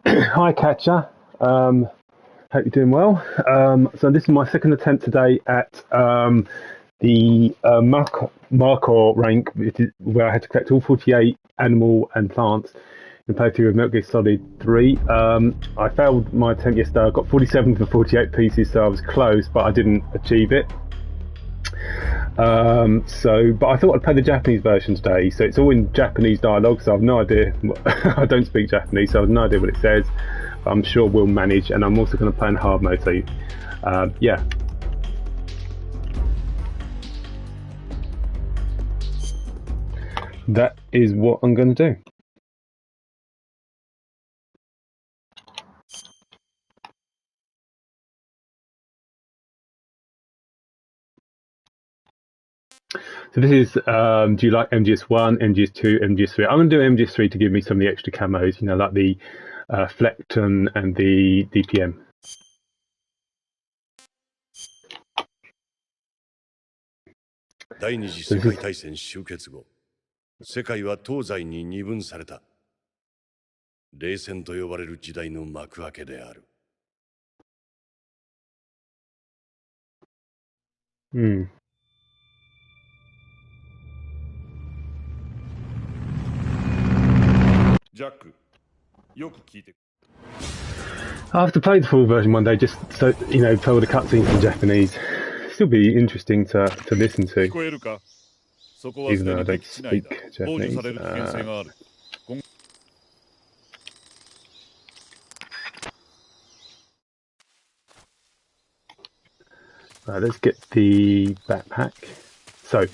Hi, Catcher. Hope you're doing well. So this is my second attempt today at the Markhor rank, where I had to collect all 48 animal and plants in Playthrough of MGS3. I failed my attempt yesterday. I got 47 for 48 pieces, so I was close, but I didn't achieve it. But I thought I'd play the Japanese version today. So it's all in Japanese dialogue, so I've no idea. I don't speak Japanese, so I've no idea what it says. But I'm sure we'll manage, and I'm also going to play in hard mode. So, yeah. That is what I'm going to do. So this is, do you like MGS1, MGS2, MGS3? I'm going to do MGS3 to give me some of the extra camos, you know, like the Flecton and the DPM. I'll have to play the full version one day, just so you know, play all the cutscenes in Japanese. Still be interesting to listen to, even though I don't speak Japanese. Right, let's get the backpack. So,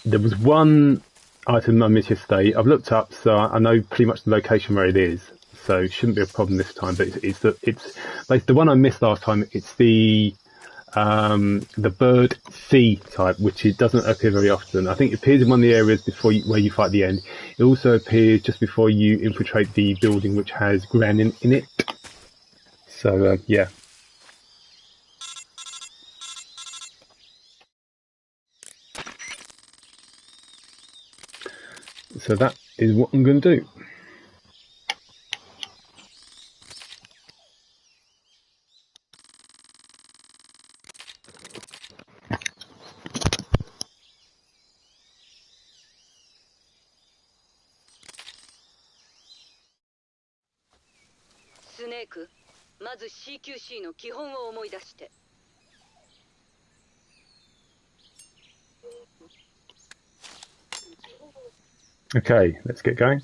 there was one item I missed yesterday. I've looked up, so I know pretty much the location where it is. So it shouldn't be a problem this time. But it's like the one I missed last time. It's the bird C type, which it doesn't appear very often. I think it appears in one of the areas where you fight the end. It also appears just before you infiltrate the building, which has Gran in it. So yeah. So that is what I'm going to do. Okay, let's get going.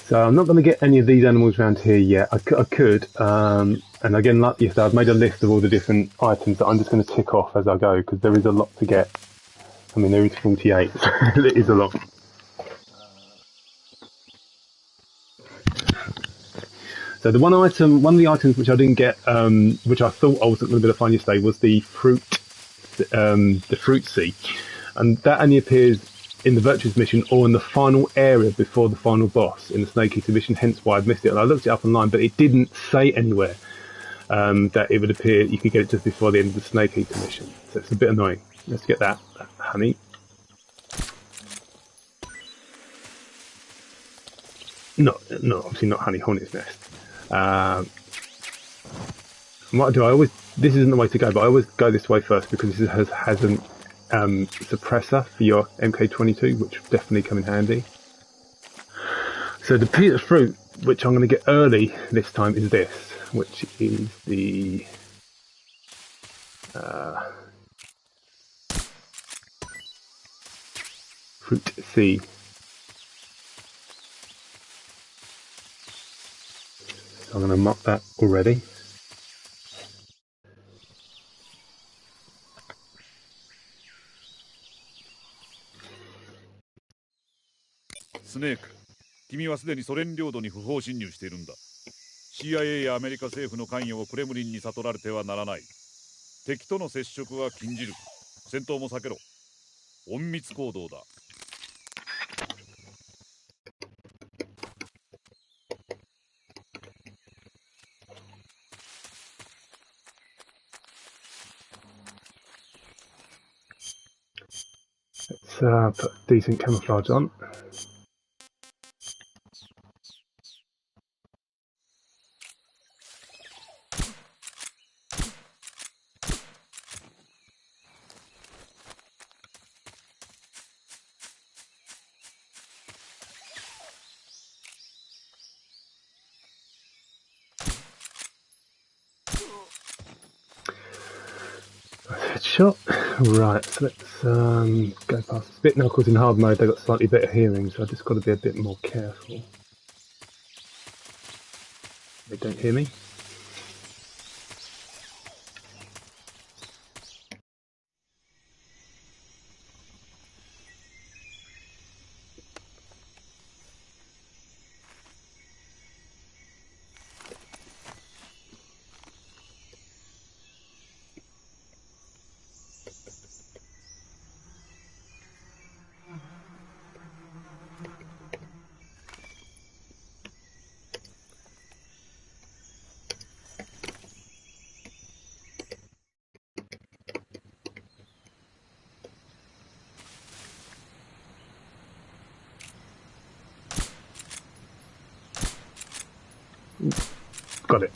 So I'm not going to get any of these animals around here yet. I could, and again, like yesterday, I've made a list of all the different items that I'm just going to tick off as I go, because there is a lot to get. I mean, there is 48, so it is a lot. So one of the items which I didn't get, which I thought I wasn't going to be able to find yesterday, was the fruit seed, and that only appears in the Virtuous mission or in the final area before the final boss in the Snake Eater mission, hence why I missed it. And I looked it up online, but it didn't say anywhere that it would appear you could get it just before the end of the Snake Eater mission. So it's a bit annoying. Let's get that honey. No, obviously not honey, hornet's nest. What I do, this isn't the way to go, but I always go this way first because this has an suppressor for your MK22, which will definitely come in handy. So the piece of fruit, which I'm going to get early this time, is this, which is the fruit C. So I'm going to mark that already. Snake, 君はすでにソ連領土に不法侵入しているんだ。CIA やアメリカ政府の関与をクレムリンに悟られてはならない。敵との接触は禁じる。戦闘も避けろ。隠密行動だ。Let's put decent camouflage on. Headshot. Right, so let's go past this bit. Now, of course, in hard mode, they've got slightly better hearing, so I've just got to be a bit more careful. They don't hear me. Got it.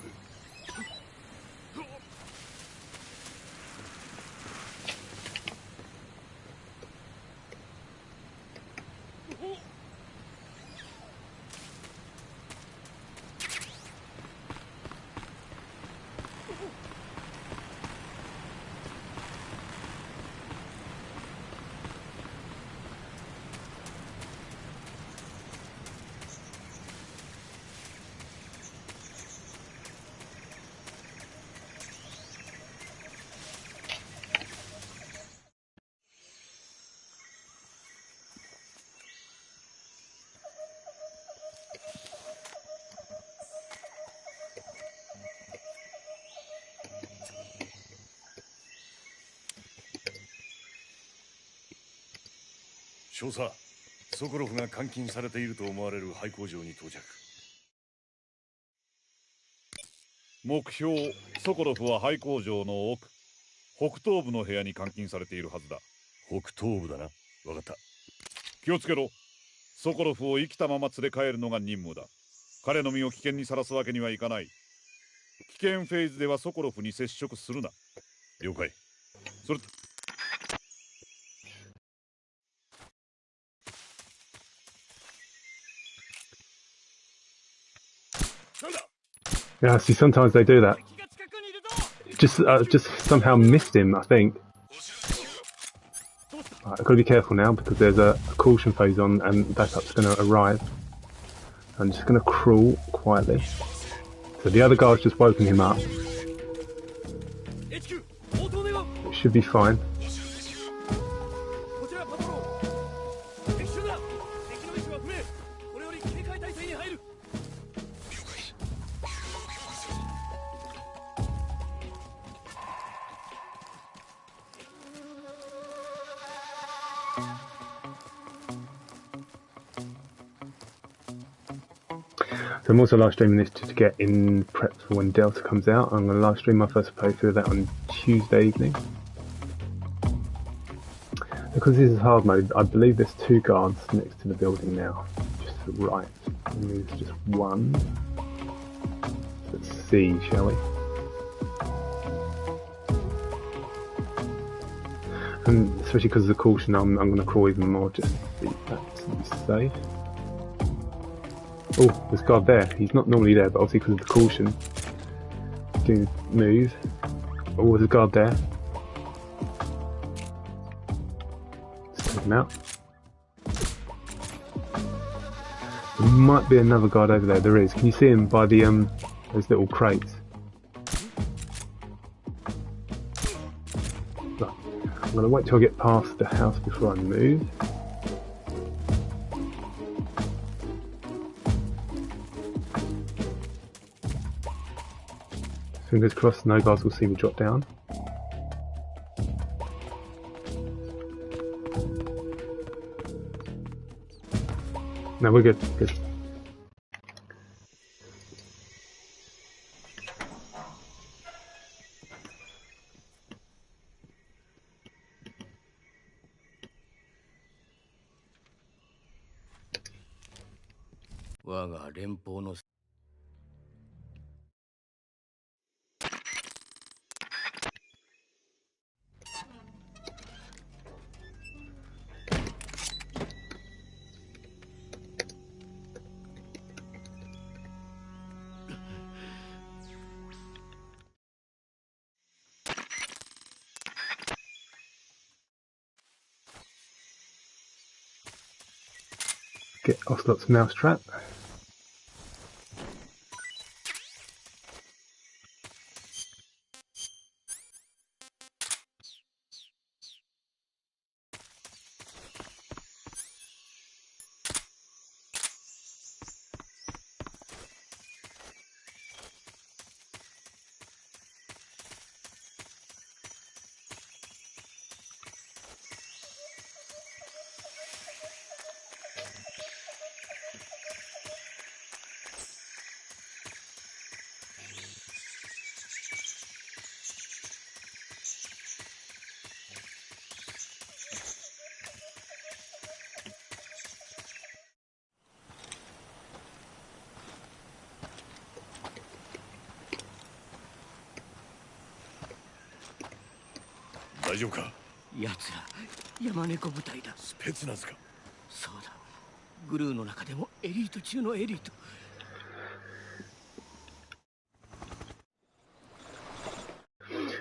少佐、ソコロフが監禁されていると思われる廃工場に到着。目標、ソコロフは廃工場の奥、北東部の部屋に監禁されているはずだ。北東部だな。わかった。気をつけろ。ソコロフを生きたまま連れ帰るのが任務だ。彼の身を危険にさらすわけにはいかない。危険フェーズではソコロフに接触するな。了解。それYeah, see, sometimes they do that. Just somehow missed him, I think. Right, I've got to be careful now because there's a caution phase on and backup's going to arrive. I'm just going to crawl quietly. So the other guy's just woken him up. It should be fine. So I'm also live streaming this just to get in prep for when Delta comes out. I'm going to live stream my first playthrough of that on Tuesday evening. Because this is hard mode, I believe there's 2 guards next to the building now, just to the right. And there's just 1. Let's see, shall we? And especially because of the caution, I'm going to crawl even more just to be absolutely safe. Oh, there's a guard there. He's not normally there, but obviously because of the caution, doing a move. Oh, there's a guard there. Let's take him out. There might be another guard over there. There is. Can you see him by the those little crates? Right. I'm gonna wait till I get past the house before I move. Fingers crossed no guards will see me drop down. No, we're good. Good. Get Ocelot's mousetrap.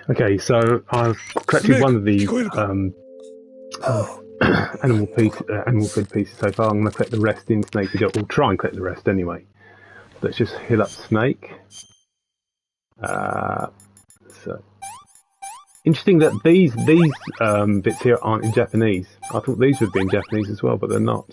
Okay, so I've collected one of the animal food pieces so far. I'm going to collect the rest in Snakey Dot. We'll try and collect the rest anyway. Let's just heal up Snake. So interesting that these bits here aren't in Japanese. I thought these would be in Japanese as well, but they're not.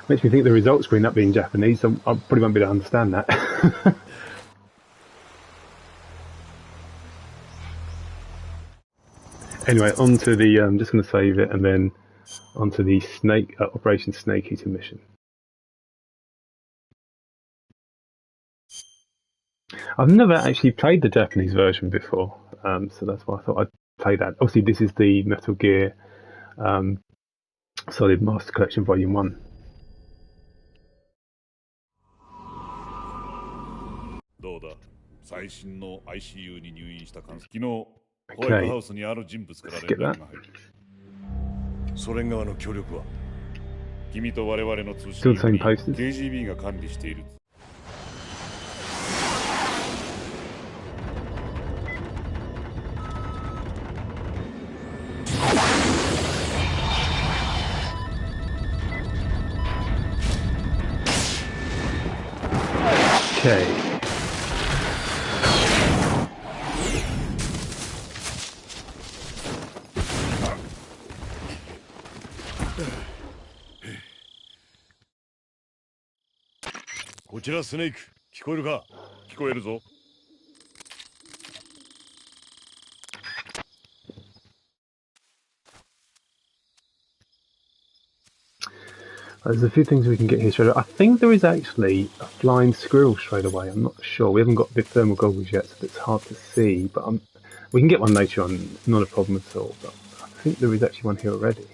Makes me think the results screen not being Japanese, so I probably won't be able to understand that. Anyway, onto the, I'm just going to save it, and then onto the Snake Operation Snake Eater mission. I've never actually played the Japanese version before, so that's why I thought I'd play that. Obviously, this is the Metal Gear Solid Master Collection Volume 1. Okay, let's get that. ソ連側の協力は君と我々の通 Still 信 the same posters. KGB が管理している。Okay. Snake, 聞こえるか？聞こえるぞ。There's a few things we can get here straight away. I think there is actually a flying squirrel straight away. I'm not sure. We haven't got the thermal goggles yet, so it's hard to see. But we can get one later on. It's not a problem at all. But I think there is actually one here already.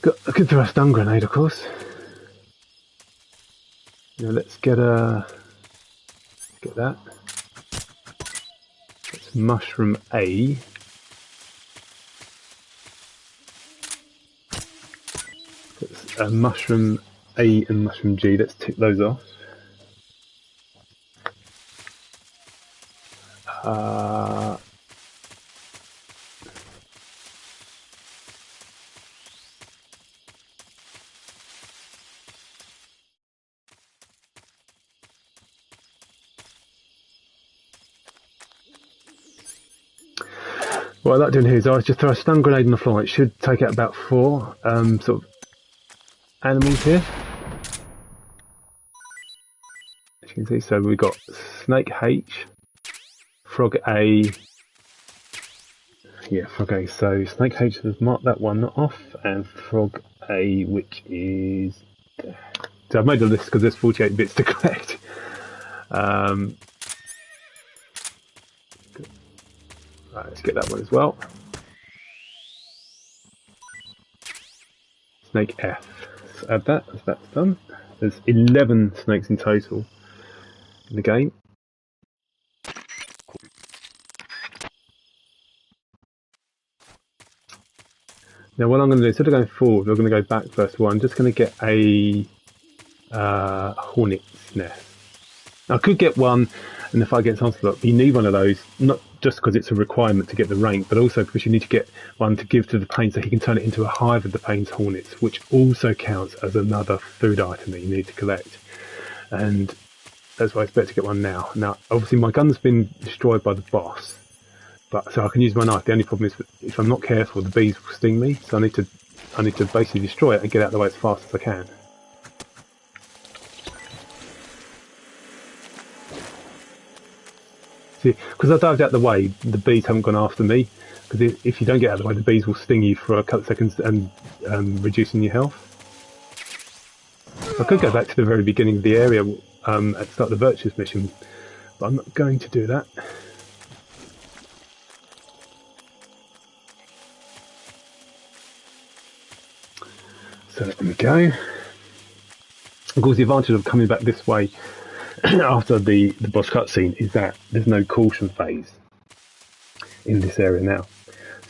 Got a good thrust stun grenade, of course. Now let's get that. That's mushroom A. That's mushroom A and mushroom G. Let's tick those off. What I like doing here is I just throw a stun grenade on the floor. It should take out about 4 sort of animals here. As you can see, so we've got Snake H, Frog A. Yeah, Frog A. So Snake H has marked that one off, and Frog A, which is. So I've made a list because there's 48 bits to collect. Right, let's get that one as well. Snake F. Let's add that as that's done. There's 11 snakes in total in the game. Now what I'm going to do, instead of going forward, we're going to go back first of all. I'm just going to get a hornet's nest. I could get one, and if I get onslaught, you need one of those, not just because it's a requirement to get the rank, but also because you need to get one to give to the pain so he can turn it into a hive of the pain's hornets, which also counts as another food item that you need to collect. And that's why it's better to get one now. Now, obviously my gun's been destroyed by the boss, but so I can use my knife. The only problem is that if I'm not careful, the bees will sting me, so I need to basically destroy it and get out of the way as fast as I can. See, because I dived out the way, the bees haven't gone after me. Because if you don't get out of the way, the bees will sting you for a couple of seconds and reducing your health. I could go back to the very beginning of the area at the start of the Virtuous mission, but I'm not going to do that. So there we go. Of course, the advantage of coming back this way after the boss cutscene is that there's no caution phase in this area now.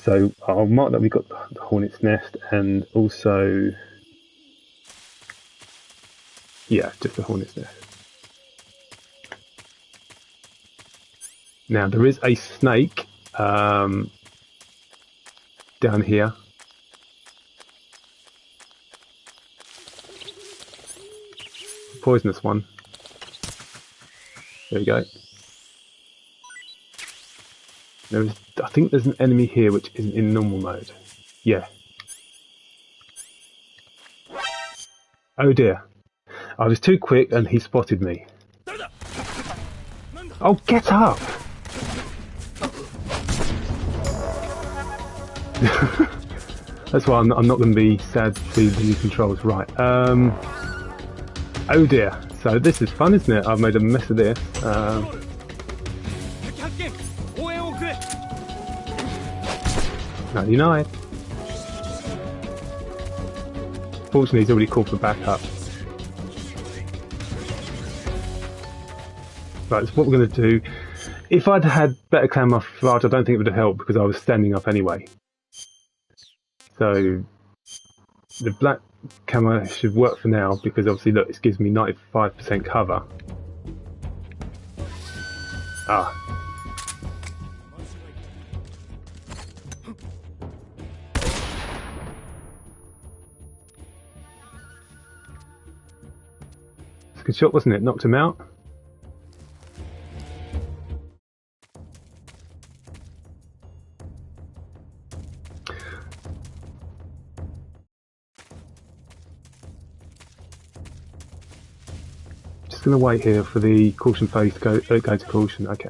So I'll mark that we've got the hornet's nest and also, yeah, just the hornet's nest. Now there is a snake down here. Poisonous one. There we go. I think there's an enemy here which isn't in normal mode. Yeah. Oh dear. I was too quick and he spotted me. Oh, get up! That's why I'm not going to be sad to see the new controls. Right. Oh dear. So this is fun, isn't it? I've made a mess of this. '99. Fortunately, he's already called for backup. Right, so what we're going to do. If I'd had better camouflage, I don't think it would have helped because I was standing up anyway. So the black camo should work for now because obviously, look, it gives me 95% cover. Ah. It's a good shot, wasn't it? Knocked him out. Just going to wait here for the caution phase to go to caution. Okay.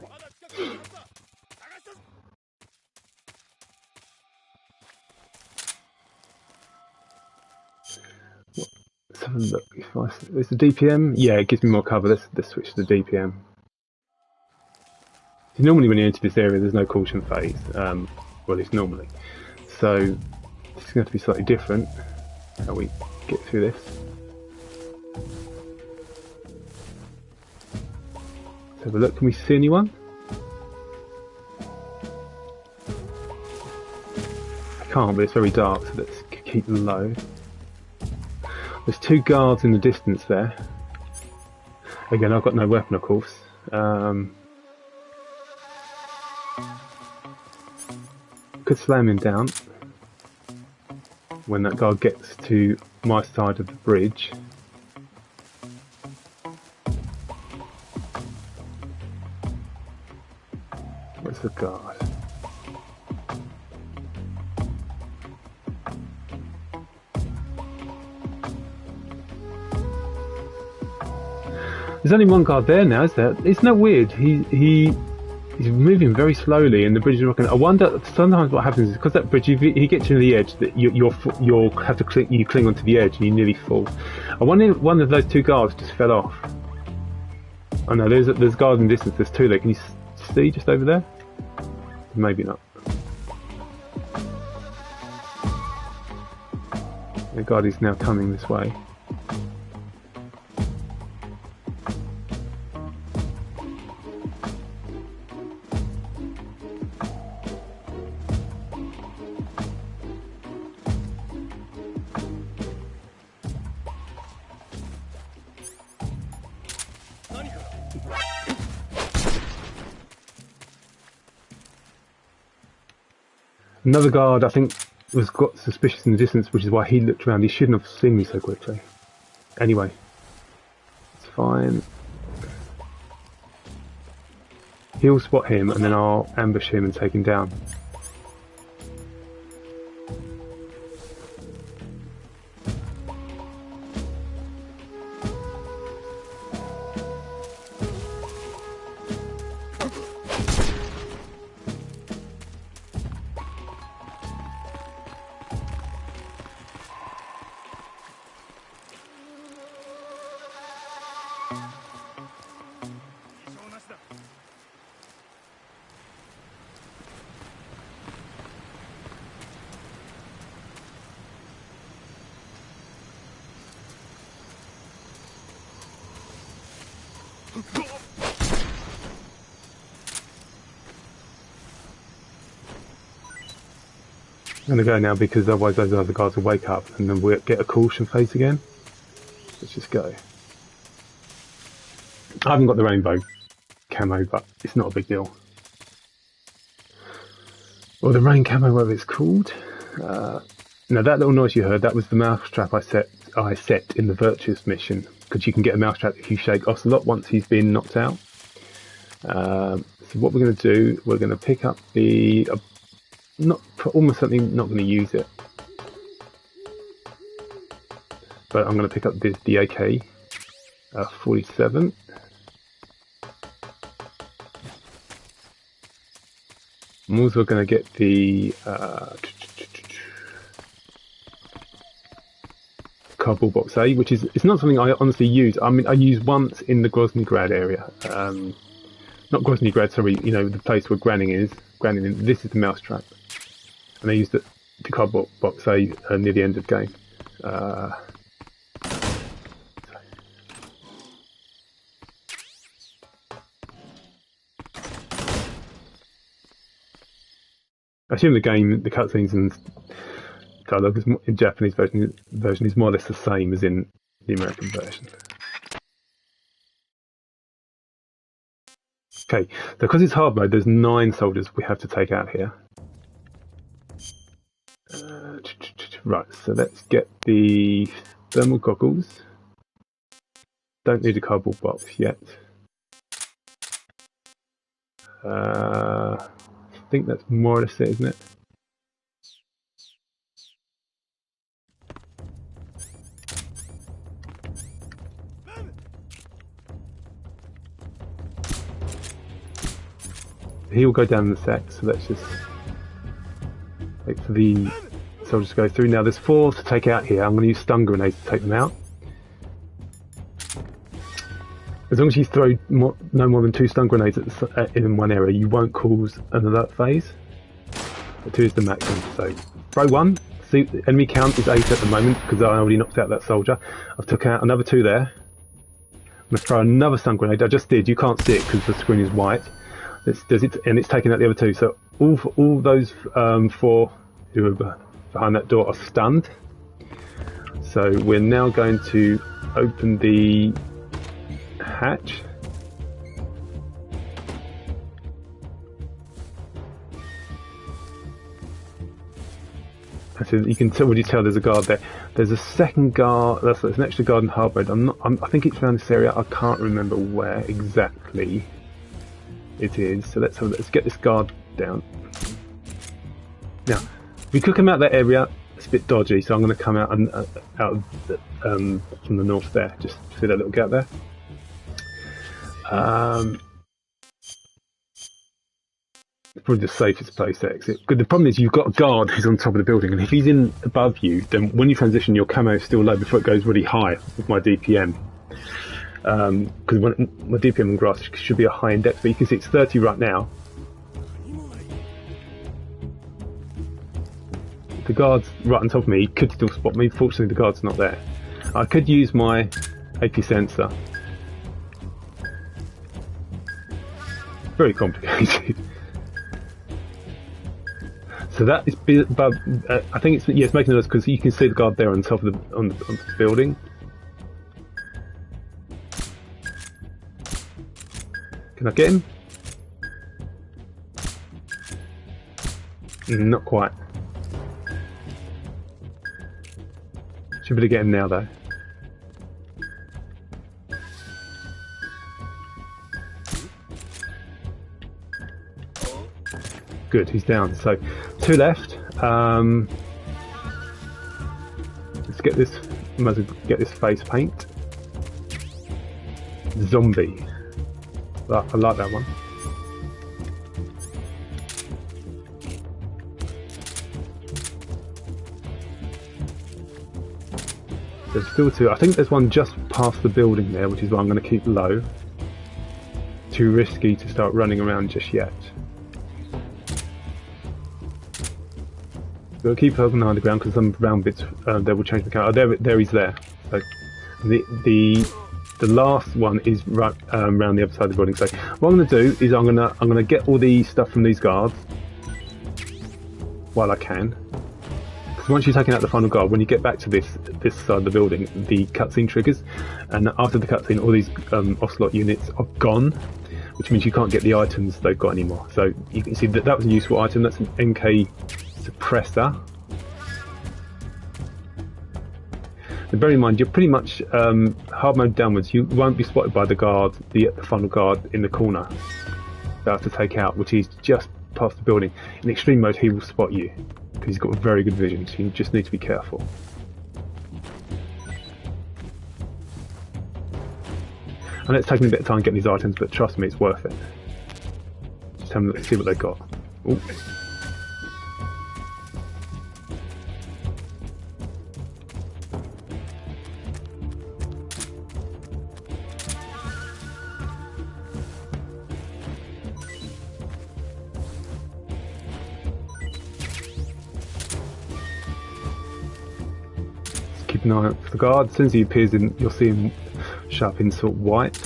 Let's have a look. Is the DPM? Yeah, it gives me more cover. Let's switch to the DPM. Normally when you enter this area there's no caution phase. Well, at least normally. So it's going to be slightly different how we get through this. Let's have a look. Can we see anyone? I can't, but it's very dark, so let's keep them low. There's 2 guards in the distance there. Again, I've got no weapon, of course. Could slam him down when that guard gets to my side of the bridge. Where's the guard? There's only one guard there now, is there? It's not weird. He's moving very slowly, and the bridge is rocking. I wonder sometimes what happens is because that bridge, if he gets you to the edge, that you'll have to cling onto the edge, and you nearly fall. I wonder if one of those two guards just fell off. Oh no, there's guards in the distance. There's two there. Can you see just over there? Maybe not. The guard is now coming this way. Another guard, I think, was got suspicious in the distance, which is why he looked around. He shouldn't have seen me so quickly. Anyway, it's fine. He'll spot him, and then I'll ambush him and take him down. I'm going to go now because otherwise those other guys will wake up and then we'll get a caution phase again. Let's just go. I haven't got the rainbow camo, but it's not a big deal. Or the rain camo, whatever it's called. Now that little noise you heard, that was the mousetrap I set in the Virtuous mission, because you can get a mousetrap if you shake Ocelot once he's been knocked out. So what we're going to do, we're going to pick up the... almost certainly not going to use it, but I'm going to pick up the AK 47. I'm also going to get the cardboard box A, which is it's not something I honestly use. I mean, I use once in the Groznygrad area, not Groznygrad, sorry. You know, the place where Granning is. This is the mousetrap. And I used the cardboard box A near the end of the game. I assume the cutscenes and dialogue in Japanese version is more or less the same as in the American version. Okay, so because it's hard mode, there's 9 soldiers we have to take out here. Right, so let's get the thermal goggles. Don't need a cardboard box yet. I think that's more or less it, isn't it? He'll go down in a sec, so let's just wait for the soldiers to go through. Now there's 4 to take out here. I'm going to use stun grenades to take them out. As long as you throw no more than 2 stun grenades in one area, you won't cause an alert phase. But 2 is the maximum. So throw 1. See, the enemy count is 8 at the moment because I already knocked out that soldier. I've took out another 2 there. I'm going to throw another stun grenade. I just did. You can't see it because the screen is white. And it's taking out the other 2. So all those 4 who are behind that door are stunned. So we're now going to open the hatch. So you can already tell there's a guard there. There's a second guard. There's an extra guard in hard mode. I think it's around this area. I can't remember where exactly it is. So let's get this guard down. Now, if we could come out that area, it's a bit dodgy. So I'm going to come out from the north there. Just see that little gap there. It's probably the safest place to exit. But the problem is you've got a guard who's on top of the building, and if he's in above you, then when you transition, your camo is still low before it goes really high with my DPM. Because my DPM on grass should be a high index, but you can see it's 30 right now. The guard's right on top of me. He could still spot me. Fortunately, the guard's not there. I could use my AP sensor. Very complicated. So that is above. I think it's making noise because you can see the guard there on top of on the building. Can I get him? Not quite. Should be able to get him now though. Good, he's down. So 2 left. Let's get this. Might as well get this face paint. Zombie. I like that one. There's still 2. I think there's one just past the building there, which is why I'm going to keep low. Too risky to start running around just yet. We'll keep an eye on the ground because some round bits there will change the count. Oh, there he's there. So the last one is right around the other side of the building. So what I'm going to do is I'm going to get all the stuff from these guards while I can. Because once you've taken out the final guard, when you get back to this side of the building, the cutscene triggers, and after the cutscene, all these Ocelot units are gone, which means you can't get the items they've got anymore. So you can see that was a useful item. That's an MK suppressor. But bear in mind, you're pretty much hard mode downwards. You won't be spotted by the guard, the final guard in the corner that I have to take out, which is just past the building. In extreme mode, he will spot you because he's got very good vision, so you just need to be careful. And it's taking a bit of time getting these items, but trust me, it's worth it. Just have a look and see what they've got. Ooh. Keep an eye out for the guard. As soon as he appears, you'll see him show up in sort of white.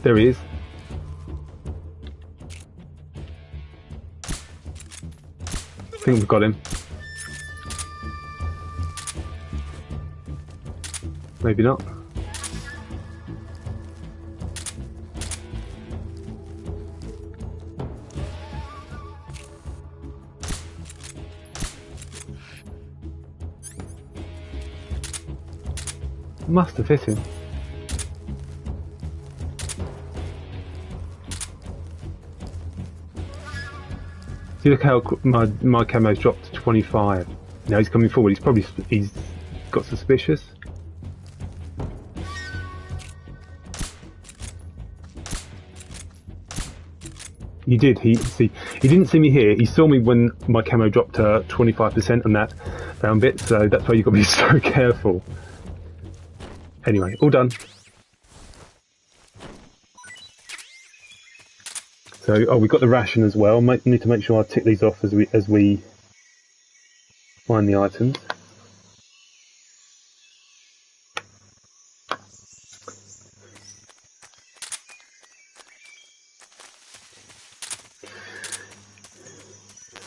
There he is. I think we've got him. Maybe not. Must have hit him. See, look how my camo's dropped to 25. Now he's coming forward. He's got suspicious. He did. He didn't see me here. He saw me when my camo dropped to 25% on that round bit. So that's why you've got to be so careful. Anyway, all done. So, we've got the ration as well. Need to make sure I tick these off as we find the items.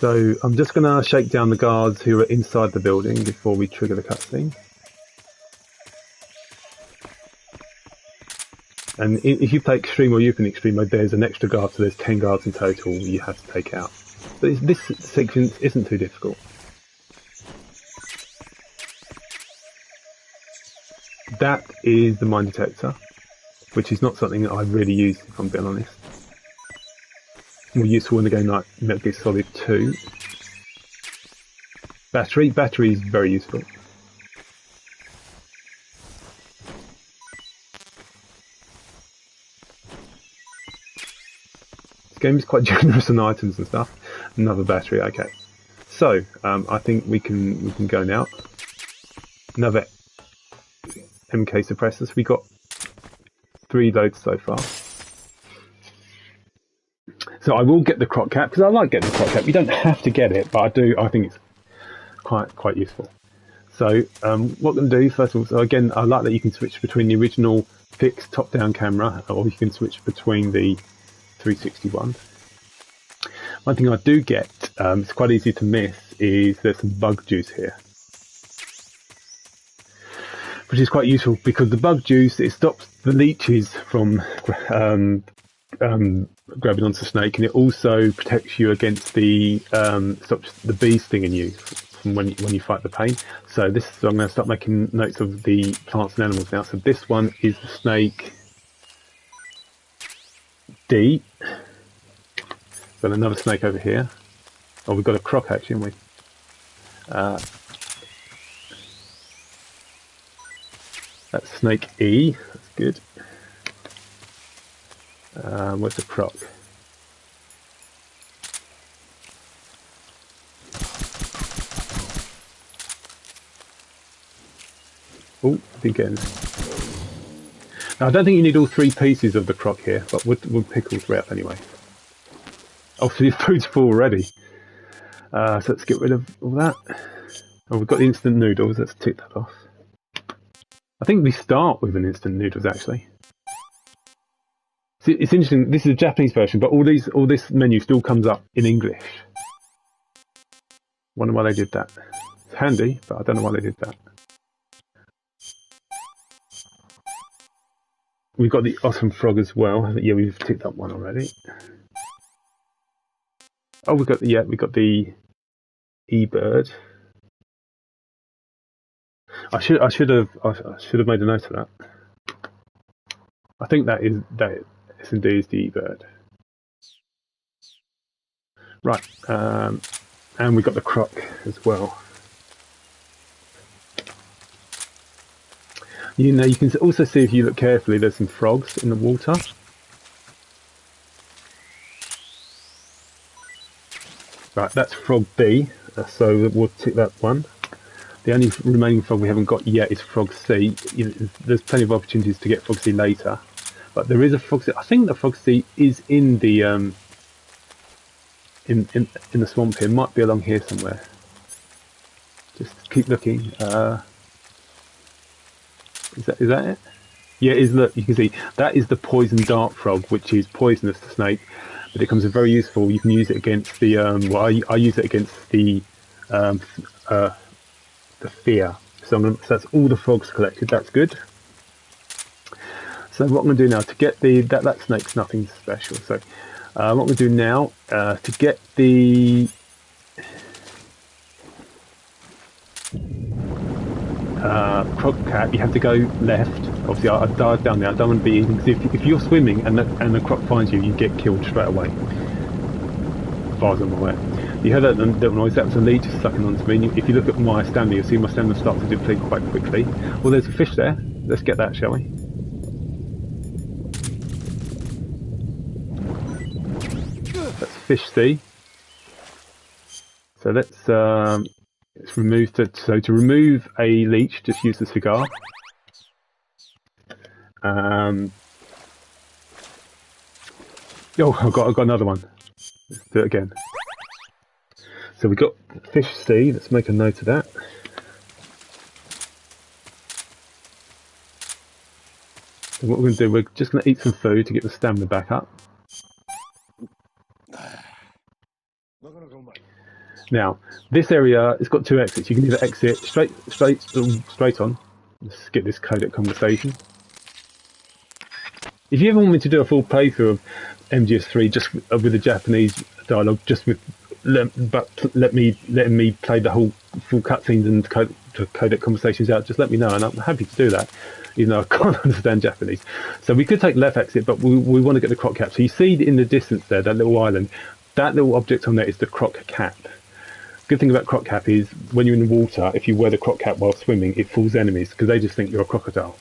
So I'm just going to shake down the guards who are inside the building before we trigger the cutscene. And if you play extreme or you've been extreme mode, there's an extra guard, so there's 10 guards in total you have to take out. But this section isn't too difficult. That is the mine detector, which is not something that I really use, if I'm being honest. more useful in a game like Metal Gear Solid 2. Battery is very useful. This game is quite generous on items and stuff. Another battery, okay. So I think we can go now. Another MK suppressors. We got 3 loads so far. So I will get the croc cap because I like getting the croc cap. You don't have to get it, but I do. I think it's quite useful. So what I'm going to do first of all, so again, I like that you can switch between the original fixed top-down camera, or you can switch between the 361. One thing I do get, it's quite easy to miss, is there's some bug juice here, which is quite useful because the bug juice, it stops the leeches from grabbing onto the snake, and it also protects you against the stops the bees stinging you from when you fight the pain. So I'm going to start making notes of the plants and animals now. So this one is the snake D. Got another snake over here. Oh, we've got a croc actually, haven't we? That's snake E. That's good. Where's the croc? Oh, I think it is. Now, I don't think you need all 3 pieces of the croc here, but we'll pick all 3 up anyway. Oh, so your food's full already. So let's get rid of all that. Oh, we've got the instant noodles. Let's tick that off. I think we start with an instant noodles actually. See, it's interesting. This is a Japanese version, but all this menu still comes up in English. Wonder why they did that. It's handy, but I don't know why they did that. We've got the awesome frog as well. Yeah, we've ticked up one already. Oh, we got the E-bird. I should have made a note of that. I think that is indeed the E-bird. Right, and we got the croc as well. You know, you can also see if you look carefully, there's some frogs in the water. Right, that's frog B, so we'll tick that one. The only remaining frog we haven't got yet is frog C. There's plenty of opportunities to get frog C later, but there is a frog C. I think the frog C is in the in the swamp here. Might be along here somewhere. Just keep looking. Is that it? Yeah, it is. Look, you can see that is the poison dart frog, which is poisonous to snake, but it becomes very useful. You can use it against the well, I use it against the fear. So that's all the frogs collected. That's good. So what I'm going to do now to get that snake's nothing special. So what I'm going to do now to get the croc cat, you have to go left. Obviously, I dive down there. I don't want to be in, because if you're swimming and the croc finds you, you get killed straight away. As far as I'm aware. You heard that little noise. That was a leech sucking onto me. And if you look at my stamina, you'll see my stamina starts to deplete quite quickly. Well, there's a fish there. Let's get that, shall we? That's fish C. So let's remove to remove a leech, just use the cigar. Oh, I've got another one. Let's do it again. So we got fish C. Let's make a note of that. And what we're going to do, we're just going to eat some food to get the stamina back up. Now, this area, it's got 2 exits. You can either exit straight on. Let's skip this codec conversation. If you ever want me to do a full playthrough of MGS3 just with the Japanese dialogue, just with letting me play the whole full cutscenes and codec conversations out, just let me know, and I'm happy to do that, even though I can't understand Japanese. So we could take left exit, but we want to get the croc cap. So you see in the distance there, that little island, that little object on there is the croc cap. Good thing about croc cap is when you're in the water, if you wear the croc cap while swimming, it fools enemies because they just think you're a crocodile.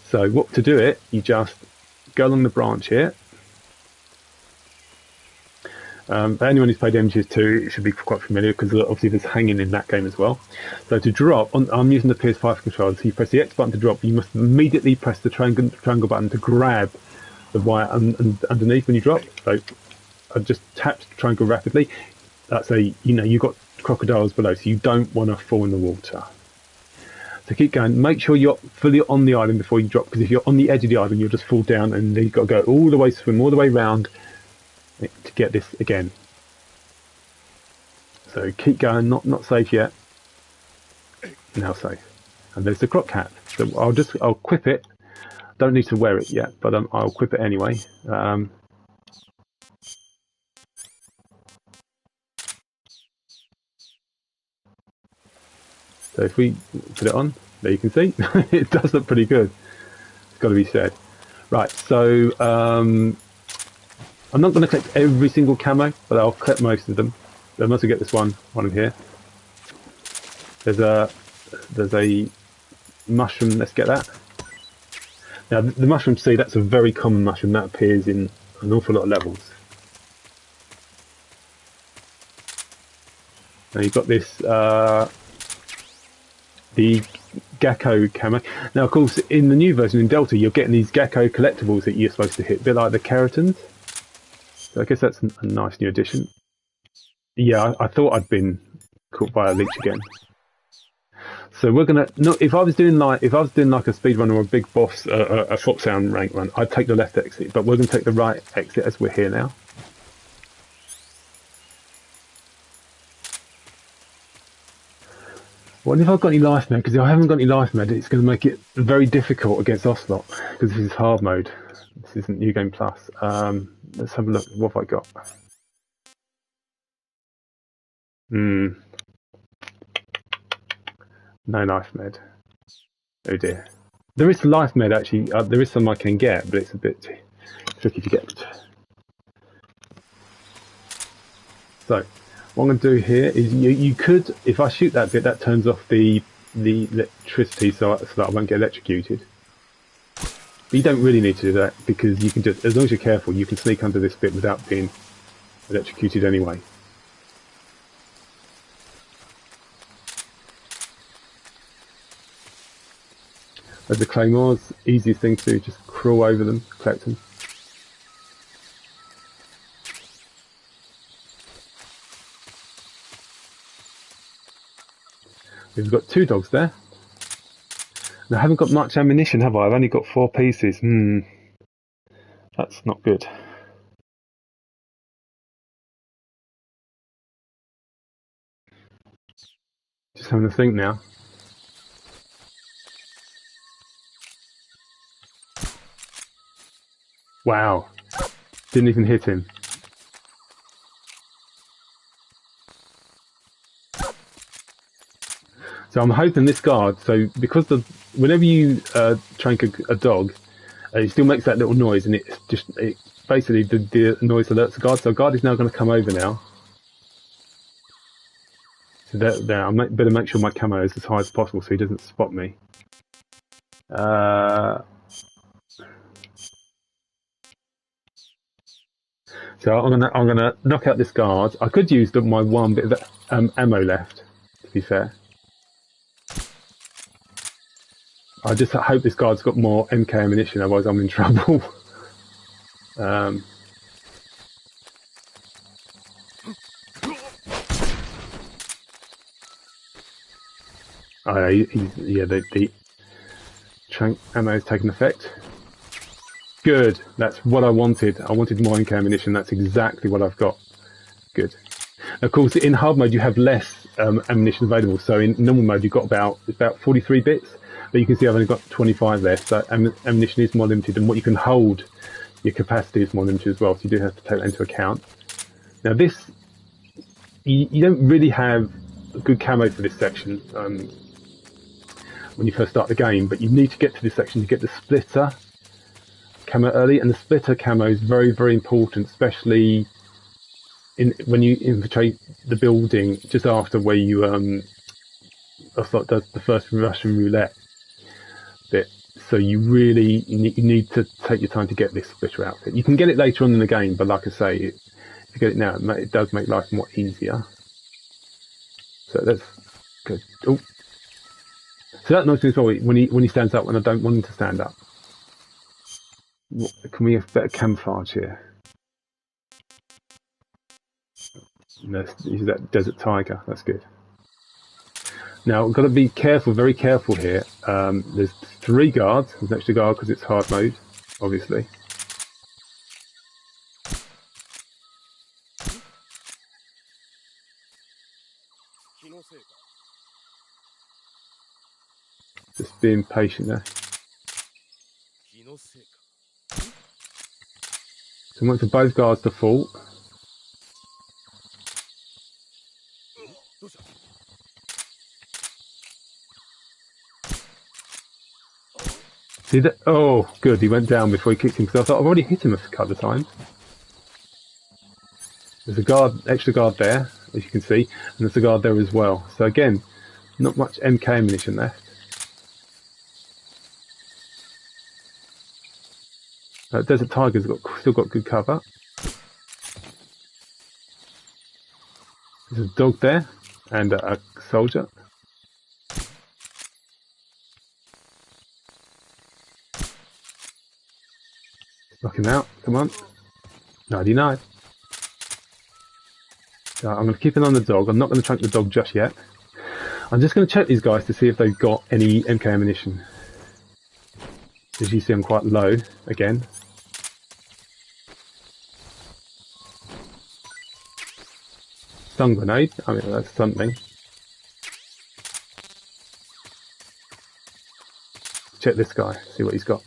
So what to do it, you just go along the branch here. For anyone who's played MGS3, it should be quite familiar because obviously there's hanging in that game as well. So to drop, I'm using the PS5 controller, so you press the X button to drop, you must immediately press the triangle button to grab the wire underneath when you drop. So I just tapped the triangle rapidly. That's you've got crocodiles below, so you don't want to fall in the water. So keep going, make sure you're fully on the island before you drop, because if you're on the edge of the island, you'll just fall down, and then you've got to go all the way, swim all the way round to get this again. So keep going, not safe yet. Now safe. And there's the croc cap. So I'll equip it. Don't need to wear it yet, but I'll equip it anyway. So if we put it on, there you can see, it does look pretty good. It's got to be said. Right, so I'm not going to collect every single camo, but I'll collect most of them. So I must get this one of here. There's a mushroom. Let's get that. Now the mushroom seed, that's a very common mushroom that appears in an awful lot of levels. Now you've got this the gecko camo. Now of course in the new version in Delta you're getting these gecko collectibles that you're supposed to hit, a bit like the keratins. So I guess that's a nice new addition. Yeah, I thought I'd been caught by a leech again. So we're gonna if I was doing like a speed run or a big boss, a Fox Sound rank run, I'd take the left exit, but we're gonna take the right exit as we're here now. What if I've got any life med? Because if I haven't got any life med, it's going to make it very difficult against Ocelot, because this is hard mode. This isn't New Game Plus. Let's have a look. What have I got? No life med. Oh dear. There is life med actually. There is some I can get, but it's a bit tricky to get. So what I'm going to do here is you could, if I shoot that bit, that turns off the electricity so that I won't get electrocuted. But you don't really need to do that, because you can just, as long as you're careful, you can sneak under this bit without being electrocuted anyway. As the claymores, easiest thing to do, just crawl over them, collect them. We've got 2 dogs there. Now, I haven't got much ammunition, have I? I've only got 4 pieces. That's not good. Just having a think now. Wow. Didn't even hit him. So I'm hoping this guard, so because whenever you trank a dog, it still makes that little noise, and it basically the noise alerts the guard. So guard is now going to come over now. So there, I better make sure my camo is as high as possible so he doesn't spot me. So I'm gonna knock out this guard. I could use my one bit of ammo left, to be fair. I just hope this guard's got more MK ammunition, otherwise I'm in trouble. The trank ammo has taken effect. Good, that's what I wanted. I wanted more MK ammunition, that's exactly what I've got. Good. Of course, in hard mode you have less ammunition available, so in normal mode you've got about 43 bits. But you can see I've only got 25 left, so ammunition is more limited, and what you can hold, your capacity is more limited as well, so you do have to take that into account. Now this you don't really have a good camo for this section when you first start the game, but you need to get to this section to get the splitter camo early, and the splitter camo is very, very important, especially when you infiltrate the building just after where you does the first Russian roulette bit. So you really need to take your time to get this splitter outfit. You can get it later on in the game, but like I say, if you get it now, it does make life more easier. So that's good. Oh, so that annoys me as well when he stands up when I don't want him to stand up. Can we have better camouflage here? Let's use that desert tiger. That's good. Now, I've got to be careful, very careful here. There's 3 guards. There's an extra guard because it's hard mode, obviously. Just being patient there. So I want for both guards to fall. See that? Oh, good. He went down before he kicked him because I thought I've already hit him a couple of times. There's a guard, extra guard there, as you can see, and there's a guard there as well. So again, not much MK ammunition left. Desert Tiger's still got good cover. There's a dog there and a soldier. Knock him out, come on. 99. So I'm going to keep an eye on the dog. I'm not going to trunk the dog just yet. I'm just going to check these guys to see if they've got any MK ammunition. As you see, I'm quite low again. Stun grenade, I mean that's something. Check this guy, see what he's got.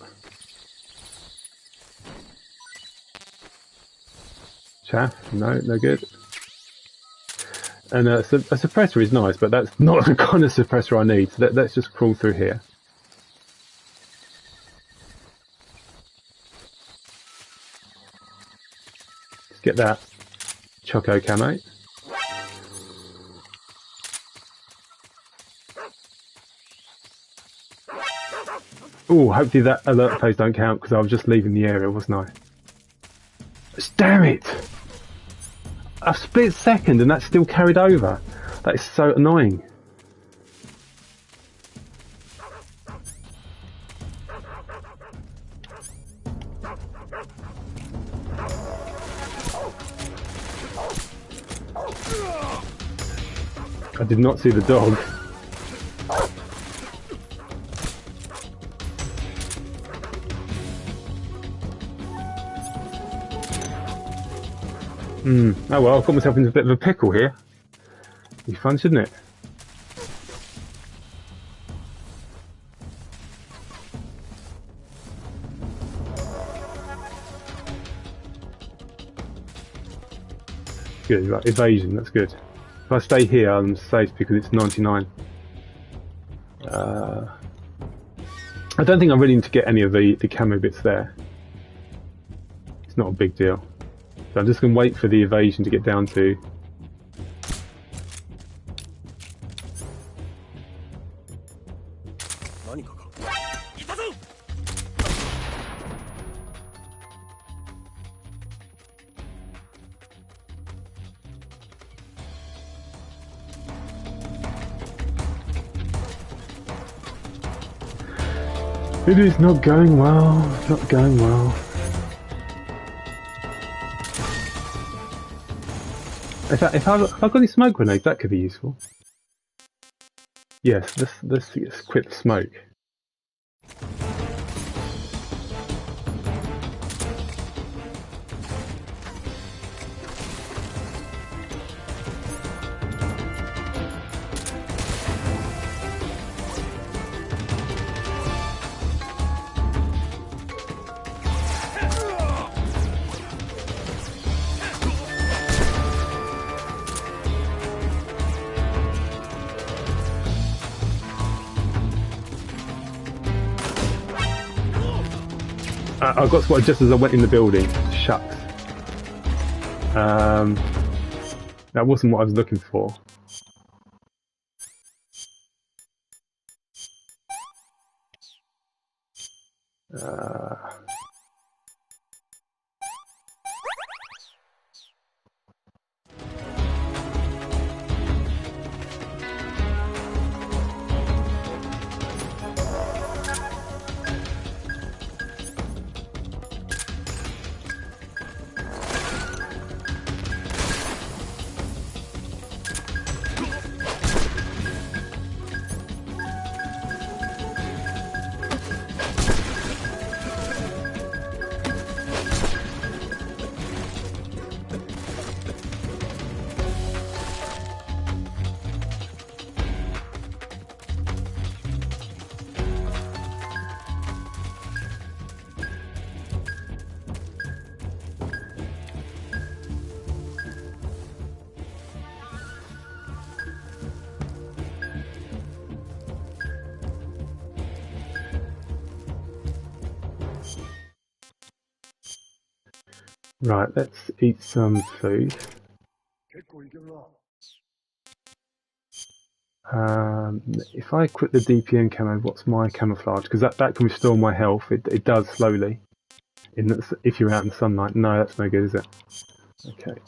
Chaff, no good. And a suppressor is nice, but that's not the kind of suppressor I need. So let's just crawl through here. Let's get that Choco camo. Oh, hopefully that alert phase don't count because I was just leaving the area, wasn't I? Damn it! A split second and that's still carried over. That is so annoying. I did not see the dog. Oh well, I've got myself into a bit of a pickle here. Be fun, shouldn't it? Good, right, evasion, that's good. If I stay here, I'm safe because it's 99. I don't think I really need to get any of the camo bits there. It's not a big deal. So I'm just going to wait for the evasion to get down to. It is not going well, it's not going well. If I've got any smoke grenades, that could be useful. Yes, let's equip smoke. I got spotted just as I went in the building. Shucks. That wasn't what I was looking for. Right, let's eat some food. If I quit the DPN camo, what's my camouflage? Because that can restore my health. It does slowly. If you're out in sunlight. No, that's no good, is it? Okay.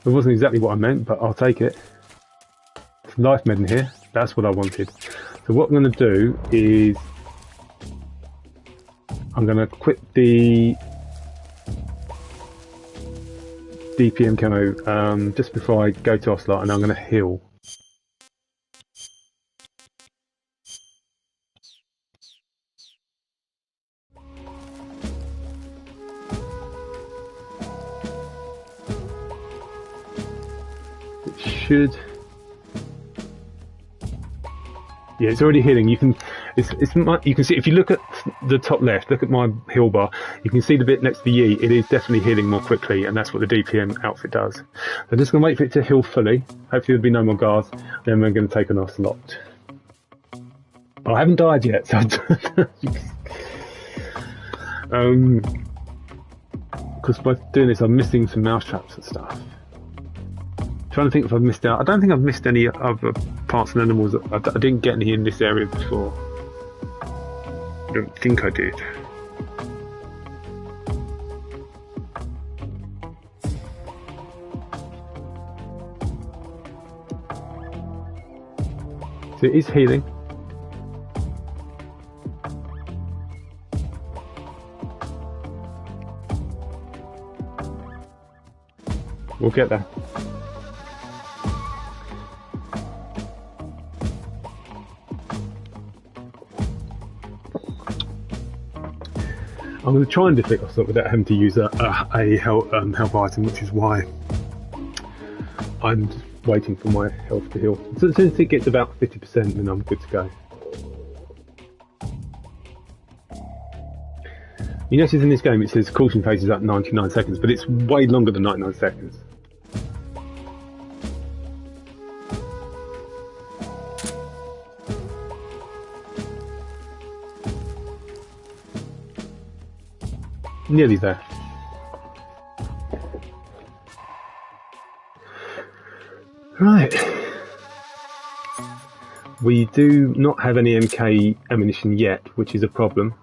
It wasn't exactly what I meant, but I'll take it. It's life med in here. That's what I wanted. So what I'm going to do is I'm going to quit the DPM camo just before I go to Ocelot, and I'm going to heal. Should, yeah, it's already healing. You can, you can see if you look at the top left, look at my heal bar. You can see the bit next to the E. It is definitely healing more quickly, and that's what the DPM outfit does. I'm just going to wait for it to heal fully. Hopefully there'll be no more guards. Then we're going to take an Ocelot. Oh, I haven't died yet, so because by doing this, I'm missing some mouse traps and stuff. Trying to think if I've missed out. I don't think I've missed any other parts and animals. I didn't get any in this area before. I don't think I did. So it is healing. We'll get there. I'm going to try and defeat Ocelot without having to use a health item, which is why I'm waiting for my health to heal. So as soon as it gets about 50%, then I'm good to go. You notice in this game it says caution phase is at 99 seconds, but it's way longer than 99 seconds. Nearly there. Right. We do not have any MK ammunition yet, which is a problem.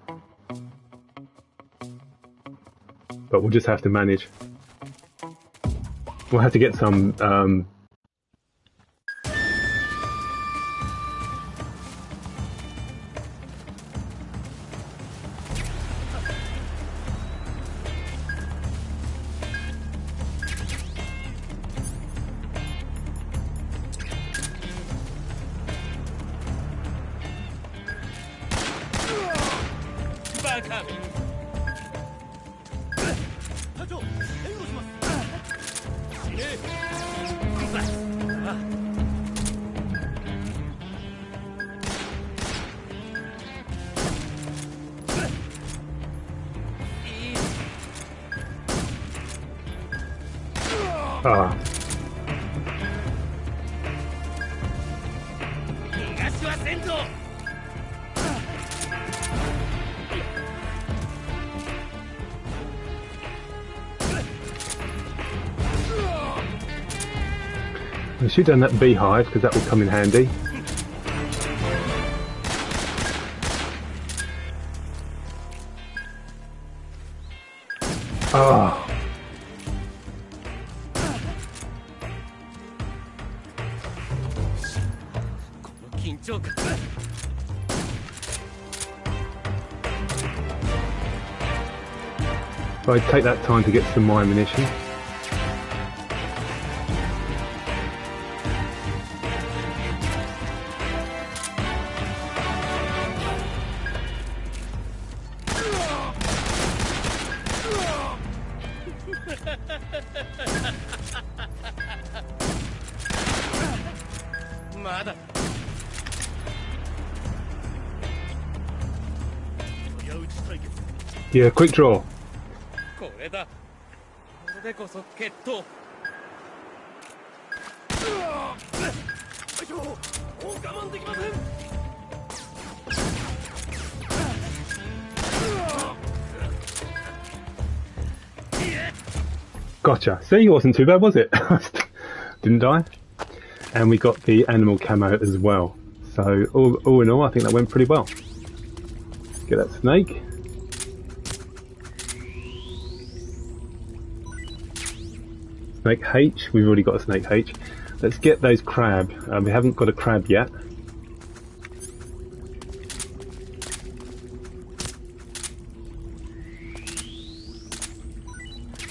But we'll just have to manage. We'll have to get some Ah. I should have done that beehive because that will come in handy. Ah. If I take that time to get some more ammunition. Yeah, quick draw. Gotcha. See, it wasn't too bad, was it? Didn't die. And we got the animal camo as well. So all in all, I think that went pretty well. Get that snake. Snake H. We've already got a snake H. Let's get those crab. We haven't got a crab yet.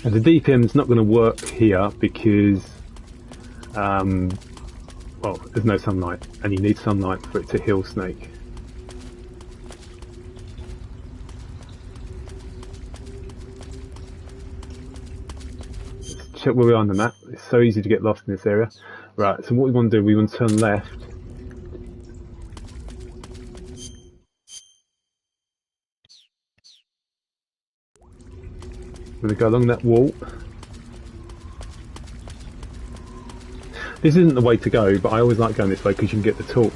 And the DPM is not going to work here because, well, there's no sunlight, and you need sunlight for it to heal snake. Let's check where we are on the map. It's so easy to get lost in this area. Right, so what we want to do, we want to turn left. We're going to go along that wall. This isn't the way to go, but I always like going this way because you can get the torch.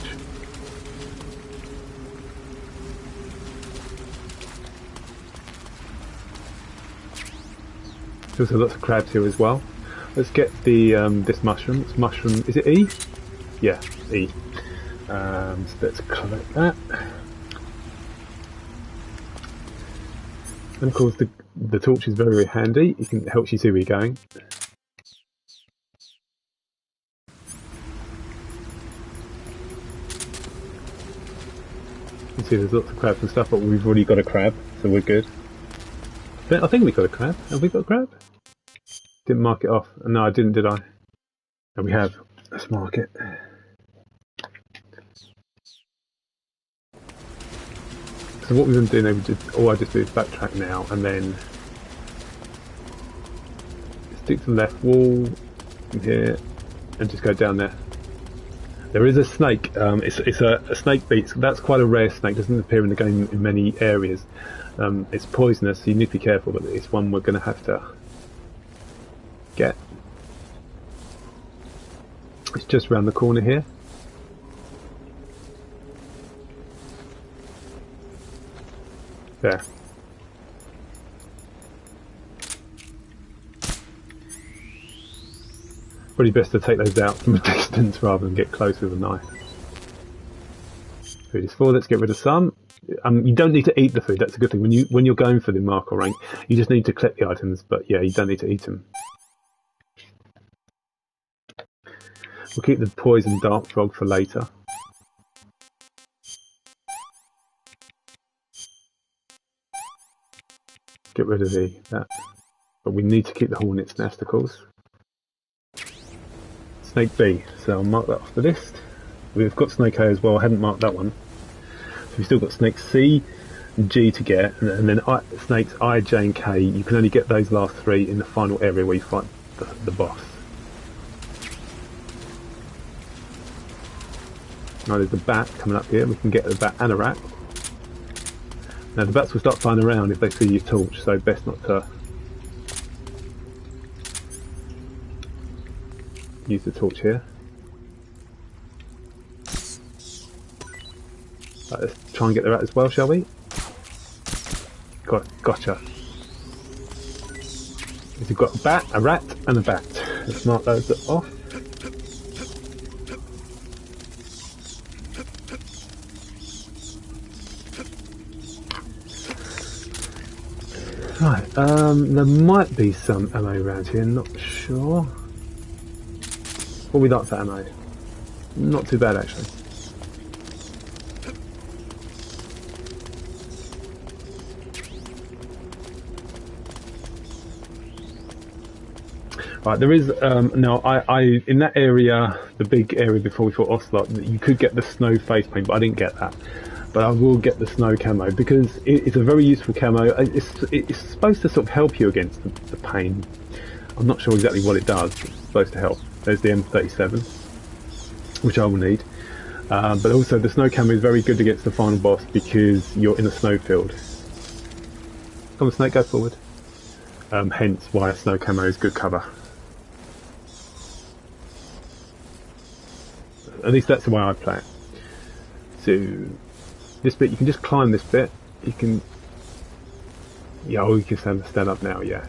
There's also lots of crabs here as well. Let's get the this mushroom. It's mushroom. Is it E? Yeah, E. So let's collect that. And of course, the torch is very, very handy. It helps you see where you're going. You can see there's lots of crabs and stuff, but we've already got a crab, so we're good. I think we got a crab. Have we got a crab? Didn't mark it off. No, I didn't, did I? No, we have. Let's mark it. So what we've been doing, all I just do is backtrack now, and then stick to the left wall from here, and just go down there. There is a snake. It's a snake beast. That's quite a rare snake. Doesn't appear in the game in many areas. It's poisonous, so you need to be careful. But it's one we're going to have to get. It's just around the corner here. There. Probably best to take those out from a distance rather than get close with a knife. Food is full. Let's get rid of some. You don't need to eat the food. That's a good thing. When you're going for the Markhor rank, you just need to collect the items. But yeah, you don't need to eat them. We'll keep the poison dart frog for later. Get rid of that. But we need to keep the hornet's nest, of course. Snake B, so I'll mark that off the list. We've got Snake A as well, I hadn't marked that one. So we've still got Snake C and G to get, and then Snakes I, J and K. You can only get those last three in the final area where you fight the boss. Now there's the bat coming up here, we can get the bat and a rat. Now the bats will start flying around if they see your torch, so best not to use the torch here. Right, let's try and get the rat as well, shall we? Gotcha. We've got a bat, a rat, and a bat. Let's mark those off. Right, there might be some ammo around here, not sure. What we like for ammo? Not too bad actually. Right, there is now. I in that area, the big area before we fought Ocelot, you could get the snow face paint, but I didn't get that. But I will get the snow camo because it's a very useful camo. It's supposed to sort of help you against the pain. I'm not sure exactly what it does. It's supposed to help. There's the M37, which I will need. But also the snow camo is very good against the final boss because you're in a snow field. Come on, Snake, go forward. Hence why a snow camo is good cover. At least that's the way I play it. So this bit, you can just climb this bit. You can, yeah, oh, you can stand up now, yeah.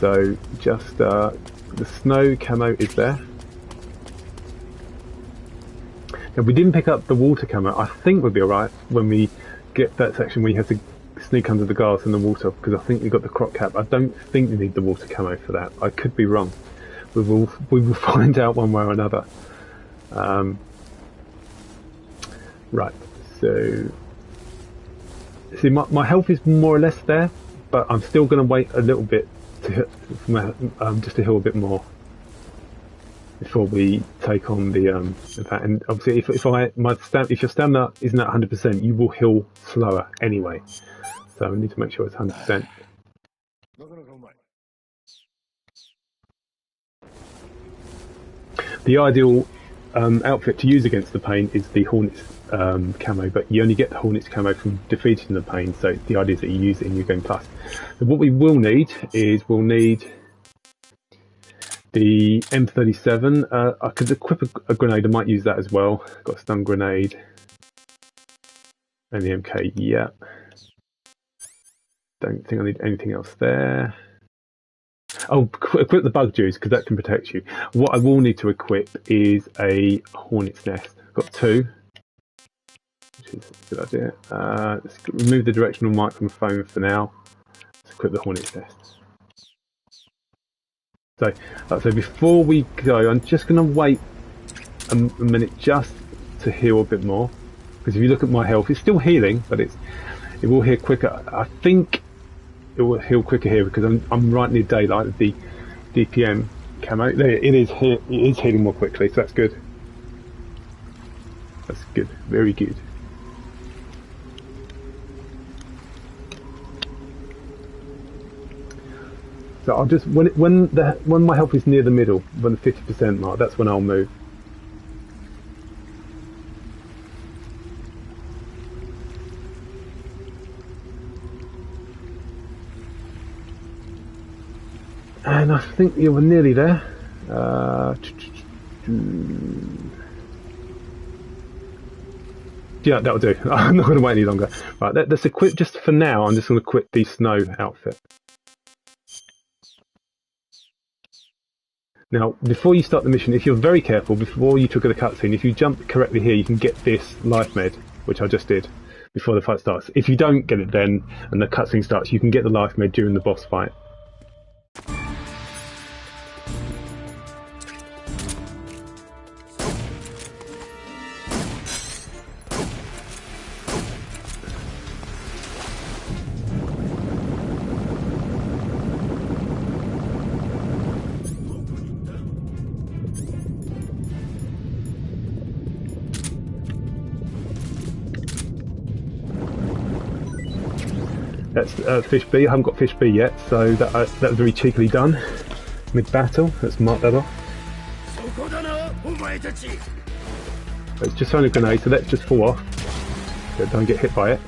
So just the snow camo is there. Now we didn't pick up the water camo. I think we'll be alright when we get that section where you have to sneak under the glass in the water, because I think we got the croc cap. I don't think you need the water camo for that. I could be wrong. We will find out one way or another. Right, so see my health is more or less there, but I'm still going to wait a little bit to just to heal a bit more before we take on the in fact, and obviously if your stamina isn't at 100%, you will heal slower anyway, so we need to make sure it's 100%. The ideal outfit to use against the pain is the Hornets camo, but you only get the Hornets camo from defeating the pain, so the idea is that you use it in your game plus. So what we will need is we'll need the M37. I could equip a grenade, I might use that as well. Got a stun grenade and the MK, yeah. Don't think I need anything else there. Oh, equip the bug juice because that can protect you. What I will need to equip is a hornet's nest. I've got two, which is a good idea. Let's remove the directional microphone for now. Let's equip the hornet's nest. So before we go, I'm just going to wait a minute just to heal a bit more, because if you look at my health, it's still healing, but it will heal quicker. I think it will heal quicker here because I'm right near daylight of the DPM camo. There, it is healing more quickly, so that's good. That's good, very good. So I'll just when my health is near the middle, when the 50% mark, that's when I'll move. And I think yeah, we're nearly there. Yeah, that'll do. I'm not going to wait any longer. Right, let's equip, just for now, I'm just going to equip the snow outfit. Now, before you start the mission, if you're very careful, before you trigger the cutscene, if you jump correctly here, you can get this life med, which I just did before the fight starts. If you don't get it then, and the cutscene starts, you can get the life med during the boss fight. That's fish B. I haven't got fish B yet, so that was very cheekily done. Mid-battle, let's mark that off. So it's just only a grenade, so let's just fall off. So don't get hit by it.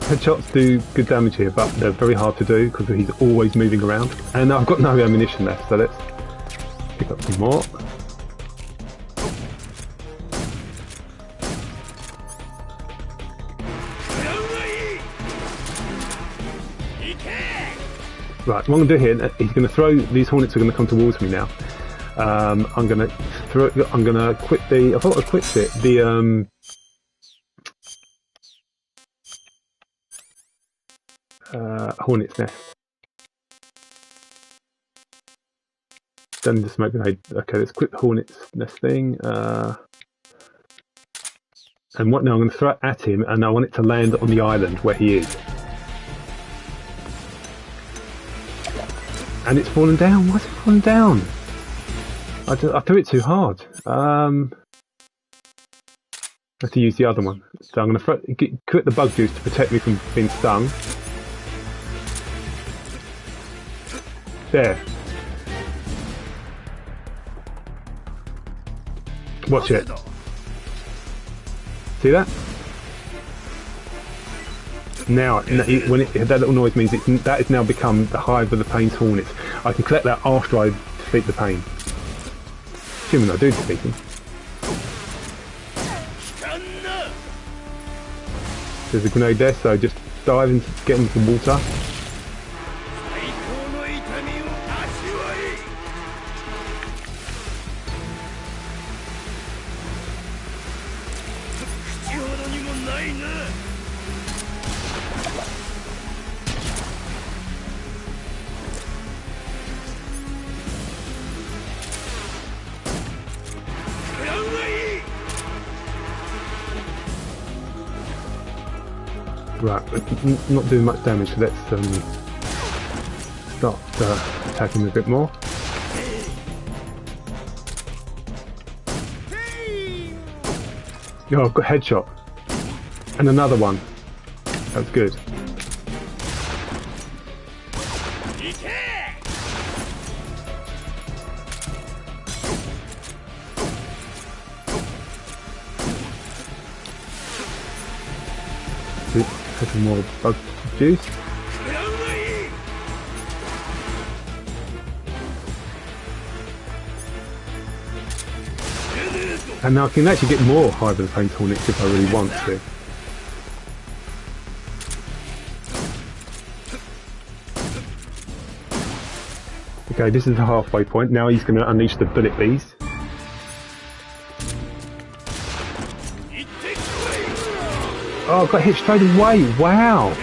Headshots do good damage here, but they're very hard to do because he's always moving around. And I've got no ammunition left, so let's pick up some more. Right, what I'm going to do here, he's going to throw, these hornets are going to come towards me now. I'm going to quit the, I thought I quit it, the, hornet's nest. Don't need the smoke grenade. Okay, let's quit the hornet's nest thing. And what now? I'm going to throw it at him, and I want it to land on the island where he is. And it's fallen down. Why is it fallen down? I threw it too hard. I have to use the other one. So I'm going to quit the bug juice to protect me from being stung. There. Watch it. See that? Now, when that little noise means that has now become the hive of the Pain's hornets. I can collect that after I defeat the Pain. Assuming I do defeat him. There's a grenade there, so just dive and get into the water. Right, not doing much damage, so let's start attacking him a bit more. Oh, I've got headshot. And another one. That's good. Have some more bug juice. And now I can actually get more Hive of the Pain's hornets if I really want to. Okay, this is the halfway point. Now he's going to unleash the bullet bees. Oh, I got hit straight away. Wow.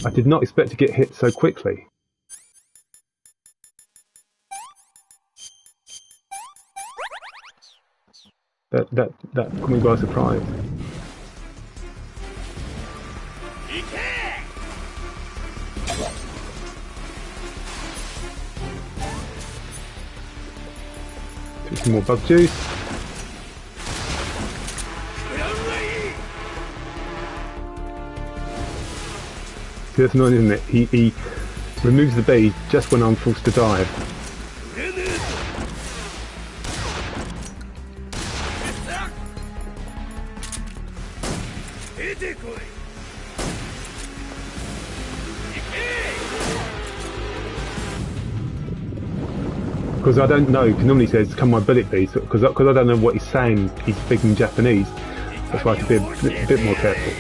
I did not expect to get hit so quickly. That caught me by surprise. Took some more bug juice. See, that's annoying, isn't it? He removes the bee just when I'm forced to dive. Because I don't know, because normally he says, "Come my bullet bees," because I don't know what he's saying. He's speaking Japanese. That's why I have to be a bit more careful.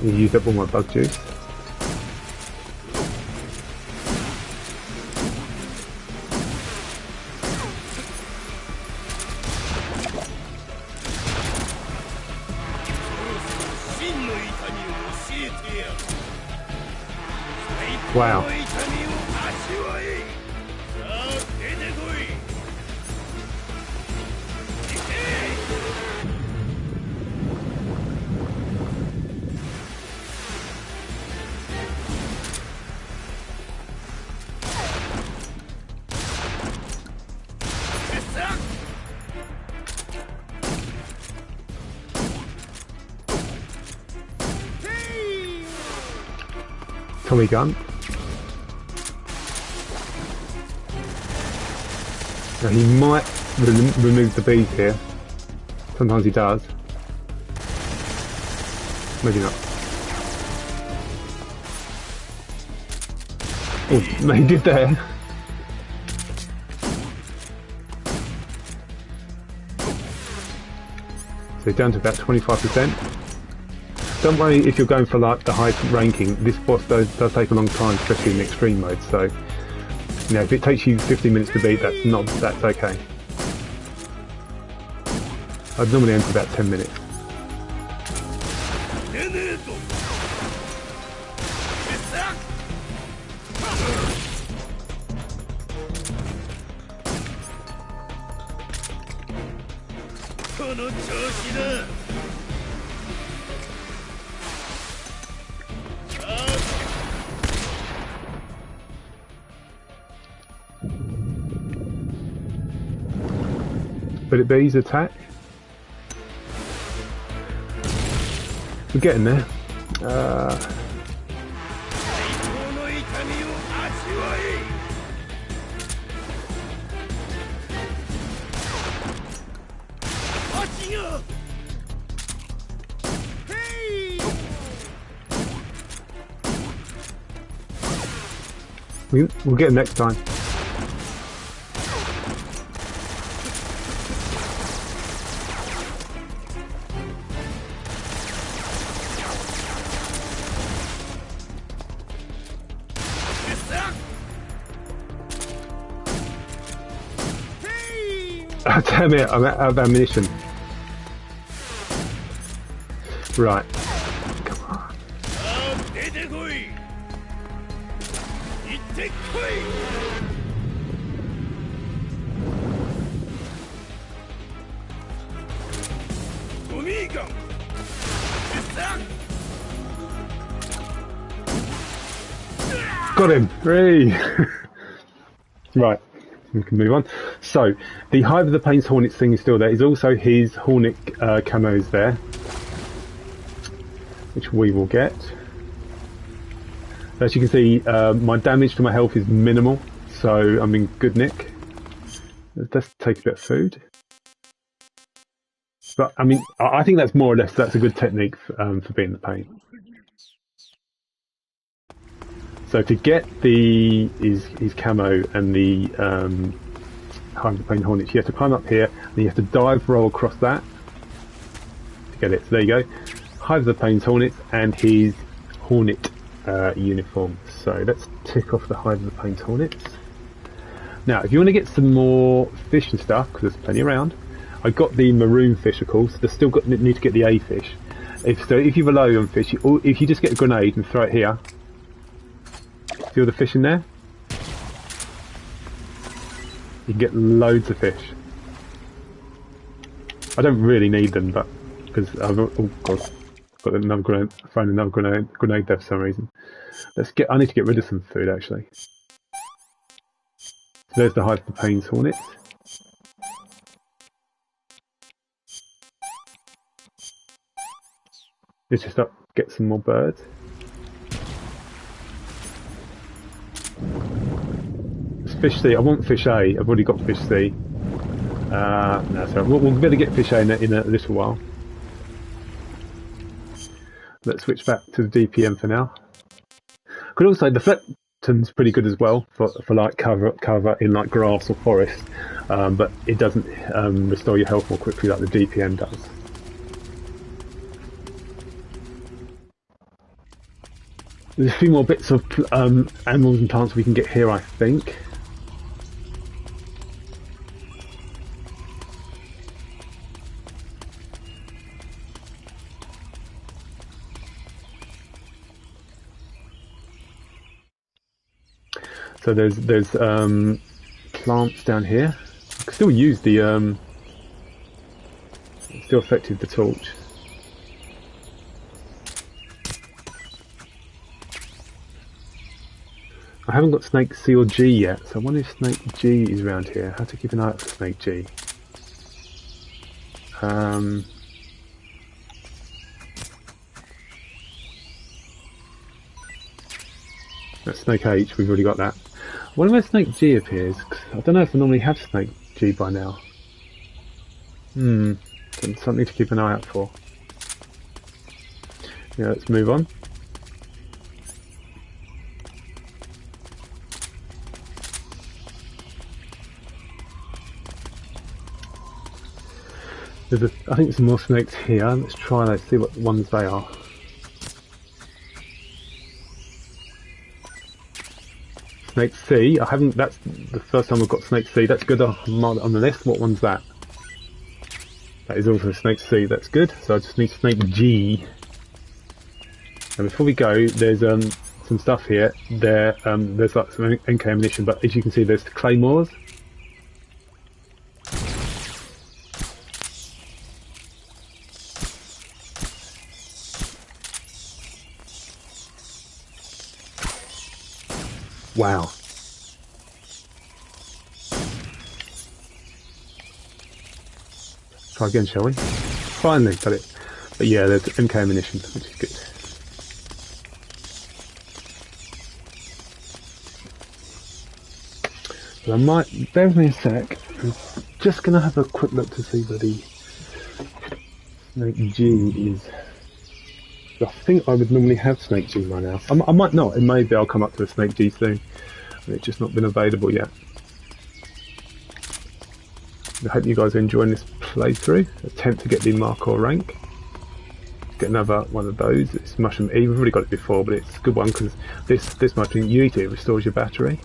You used up all my bug juice. Wow. Tommy gun. Now he might remove the bees here. Sometimes he does. Maybe not. Oh, he did there. So down to about 25%. Don't worry if you're going for like the highest ranking. This boss does take a long time, especially in extreme mode. So, you know, if it takes you 15 minutes to beat, that's okay. I'd normally aim for about 10 minutes. But it bees attack. We're getting there. We'll get it next time. Damn it, I'm out of ammunition. Right. Come on. Got him! 3! Right. We can move on. So, the Hive of the Plains Hornets thing is still there. There's also his Hornet camos there, which we will get. As you can see, my damage to my health is minimal, so I'm in good nick. Let's take a bit of food. But, I mean, I think that's more or less, that's a good technique for being the pain. So to get his camo and the Hive of the Plains Hornets, you have to climb up here and you have to dive roll across that to get it. So there you go. Hive of the Plains Hornets and his Hornet uniform. So let's tick off the Hive of the Plains Hornets. Now, if you want to get some more fish and stuff, because there's plenty around, I got the maroon fish, of course. They still need to get the A fish. If you're low on fish, if you just get a grenade and throw it here. See all the fish in there? You can get loads of fish. I don't really need them, but because oh god, got another grenade. I found another grenade there for some reason. I need to get rid of some food actually. So there's the Hive of the Plains Hornets. Let's just get some more birds. Fish C. I want fish A. I've already got fish C. No, so we'll better get fish A in a little while. Let's switch back to the DPM for now. Could also the Flepton's pretty good as well for like cover in like grass or forest, but it doesn't restore your health more quickly like the DPM does. There's a few more bits of animals and plants we can get here, I think. So there's plants down here. I can still use the it's still effective, the torch. I haven't got Snake C or G yet, so I wonder if Snake G is around here. I have to keep an eye out for Snake G. That's Snake H, we've already got that. I wonder where Snake G appears. I don't know if I normally have Snake G by now. Something to keep an eye out for. Yeah, let's move on. I think there's some more snakes here. Let's try those, see what ones they are. Snake C. I haven't. That's the first time we've got Snake C. That's good. I'll mark it on the list. What one's that? That is also Snake C. That's good. So I just need Snake G. And before we go, there's some stuff here. There's like some NK ammunition, but as you can see, there's claymores. Wow. Try again, shall we? Finally got it. But yeah, there's MK ammunition, which is good. But I might, bear with me a sec, I'm just going to have a quick look to see where the Snake G is. I think I would normally have Snake G by now. I might not, it may be I'll come up to a Snake G soon. And it's just not been available yet. I hope you guys are enjoying this playthrough. Attempt to get the Markhor rank. Get another one of those. It's Mushroom E. We've already got it before, but it's a good one because this mushroom, you eat it, it restores your battery.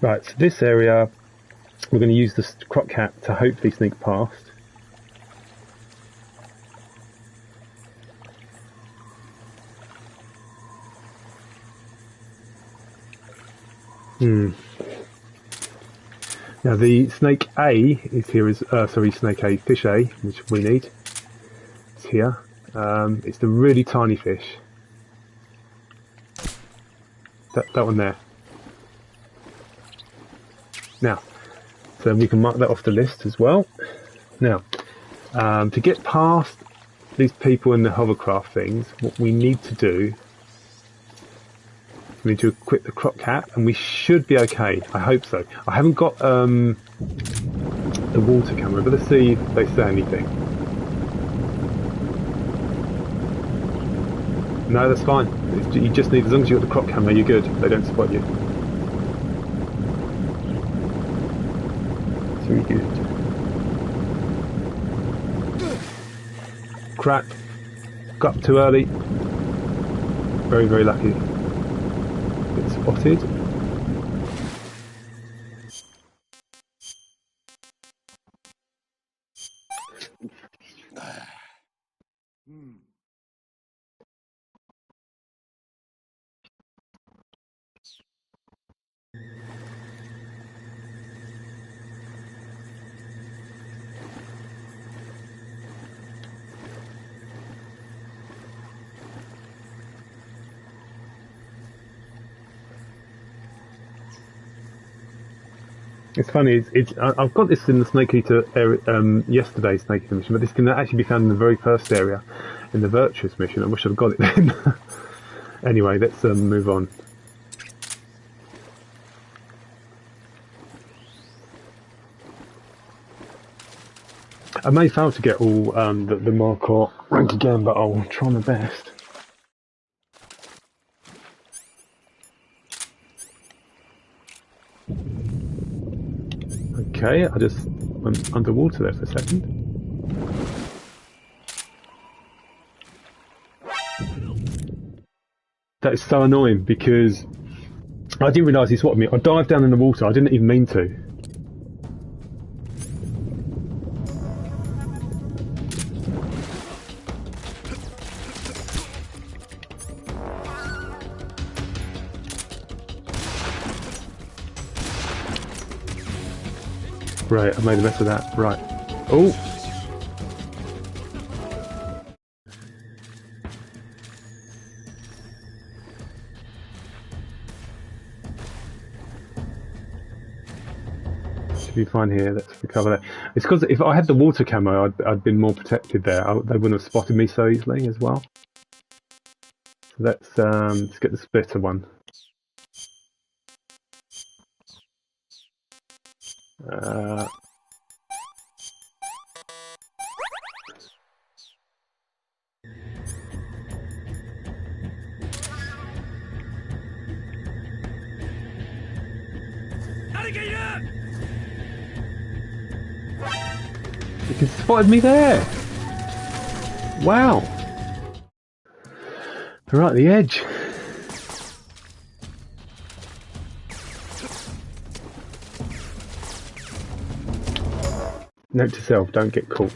Right, so this area, we're going to use the croc cat to hopefully sneak past. Now the snake A is here, snake A, fish A, which we need. It's here. It's the really tiny fish. That one there. Now, so we can mark that off the list as well. Now, to get past these people in the hovercraft things, what we need to do, we need to equip the croc cat, and we should be okay. I hope so. I haven't got the water camera, but let's see if they say anything. No, that's fine. You just need, as long as you've got the croc camera, you're good. They don't spot you. Very good. Crap. Got up too early. Very, very lucky. Get spotted. It's funny, I've got this in the Snake Eater area, yesterday's Snake Eater mission, but this can actually be found in the very first area, in the Virtuous mission. I wish I'd got it then. Anyway, let's move on. I may fail to get all the Markhor rank again, but I'll try my best. Okay, I just went underwater there for a second. That is so annoying because I didn't realise he spotted me. I dived down in the water, I didn't even mean to. Right, I made a mess of that. Right. Oh! Should be fine here. Let's recover that. It's because if I had the water camo, I'd been more protected there. They wouldn't have spotted me so easily as well. So let's get the splitter one. You spotted me there! Wow! Right at the edge. Note to self, don't get caught.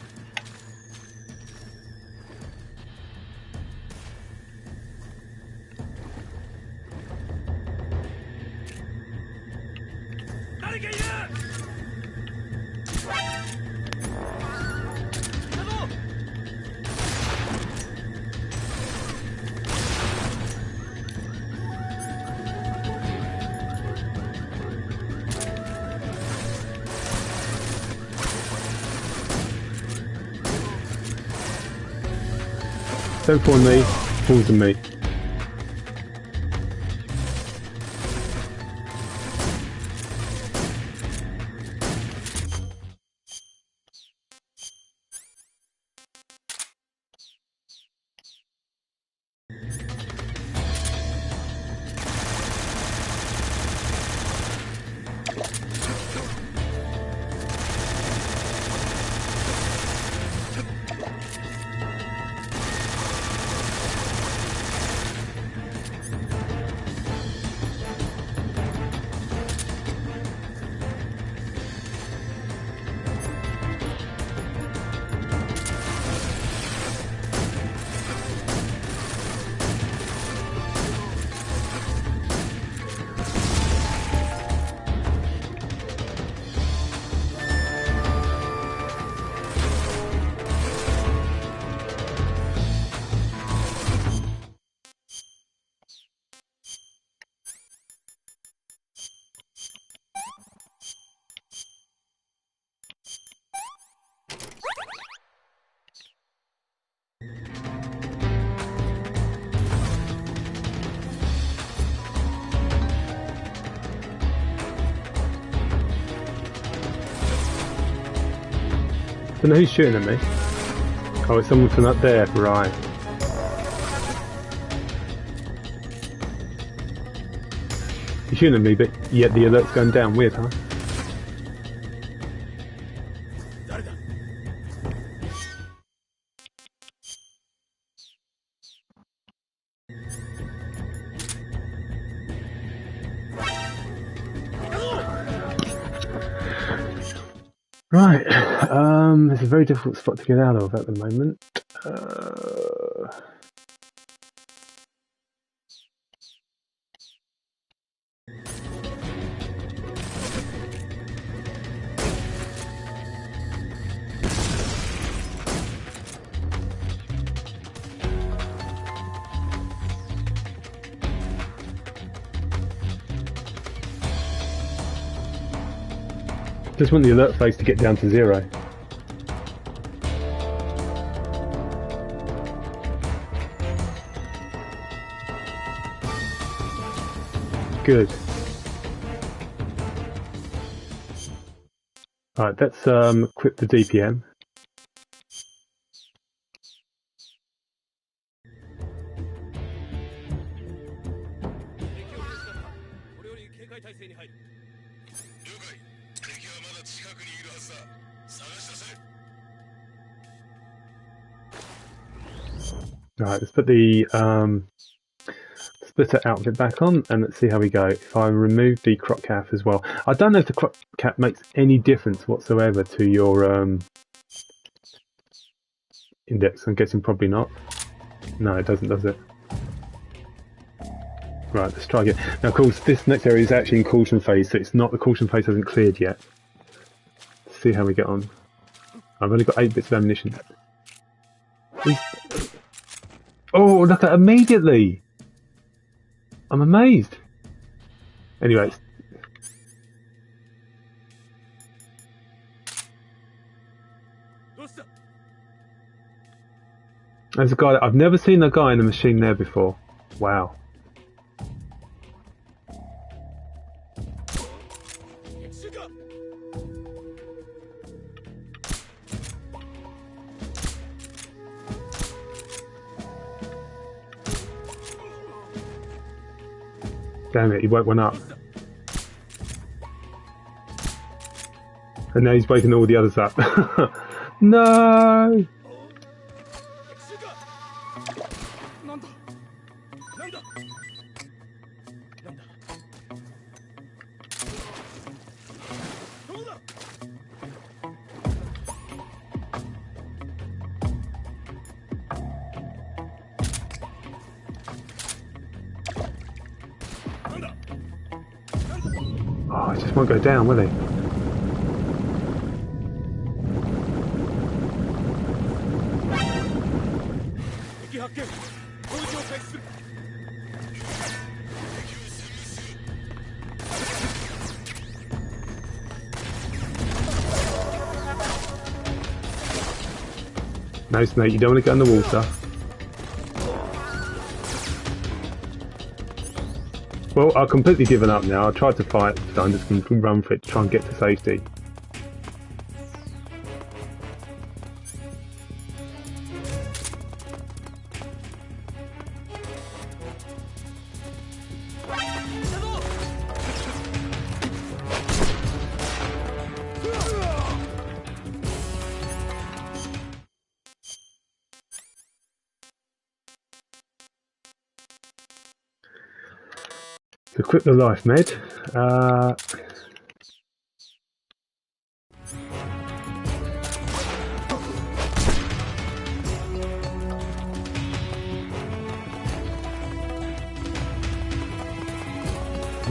Don't fall on me, falls on me. Don't know who's shooting at me. Oh, it's someone from up there, right. You're shooting at me, but yet the alert's going down. Weird, huh? Right, it's a very difficult spot to get out of at the moment. Just want the alert phase to get down to 0. Good. Alright, let's equip the DPM. Alright, let's put the splitter outfit back on and let's see how we go. If I remove the crop cap as well. I don't know if the crop cap makes any difference whatsoever to your index. I'm guessing probably not. No, it doesn't, does it? Right, let's try again. Now of course this next area is actually in caution phase, so it's not, the caution phase hasn't cleared yet. see how we get on. I've only got 8 bits of ammunition. Oh, look at immediately! I'm amazed. Anyway, there's a guy. I've never seen a guy in a machine there before. Wow. Damn it, he woke one up. And now he's waking all the others up. No! Oh, he just won't go down, will he? No, Snake, you don't want to get in the water. Well, I've completely given up now. I tried to fight, so I'm just going to run for it to try and get to safety. Equip the life med. I'm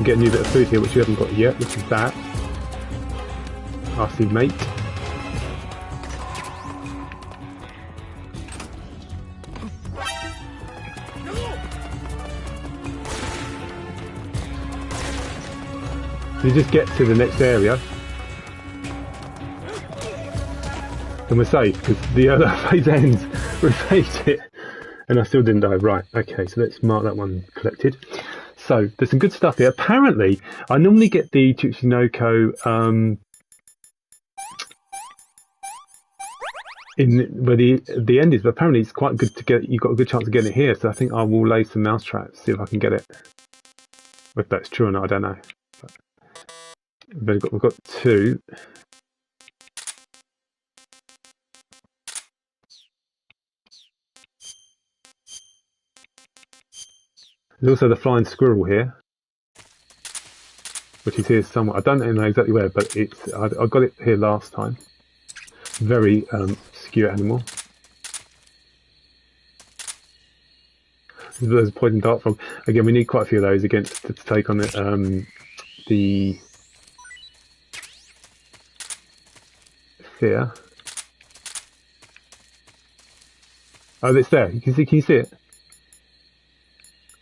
getting a new bit of food here, which we haven't got yet, which is that. RC mate. You just get to the next area, and we're safe because the other phase ends. We faced it, and I still didn't die. Right, okay, so let's mark that one collected. So there's some good stuff here. Apparently, I normally get the Tsuchinoko in where the end is, but apparently it's quite good to get. You've got a good chance of getting it here, so I think I will lay some mouse traps, see if I can get it. If that's true or not, I don't know. But we've got 2. There's also the flying squirrel here, which is here somewhere. I don't know exactly where, but it's I got it here last time. Very obscure animal. There's a poison dart frog. Again, we need quite a few of those against to take on the fear. Oh, it's there. Can you see it?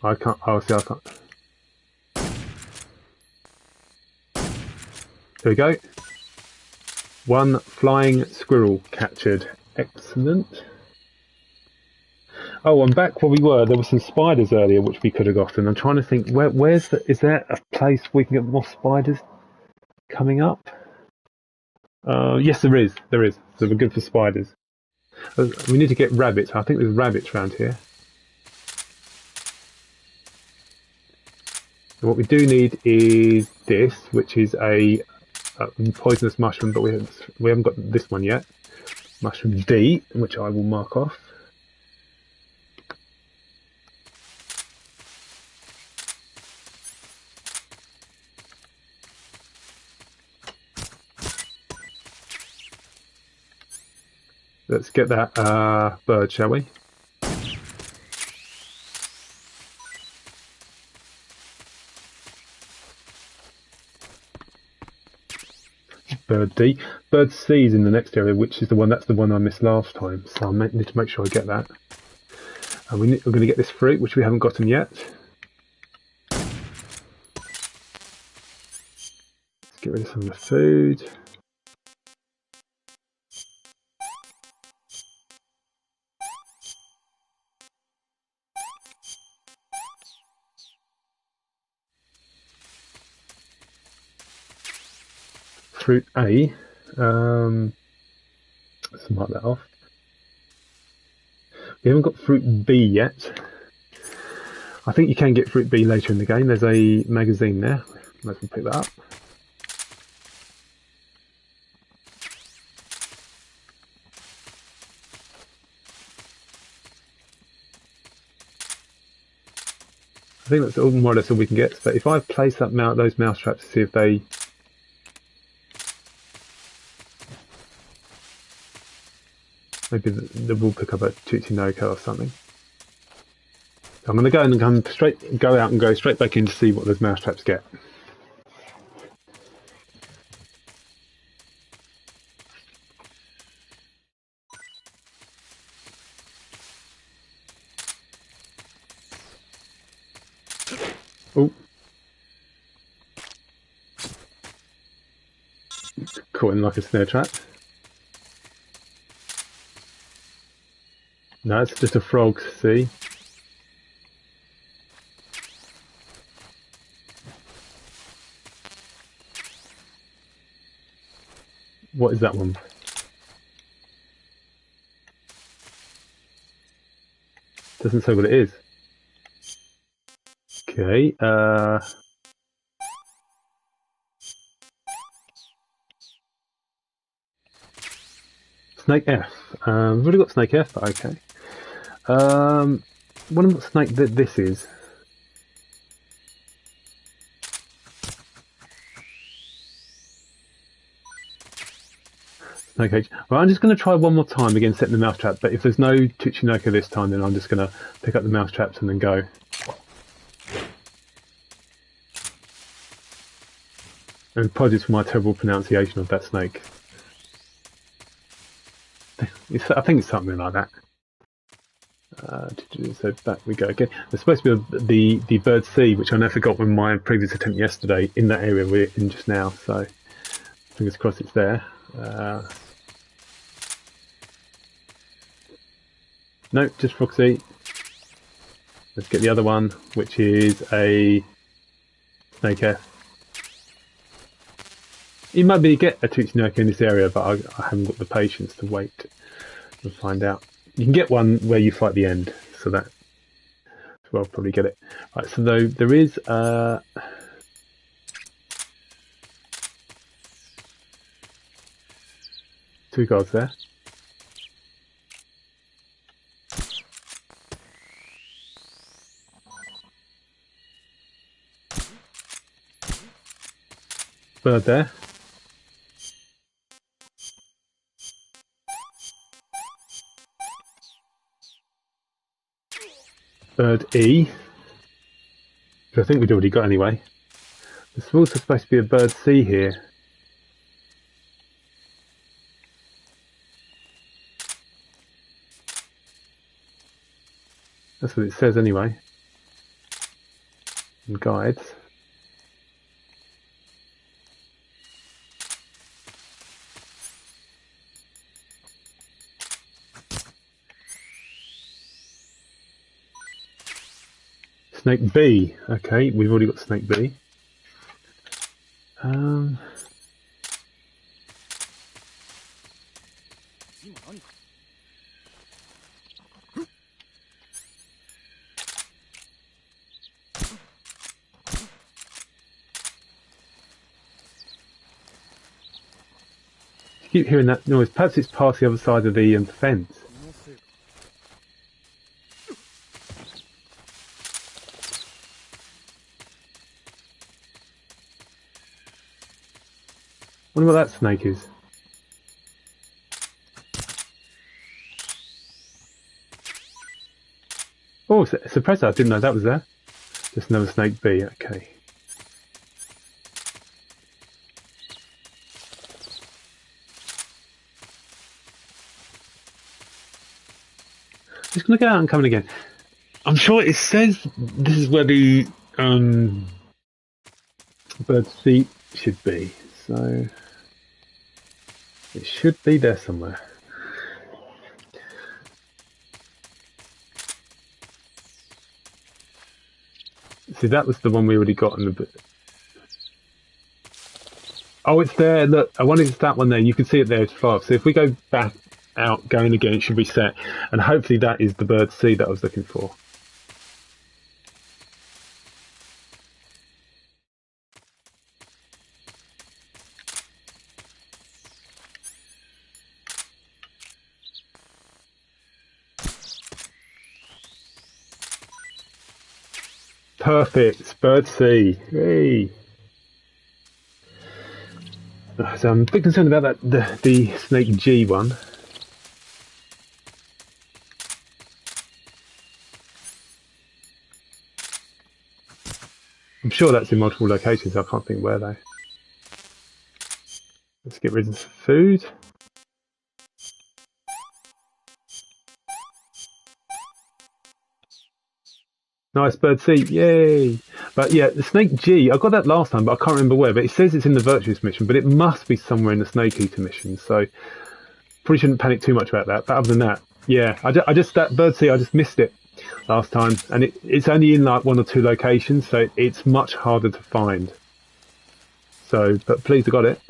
I can't. Oh, see, I can't. There we go. 1 flying squirrel captured. Excellent. Oh, and back where we were, there were some spiders earlier which we could have gotten. I'm trying to think, is there a place we can get more spiders coming up? Yes, there is. There is. So we're good for spiders. We need to get rabbits. I think there's rabbits around here. And what we do need is this, which is a poisonous mushroom, but we haven't got this one yet. Mushroom D, which I will mark off. Let's get that bird, shall we? Bird D. Bird C is in the next area, which is the one, that's the one I missed last time. So I need to make sure I get that. And we're going to get this fruit, which we haven't gotten yet. Let's get rid of some of the food. Fruit A. Let's mark that off. We haven't got fruit B yet. I think you can get fruit B later in the game. There's a magazine there. Let's pick that up. I think that's more or less all we can get. But if I place that those mouse traps to see if they... Maybe we'll pick up a Tutsunoko or something. So I'm going to go and go out and go straight back in to see what those mouse traps get. Oh. Caught in like a snare trap. No, it's just a frog, see? What is that one? Doesn't say what it is. Okay, Snake F. We've already got Snake F, but okay. Wonder what snake this is. Snake H. Well, I'm just going to try one more time again setting the mouse trap, but if there's no Tutsunoko this time, then I'm just going to pick up the mouse traps and then go. And apologies for my terrible pronunciation of that snake. I think it's something like that. So back we go again. There's supposed to be the bird C, which I never got with my previous attempt yesterday, in that area we're in just now. So fingers crossed it's there. No, just frog C. Let's get the other one, which is a Snake F. You might be get a Tutsunoko in this area, but I haven't got the patience to wait and find out. You can get one where you fight the end, so that's where I'll probably get it. Right, so though there is two guards there. Bird there. Bird E, which I think we'd already got anyway. There's also supposed to be a bird C here. That's what it says anyway. And guides. Snake B. Okay, we've already got Snake B. Keep hearing that noise. Perhaps it's past the other side of the fence. Wonder what that snake is. Oh, suppressor. I didn't know that was there. Just another Snake B. Okay. Just gonna go out and come in again. I'm sure it says this is where the bird's feet should be. So it should be there somewhere. See, that was the one we already got in the. Oh, it's there. Look, I wanted it's that one there. You can see it there. It's 5. So if we go back out, going again, it should reset. And hopefully that is the bird C that I was looking for. Perfect. Bird C. Hey. So I'm a bit concerned about that the snake G one. I'm sure that's in multiple locations. I can't think where though. Let's get rid of the food. Nice bird C, yay! But yeah, the snake G, I got that last time, but I can't remember where. But it says it's in the Virtuous mission, but it must be somewhere in the Snake Eater mission. So probably shouldn't panic too much about that. But other than that, yeah, I just that bird C, I just missed it last time, and it's only in like 1 or 2 locations, so it's much harder to find. So, but please, I got it.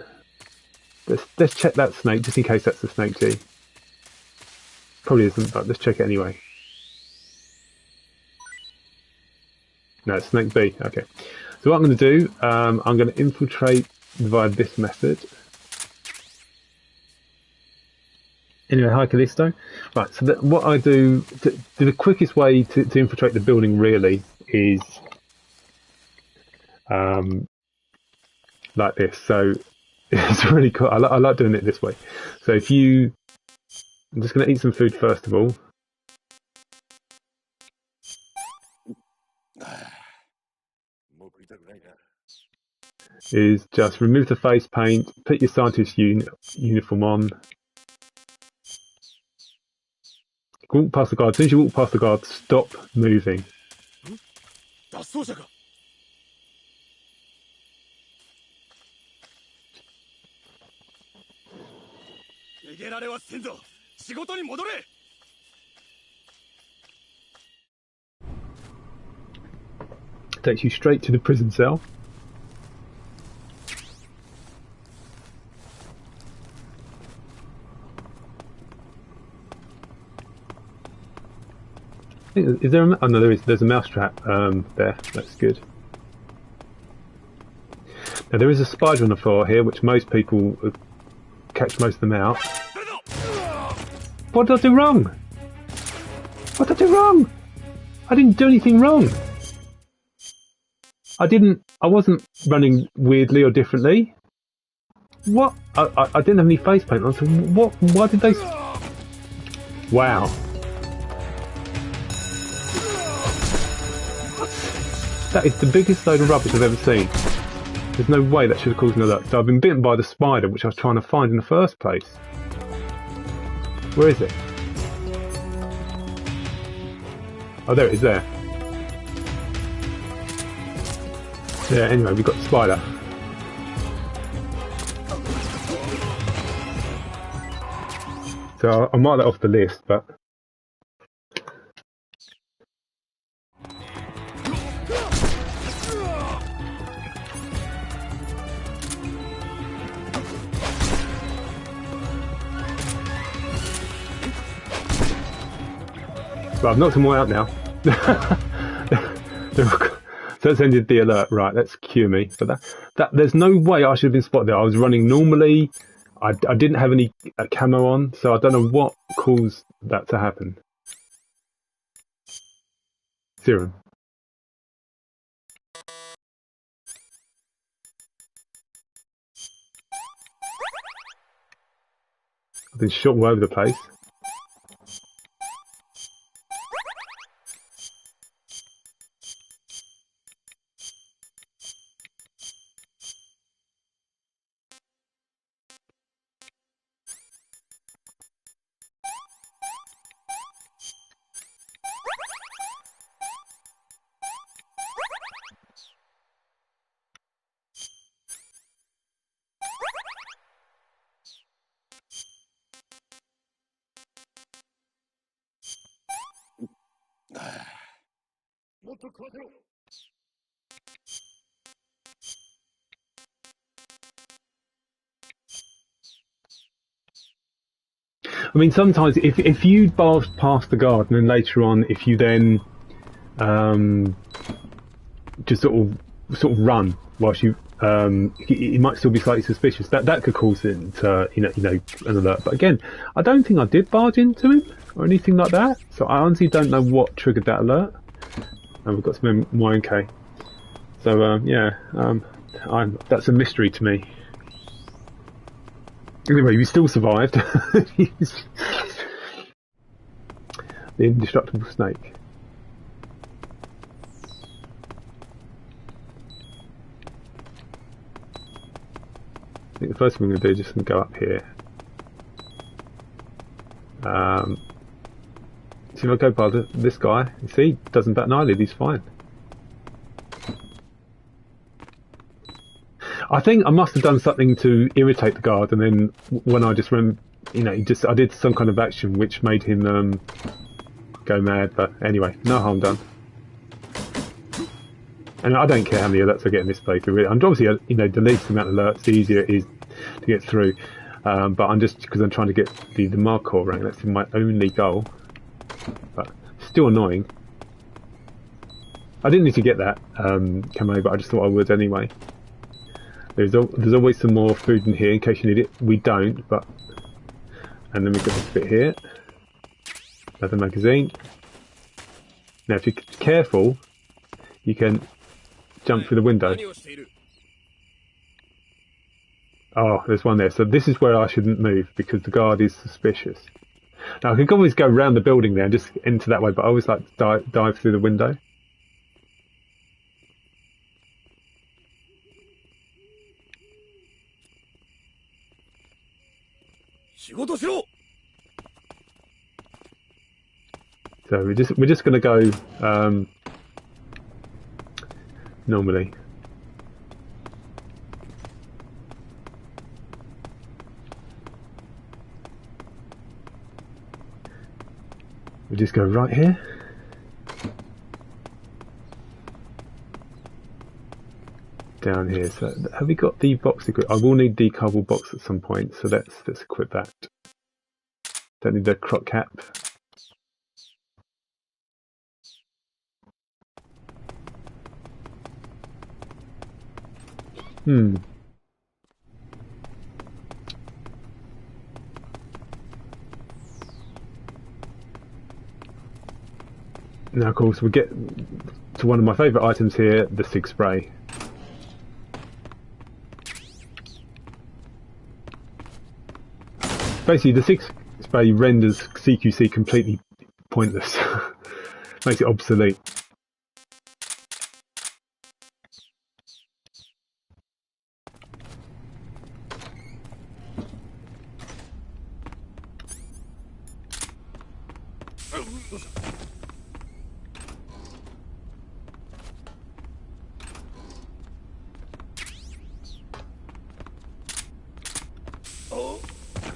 Let's check that snake just in case that's the snake G. Probably isn't, but let's check it anyway. No, it's snake B. Okay. So what I'm going to do, I'm going to infiltrate via this method. Anyway, hi Callisto. Right, so what I do, the quickest way to infiltrate the building really is like this. So it's really cool. I like doing it this way. So I'm just going to eat some food first of all. Is just remove the face paint, put your scientist uniform on. Walk past the guard. As soon as you walk past the guard, stop moving. Takes you straight to the prison cell. Is there a... Oh no, there is. There's a mousetrap there. That's good. Now there is a spider on the floor here, which most people catch most of them out. What did I do wrong? What did I do wrong? I didn't do anything wrong. I wasn't running weirdly or differently. What? I didn't have any face paint on, so what? Why did they... Wow. That is the biggest load of rubbish I've ever seen. There's no way that should have caused an alert. So I've been bitten by the spider, which I was trying to find in the first place. Where is it? Oh, there it is there. Yeah, anyway, we've got the spider. So I'll mark that off the list, but... But I've knocked them all out now. So that's ended the alert. Right, let's cue me. But there's no way I should have been spotted there. I was running normally. I didn't have any camo on, so I don't know what caused that to happen. Serum. I've been shot all over the place. I mean, sometimes if you barge past the guard and then later on, if you then just sort of run whilst you it might still be slightly suspicious. That could cause it to an alert. But again, I don't think I did barge into him or anything like that. So I honestly don't know what triggered that alert. And we've got some more NK. So that's a mystery to me. Anyway, we still survived. The indestructible snake. I think the first thing we're going to do is just go up here. See if I go past this guy, you see, doesn't bat an eyelid, he's fine. I think I must have done something to irritate the guard, and then when I just I did some kind of action which made him go mad. But anyway, no harm done. And I don't care how many alerts I get in this playthrough. Really. I'm obviously, the least amount of alerts, the easier it is to get through. But I'm just because I'm trying to get the Markhor rank. That's my only goal. But still annoying. I didn't need to get that camo, but I just thought I would anyway. There's always some more food in here in case you need it. We don't, but and then we've got this bit here. Another magazine. Now, if you're careful, you can jump through the window. Oh, there's one there. So this is where I shouldn't move because the guard is suspicious. Now I could always go around the building there and just enter that way, but I always like to dive through the window. So we're just going to go normally. We just go right here. Down here. So have we got the box equipped? I will need the cardboard box at some point, so let's equip that. Don't need the croc cap. Now, of course, we get to one of my favourite items here, the SIG spray. Basically, the SIG spray renders CQC completely pointless. Makes it obsolete.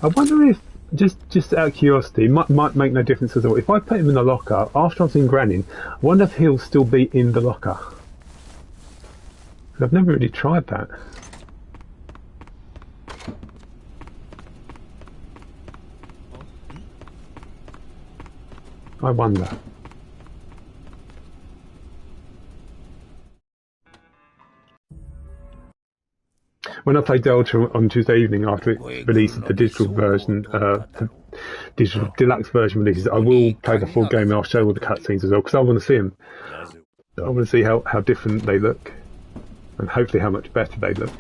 I wonder if, just out of curiosity, it might make no difference at all. If I put him in the locker, after I've seen Granny, I wonder if he'll still be in the locker. I've never really tried that. I wonder. When I played Delta on Tuesday evening after it released the digital version, the digital deluxe version releases, I will play the full game and I'll show all the cutscenes as well because I want to see them. I want to see how different they look and hopefully how much better they look.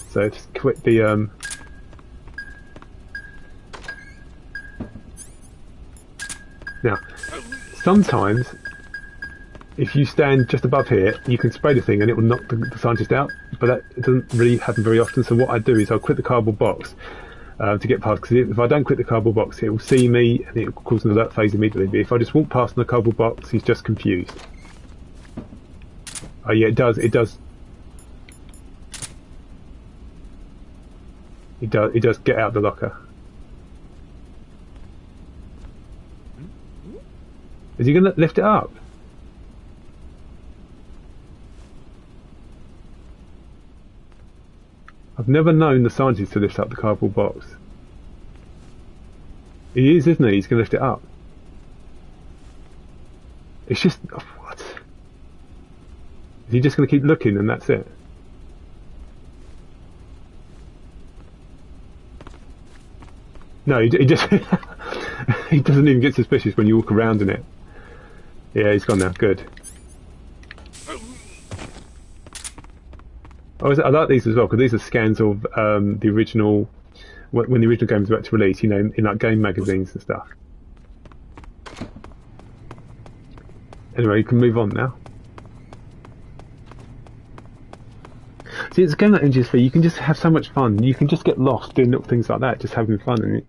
So just quit the now. Sometimes, if you stand just above here, you can spray the thing and it will knock the scientist out, but that doesn't really happen very often. So what I do is I'll quit the cardboard box to get past, because if I don't quit the cardboard box, it will see me and it will cause an alert phase immediately. But if I just walk past the cardboard box, he's just confused. Oh yeah, it does. It does get out of the locker. Is he going to lift it up? I've never known the scientist to lift up the cardboard box. He is, isn't he? He's going to lift it up. It's just... Oh, what? Is he just going to keep looking and that's it? No, he just... he doesn't even get suspicious when you walk around in it. Yeah, he's gone now. Good. Oh, I like these as well, because these are scans of the original... When the original game was about to release, you know, in like game magazines and stuff. Anyway, you can move on now. See, it's a game like MGS3, you can just have so much fun. You can just get lost doing little things like that, just having fun. And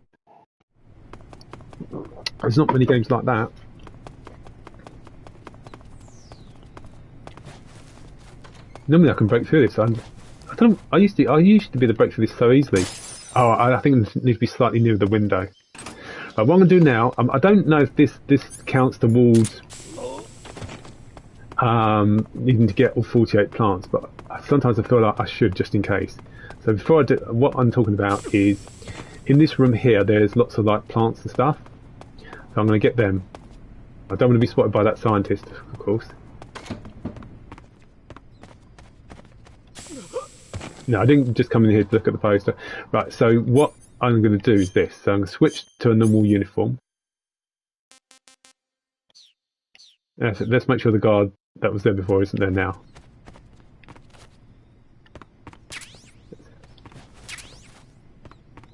there's not many games like that. Normally I can break through this. I don't know, I used to be able to break through this so easily. Oh, I think it needs to be slightly nearer the window. But what I'm going to do now, I don't know if this counts towards needing to get all 48 plants, but sometimes I feel like I should, just in case. So before I do, what I'm talking about is, in this room here, there's lots of like plants and stuff. So I'm going to get them. I don't want to be spotted by that scientist, of course. No, I didn't just come in here to look at the poster. Right, so what I'm going to do is this. So I'm going to switch to a normal uniform. So let's make sure the guard that was there before isn't there now.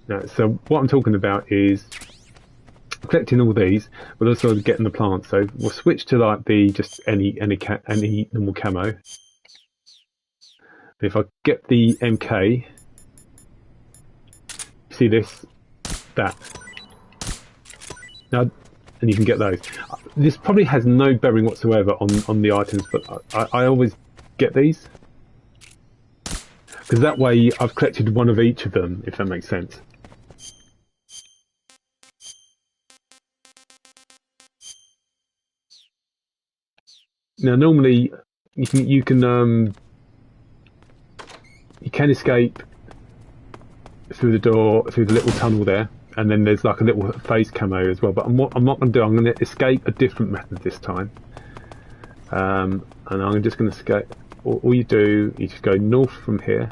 No, so what I'm talking about is collecting all these, but also getting the plants. So we'll switch to like the just any normal camo. If I get the MK, see this, that. Now, and you can get those. This probably has no bearing whatsoever on the items, but I always get these. Because that way I've collected one of each of them, if that makes sense. Now normally you can escape through the door, through the little tunnel there, and then there's like a little face camo as well. But what I'm not going to do, I'm going to escape a different method this time. And I'm just going to escape. All you do, you just go north from here,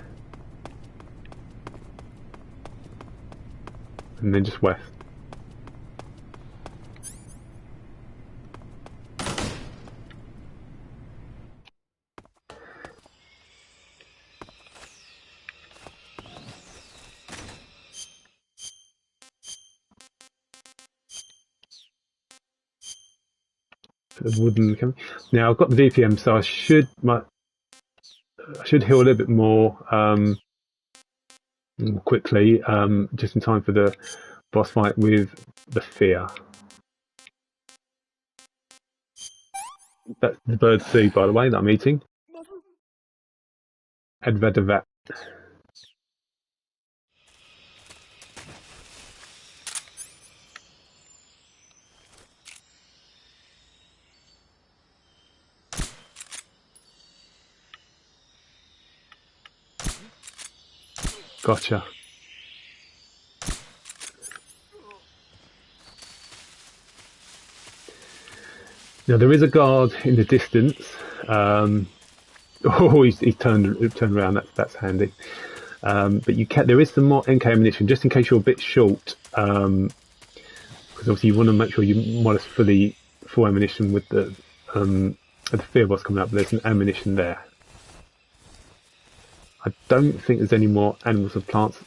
and then just west. Wooden camo. Now I've got the VPM, so I should heal a little bit more quickly, just in time for the boss fight with the fear. That's the bird sea, by the way, that I'm eating. Advedavat. Gotcha. Now there is a guard in the distance. Oh, he's turned around. That's handy. But there is some more NK ammunition, just in case you're a bit short. Because obviously you want to make sure you want full ammunition with the fear boss coming up. But there's some ammunition there. I don't think there's any more animals or plants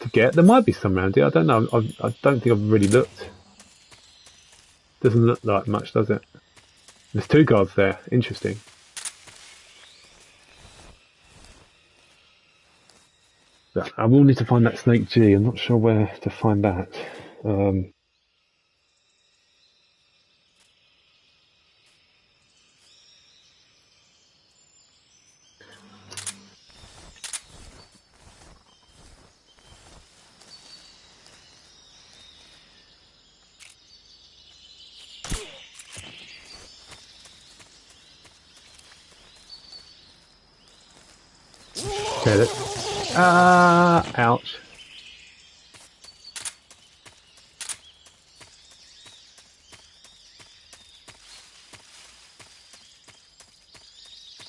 to get. There might be some around here. I don't know. I don't think I've really looked. Doesn't look like much, does it? There's two guards there. Interesting. But I will need to find that Snake G. I'm not sure where to find that. Okay, let's... ouch.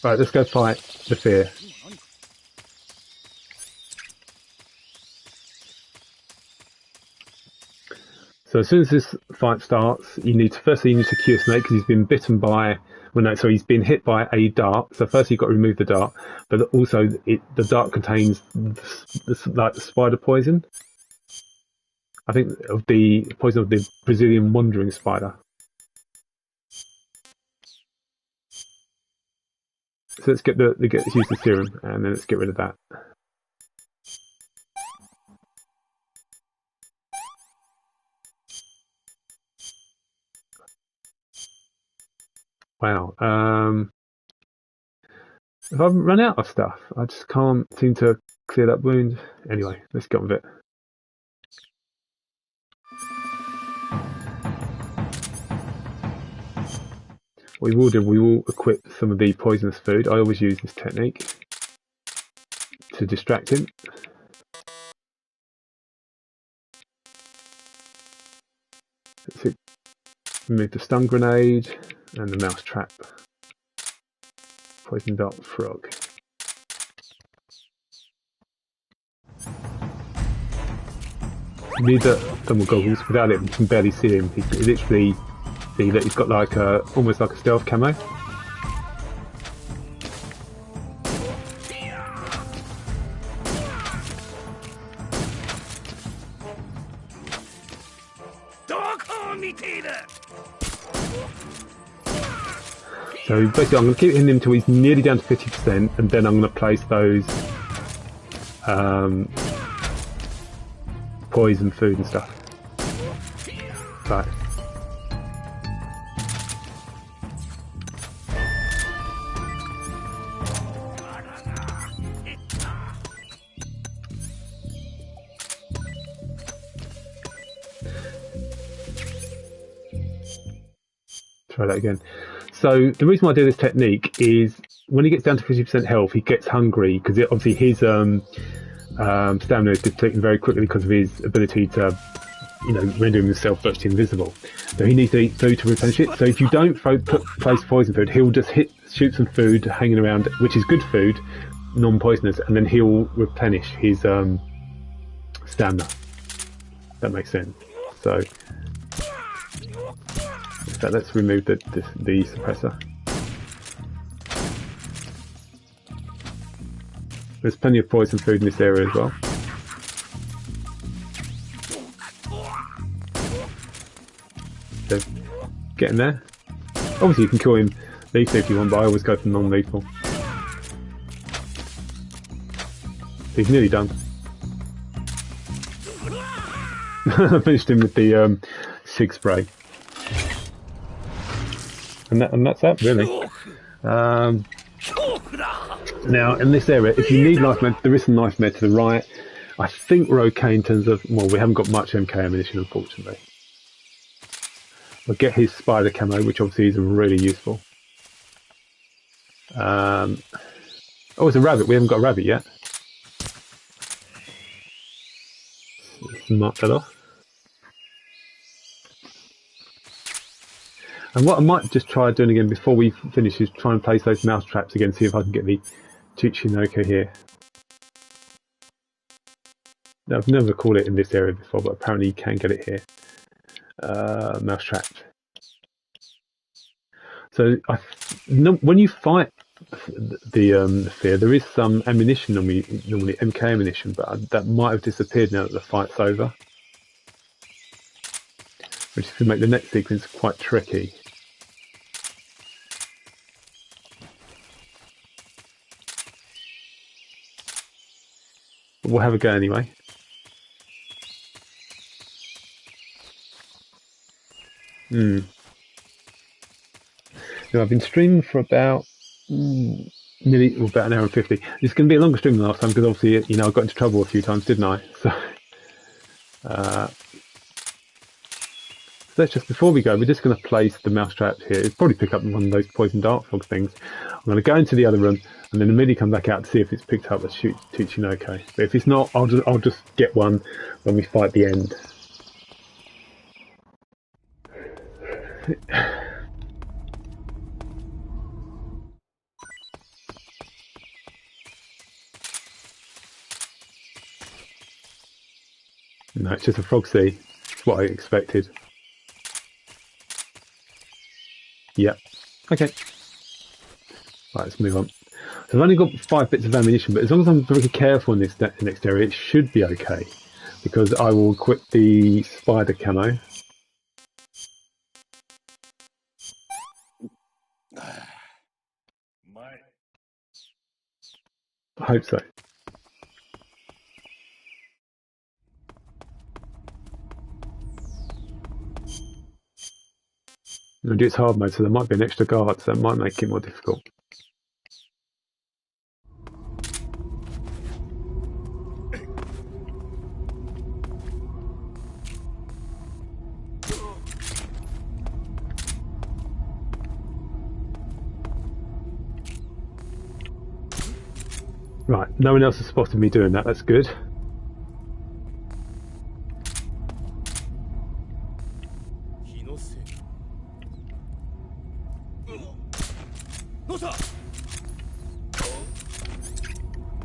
Right, let's go fight the fear. So as soon as this fight starts, firstly you need to cure Snake because he's been bitten by, well no, sorry, he's been hit by a dart. So first you've got to remove the dart, but also the dart contains like the spider poison. I think of the poison of the Brazilian wandering spider. So let's use the serum and then let's get rid of that. Wow. If I've run out of stuff, I just can't seem to clear that wound. Anyway, let's get on with it. What we will do, we will equip some of the poisonous food. I always use this technique to distract him. Let's remove the stun grenade and the mouse trap. Poison dart frog. You need the thermal goggles. Without it, you can barely see him. He literally, see that he's got like almost like a stealth camo. So basically I'm going to keep hitting him until he's nearly down to 50%, and then I'm going to place those poison food and stuff. Right. Try that again. So the reason why I do this technique is when he gets down to 50% health, he gets hungry because obviously his stamina is depleting very quickly because of his ability to, render himself virtually invisible. So he needs to eat food to replenish it. So if you don't place poison food, he'll just shoot some food hanging around, which is good food, non-poisonous, and then he'll replenish his stamina. That makes sense. So. So let's remove the suppressor. There's plenty of poison food in this area as well. So get in there. Obviously you can kill him lethally if you want, but I always go for non-lethal. He's nearly done. I finished him with the SIG spray. And that's that, really. Now, in this area, if you need knife med, there is some knife med to the right. I think we're okay in terms of, well, we haven't got much MK ammunition, unfortunately. We'll get his spider camo, which obviously is really useful. Oh, it's a rabbit. We haven't got a rabbit yet. Let's mark that off. And what I might just try doing again before we finish is try and place those mouse traps again, see if I can get the Tsuchinoko here. Now, I've never called it in this area before, but apparently you can get it here. Mouse trap. So when you fight the fear, there is some ammunition normally MK ammunition, but that might have disappeared now that the fight's over. Which is going to make the next sequence quite tricky. But we'll have a go anyway. Now I've been streaming for about about an hour and 50. It's going to be a longer stream than last time because obviously, I got into trouble a few times, didn't I? So, so that's just before we go. We're just going to place the mouse traps here. It'll probably pick up one of those poison dart frog things. I'm going to go into the other room. and then immediately come back out to see if it's picked up the Tuchinoko. But if it's not, I'll just get one when we fight the end. No, it's just a frog sea. It's what I expected. Yep. Okay. Right, let's move on. So I've only got 5 bits of ammunition, but as long as I'm very careful in this next area, it should be okay. Because I will equip the spider camo. I hope so. And it's hard mode, so there might be an extra guard, so that might make it more difficult. Right, no one else has spotted me doing that, that's good.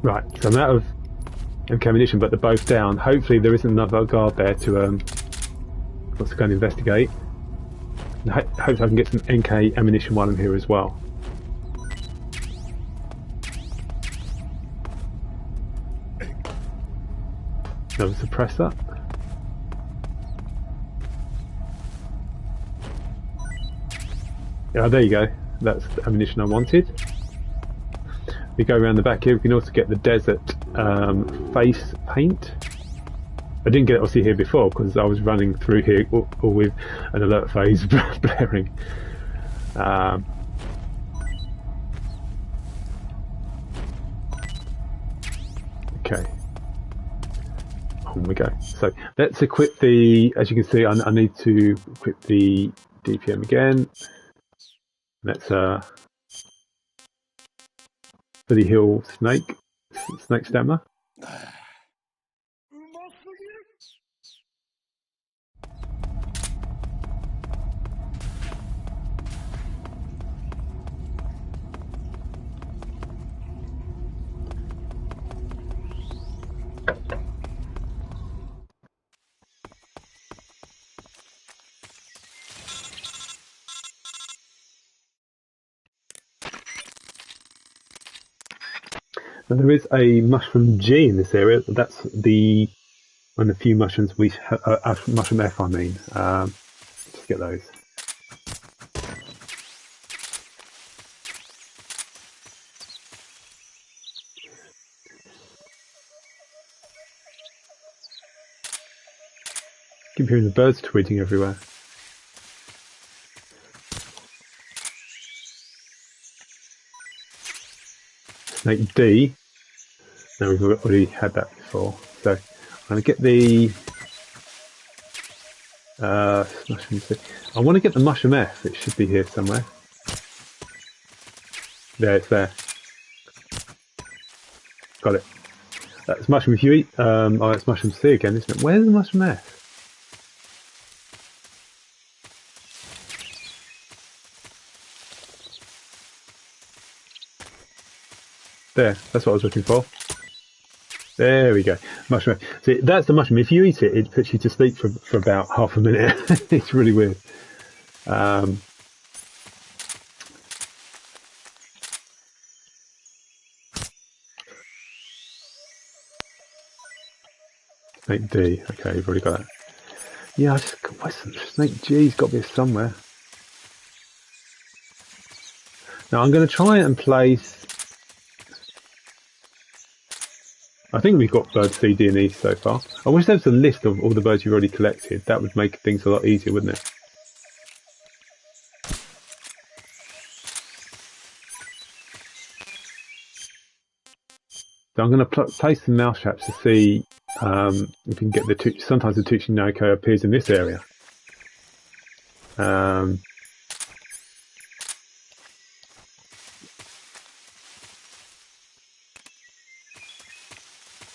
Right, so I'm out of ammunition, but they're both down. Hopefully there isn't another guard there to let's go and investigate. And hopefully I can get some NK ammunition while I'm here as well. Another suppressor. Yeah, there you go. That's the ammunition I wanted. We go around the back here. We can also get the desert face paint. I didn't get it obviously here before because I was running through here all with an alert phase blaring. Okay. On we go. So let's equip the, as you can see, I need to equip the DPM again. Let's for the hill snake stamina. Now there is a mushroom G in this area. That's the one of the few mushrooms we mushroom F. I mean, just get those. Keep hearing the birds tweeting everywhere. Snake D. Now we've already had that before, so I'm going to get the mushroom C. I want to get the mushroom F. It should be here somewhere. There, it's there. Got it. That's mushroom Huey. Oh, that's mushroom C again, isn't it? Where's the mushroom F? There, that's what I was looking for. There we go. Mushroom. See, that's the mushroom. If you eat it, it puts you to sleep for about half a minute. It's really weird. Snake D. Okay, you've already got that. Yeah, I just got Snake G's got to be somewhere. Now I'm going to try and place. I think we've got birds C, D and E so far. I wish there was a list of all the birds you've already collected. That would make things a lot easier, wouldn't it? So I'm going to place some mouse traps to see if we can get the sometimes the Tuchinoko appears in this area.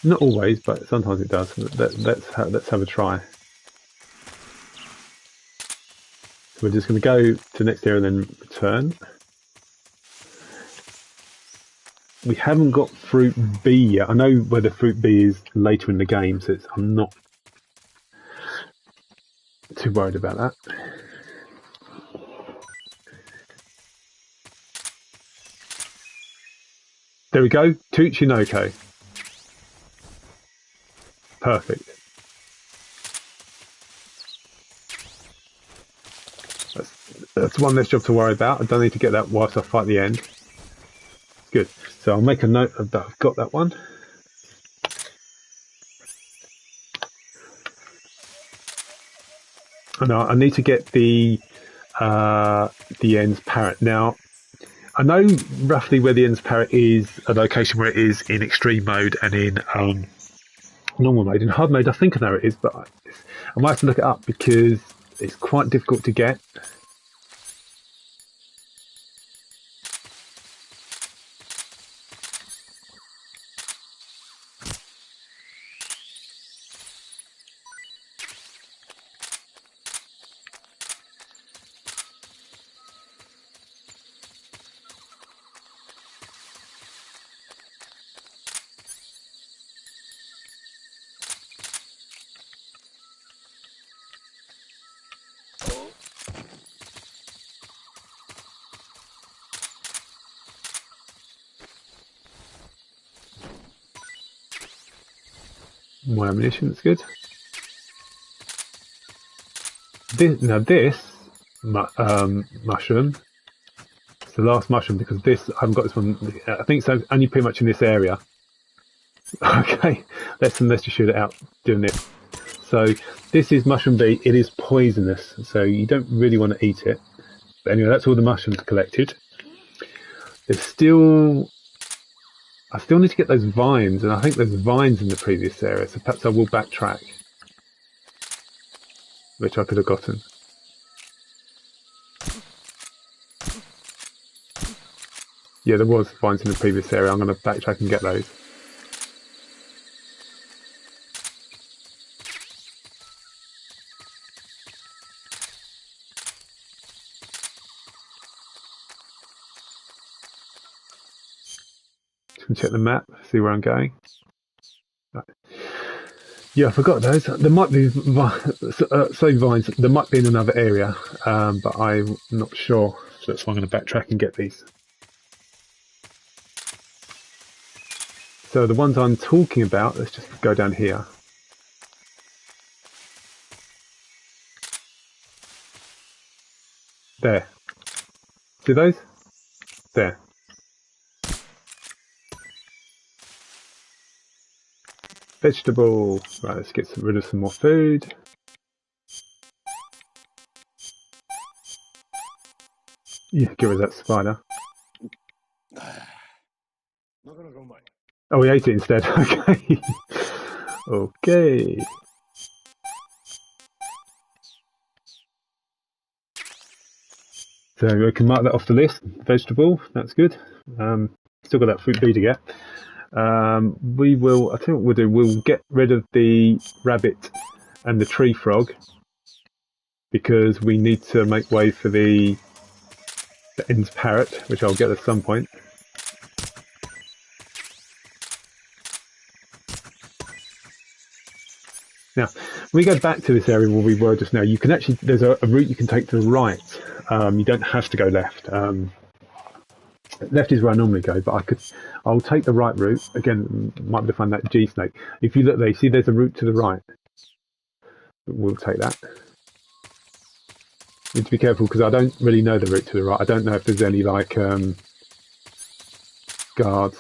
Not always, but sometimes it does. Let's have a try. So we're just going to go to the next area and then return. We haven't got fruit B yet. I know where the fruit B is later in the game, so I'm not too worried about that. There we go. Tuchinoko. Perfect. That's one less job to worry about. I don't need to get that whilst I fight the end. Good. So I'll make a note of that. I've got that one. And I need to get the ends parrot. Now, I know roughly where the ends parrot is, a location where it is in extreme mode and in normal mode. In hard mode, I think I know where it is, but I might have to look it up because it's quite difficult to get. More ammunition, that's good. This mushroom, it's the last mushroom because this, I haven't got this one, I think it's only pretty much in this area. Okay, let's just shoot it out doing it. So this is mushroom B, it is poisonous, so you don't really want to eat it. But anyway, that's all the mushrooms collected. There's still, I still need to get those vines, and I think there's vines in the previous area, so perhaps I will backtrack. Which I could have gotten. Yeah, there was vines in the previous area. I'm going to backtrack and get those. Just check the map, see where I'm going. Right. Yeah, I forgot those. There might be vines. There might be in another area, but I'm not sure. So that's why I'm going to backtrack and get these. So the ones I'm talking about, let's just go down here. There. See those? There. Vegetable. Right, let's get rid of some more food. Yeah, get rid of that spider. Oh, we ate it instead. Okay. Okay. So we can mark that off the list. Vegetable, that's good. Still got that fruit B to get. We will, I think what we'll do, we'll get rid of the rabbit and the tree frog because we need to make way for the ends parrot, which I'll get at some point. Now, when we go back to this area where we were just now, you can actually, there's a route you can take to the right. You don't have to go left. Left is where I normally go, but I'll take the right route. Again, might be able to find that G snake. If you look there, you see there's a route to the right. We'll take that. Need to be careful because I don't really know the route to the right. I don't know if there's any like guards.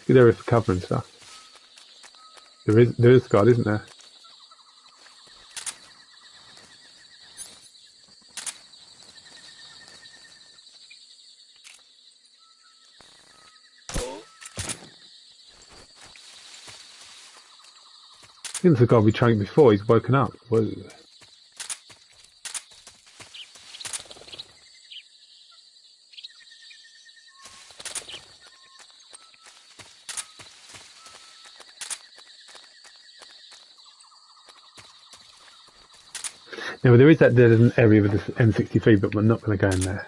Good area for cover and stuff. There is a guard, isn't there? I think there's a guy we trained before. He's woken up. Whoa. Now, there is there's an area with this M63, but we're not going to go in there.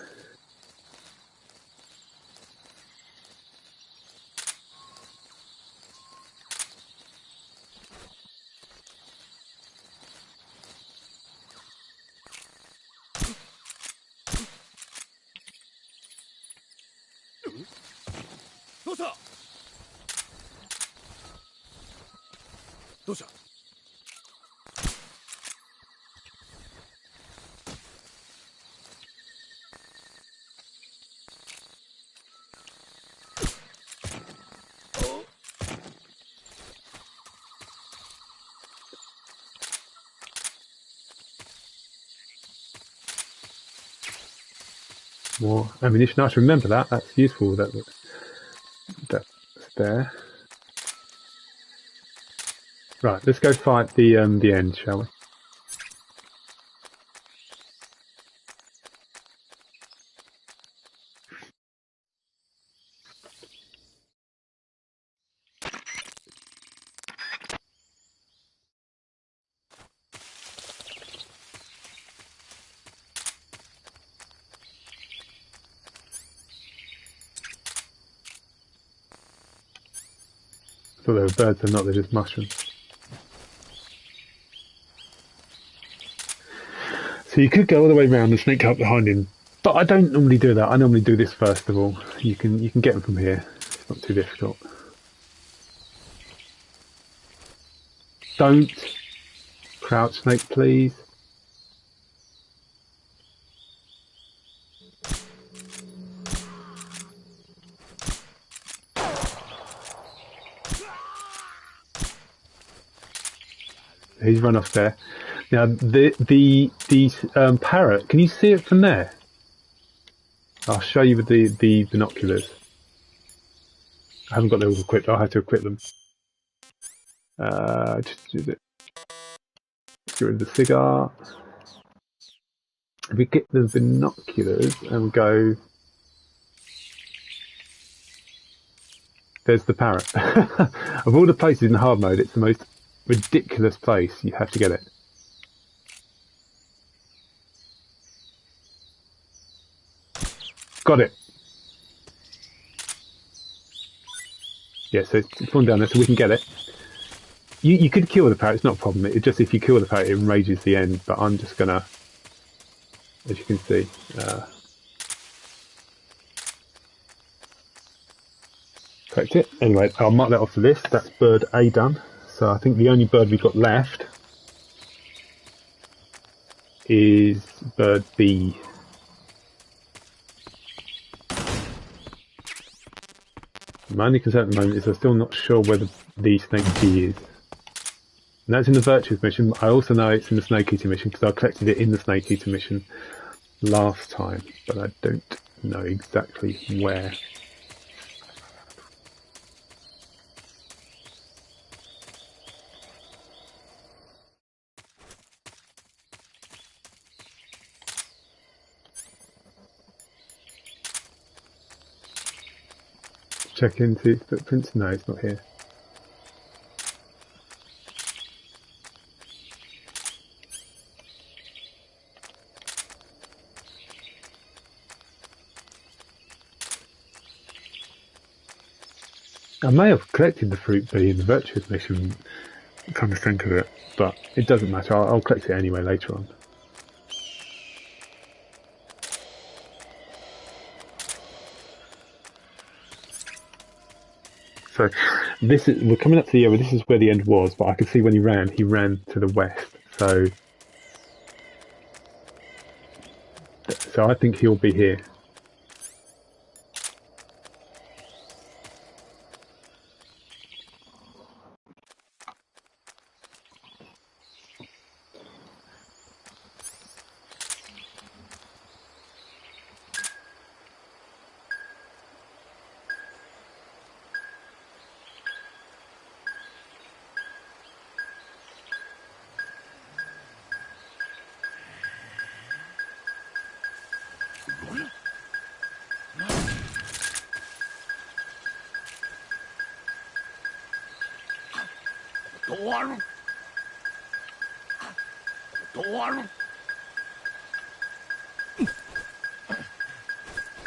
More ammunition. I should remember that. That's useful. That's there. Right, let's go fight the end, shall we? I thought they were birds, they're not, they're just mushrooms. So you could go all the way around and sneak up behind him, but I don't normally do that. I normally do this first of all. You can get them from here. It's not too difficult. Don't crouch snake, please. He's run off there. Now the parrot. Can you see it from there? I'll show you with the binoculars. I haven't got those equipped. I'll have to equip them. Just do it. Get rid of the cigar. If we get the binoculars and go, there's the parrot. Of all the places in hard mode, it's the most ridiculous place. You have to get it. Got it. Yeah, so it's gone down there, so we can get it. You could kill the parrot. It's not a problem. It just, if you kill the parrot, it enrages the end. But I'm just gonna, as you can see. Collect it. Anyway, I'll mark that off the list. That's bird A done. So I think the only bird we've got left is bird B. My only concern at the moment is I'm still not sure where the snake G is. And that's in the Virtuous mission. I also know it's in the Snake Eater mission because I collected it in the Snake Eater mission last time, but I don't know exactly where. Check into footprints. No, it's not here. I may have collected the fruit bee in the Virtuous mission, come to think of it, but it doesn't matter. I'll collect it anyway later on. So we're coming up to the area. This is where the end was, but I could see when he ran to the west. So I think he'll be here.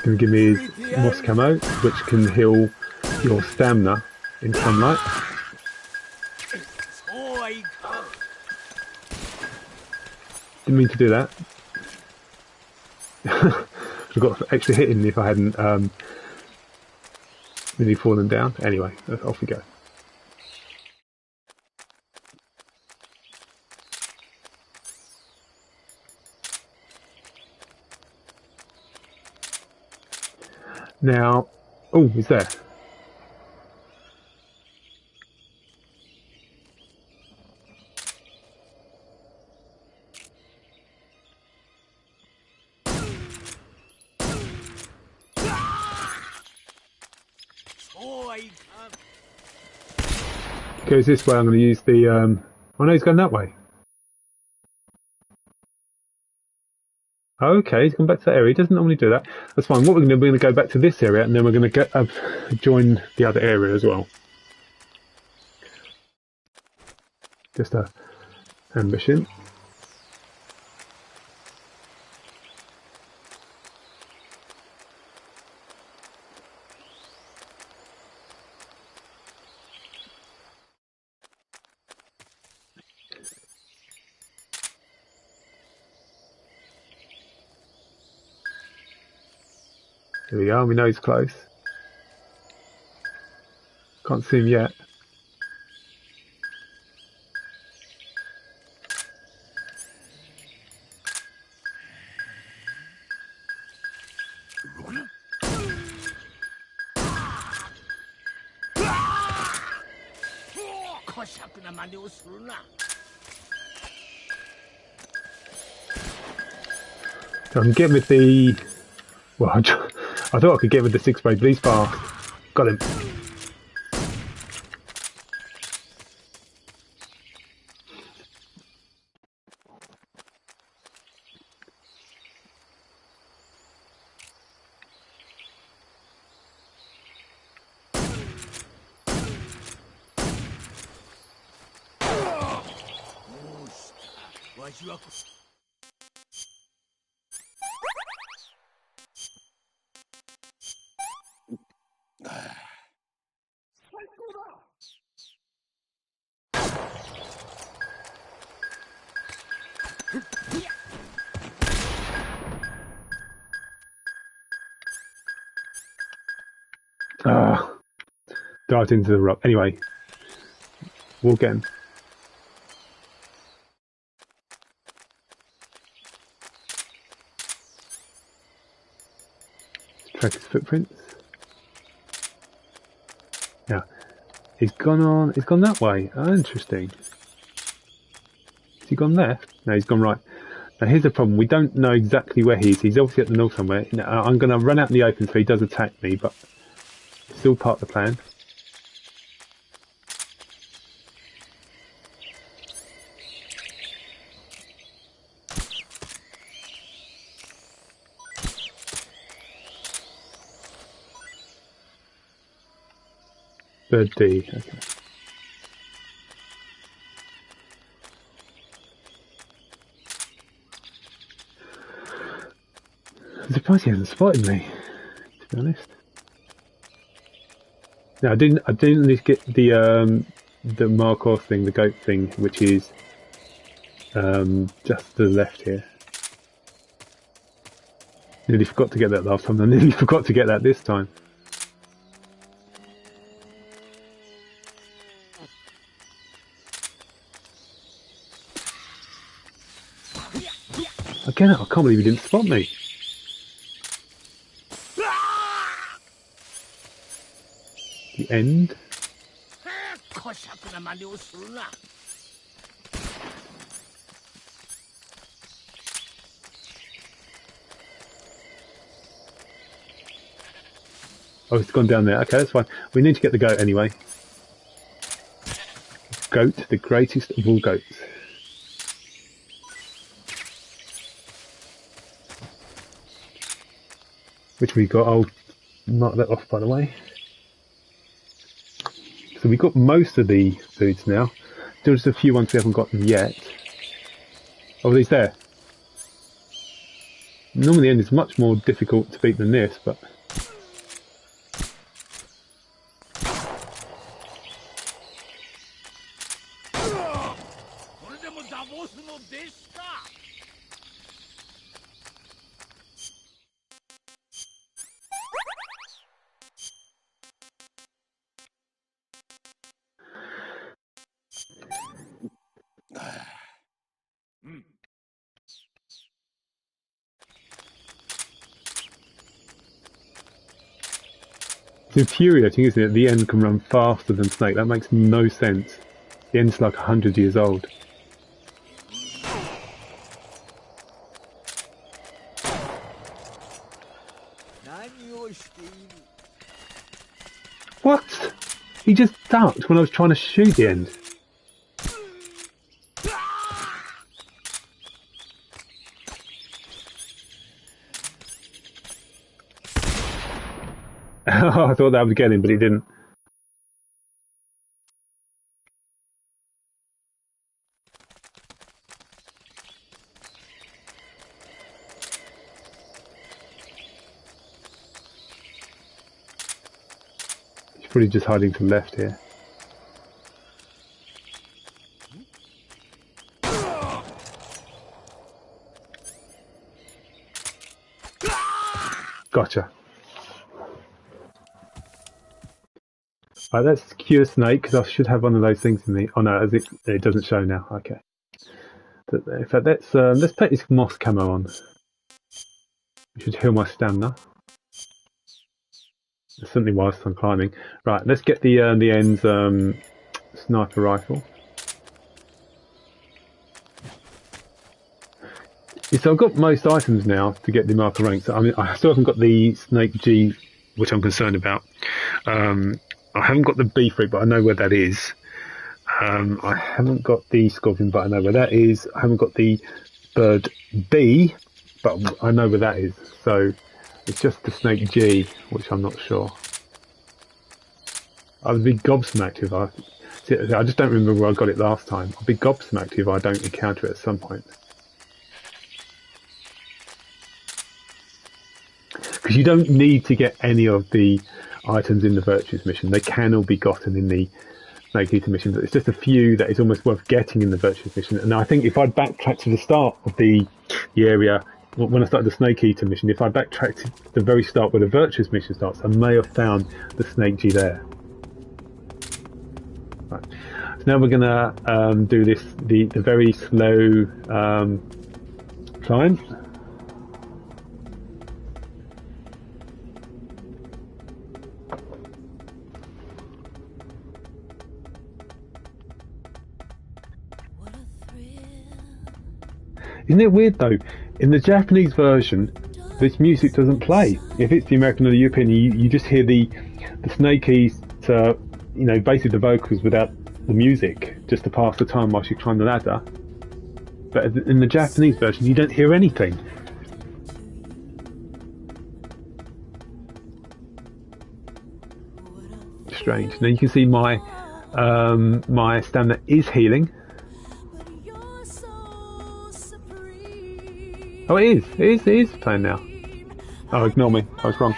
going to give me his moss camo, which can heal your stamina in sunlight. Didn't mean to do that. I got extra hit in if I hadn't really fallen down. Anyway, off we go. Now, oh, he's there. Goes this way. I'm going to use the. Oh no, he's going that way. Okay, he's gone back to that area. He doesn't normally do that. That's fine. What we're going to do, we're going to go back to this area, and then we're going to join the other area as well. Just a ambition. Here we are, we know he's close. Can't see him yet. So I can get with the... Well, I thought I could get with the 6-blade, but he's fast. Got him. Dived into the rock. Anyway, we'll get him. Track his footprints. Yeah, he's gone that way. Oh, interesting. Has he gone left? No, he's gone right. Now here's the problem. We don't know exactly where he is. He's obviously at the north somewhere. Now, I'm going to run out in the open so he does attack me, but it's still part of the plan. Bird D, okay. I'm surprised he hasn't spotted me, to be honest. Now I didn't at least get the Markhor thing, the goat thing, which is just to the left here. Nearly forgot to get that last time, I nearly forgot to get that this time. Again, I can't believe he didn't spot me. The end. Oh, it's gone down there. Okay, that's fine. We need to get the goat anyway. Goat, the greatest of all goats. Which we got. I'll mark that off, by the way. So we got most of the foods now. There's a few ones we haven't gotten yet. Oh, he's there. Normally the end is much more difficult to beat than this, but... It's infuriating, isn't it? The end can run faster than Snake. That makes no sense. The end's like 100 years old. What? He just ducked when I was trying to shoot the end. I thought that would get him, but he didn't. He's probably just hiding to the left here. Gotcha. Right, let's cure Snake, because I should have one of those things in the... Oh no, it doesn't show now. Okay. In fact, let's take this moss camo on. It should heal my stamina. Certainly whilst I'm climbing. Right, let's get the end's sniper rifle. So I've got most items now to get the marker rank. So I mean, I still haven't got the Snake G, which I'm concerned about. I haven't got the B fruit, but I know where that is. I haven't got the Scorpion, but I know where that is. I haven't got the Bird B, but I know where that is. So it's just the Snake G, which I'm not sure. I would be gobsmacked if I just don't remember where I got it last time. I'd be gobsmacked if I don't encounter it at some point. Because you don't need to get any of the items in the Virtues mission. They can all be gotten in the Snake Eater mission, but it's just a few that is almost worth getting in the Virtues mission. And I think if I'd backtracked to the start of the area, when I started the Snake Eater mission, if I backtracked to the very start where the Virtues mission starts, I may have found the Snake G there. Right. So now we're going to do the very slow climb. Isn't it weird though? In the Japanese version, this music doesn't play. If it's the American or the European, you just hear the Snake Eater, you know, basically the vocals without the music, just to pass the time whilst you climb the ladder. But in the Japanese version, you don't hear anything. Strange. Now you can see my my stamina is healing. Oh, it is playing now. Oh, ignore me. I was wrong.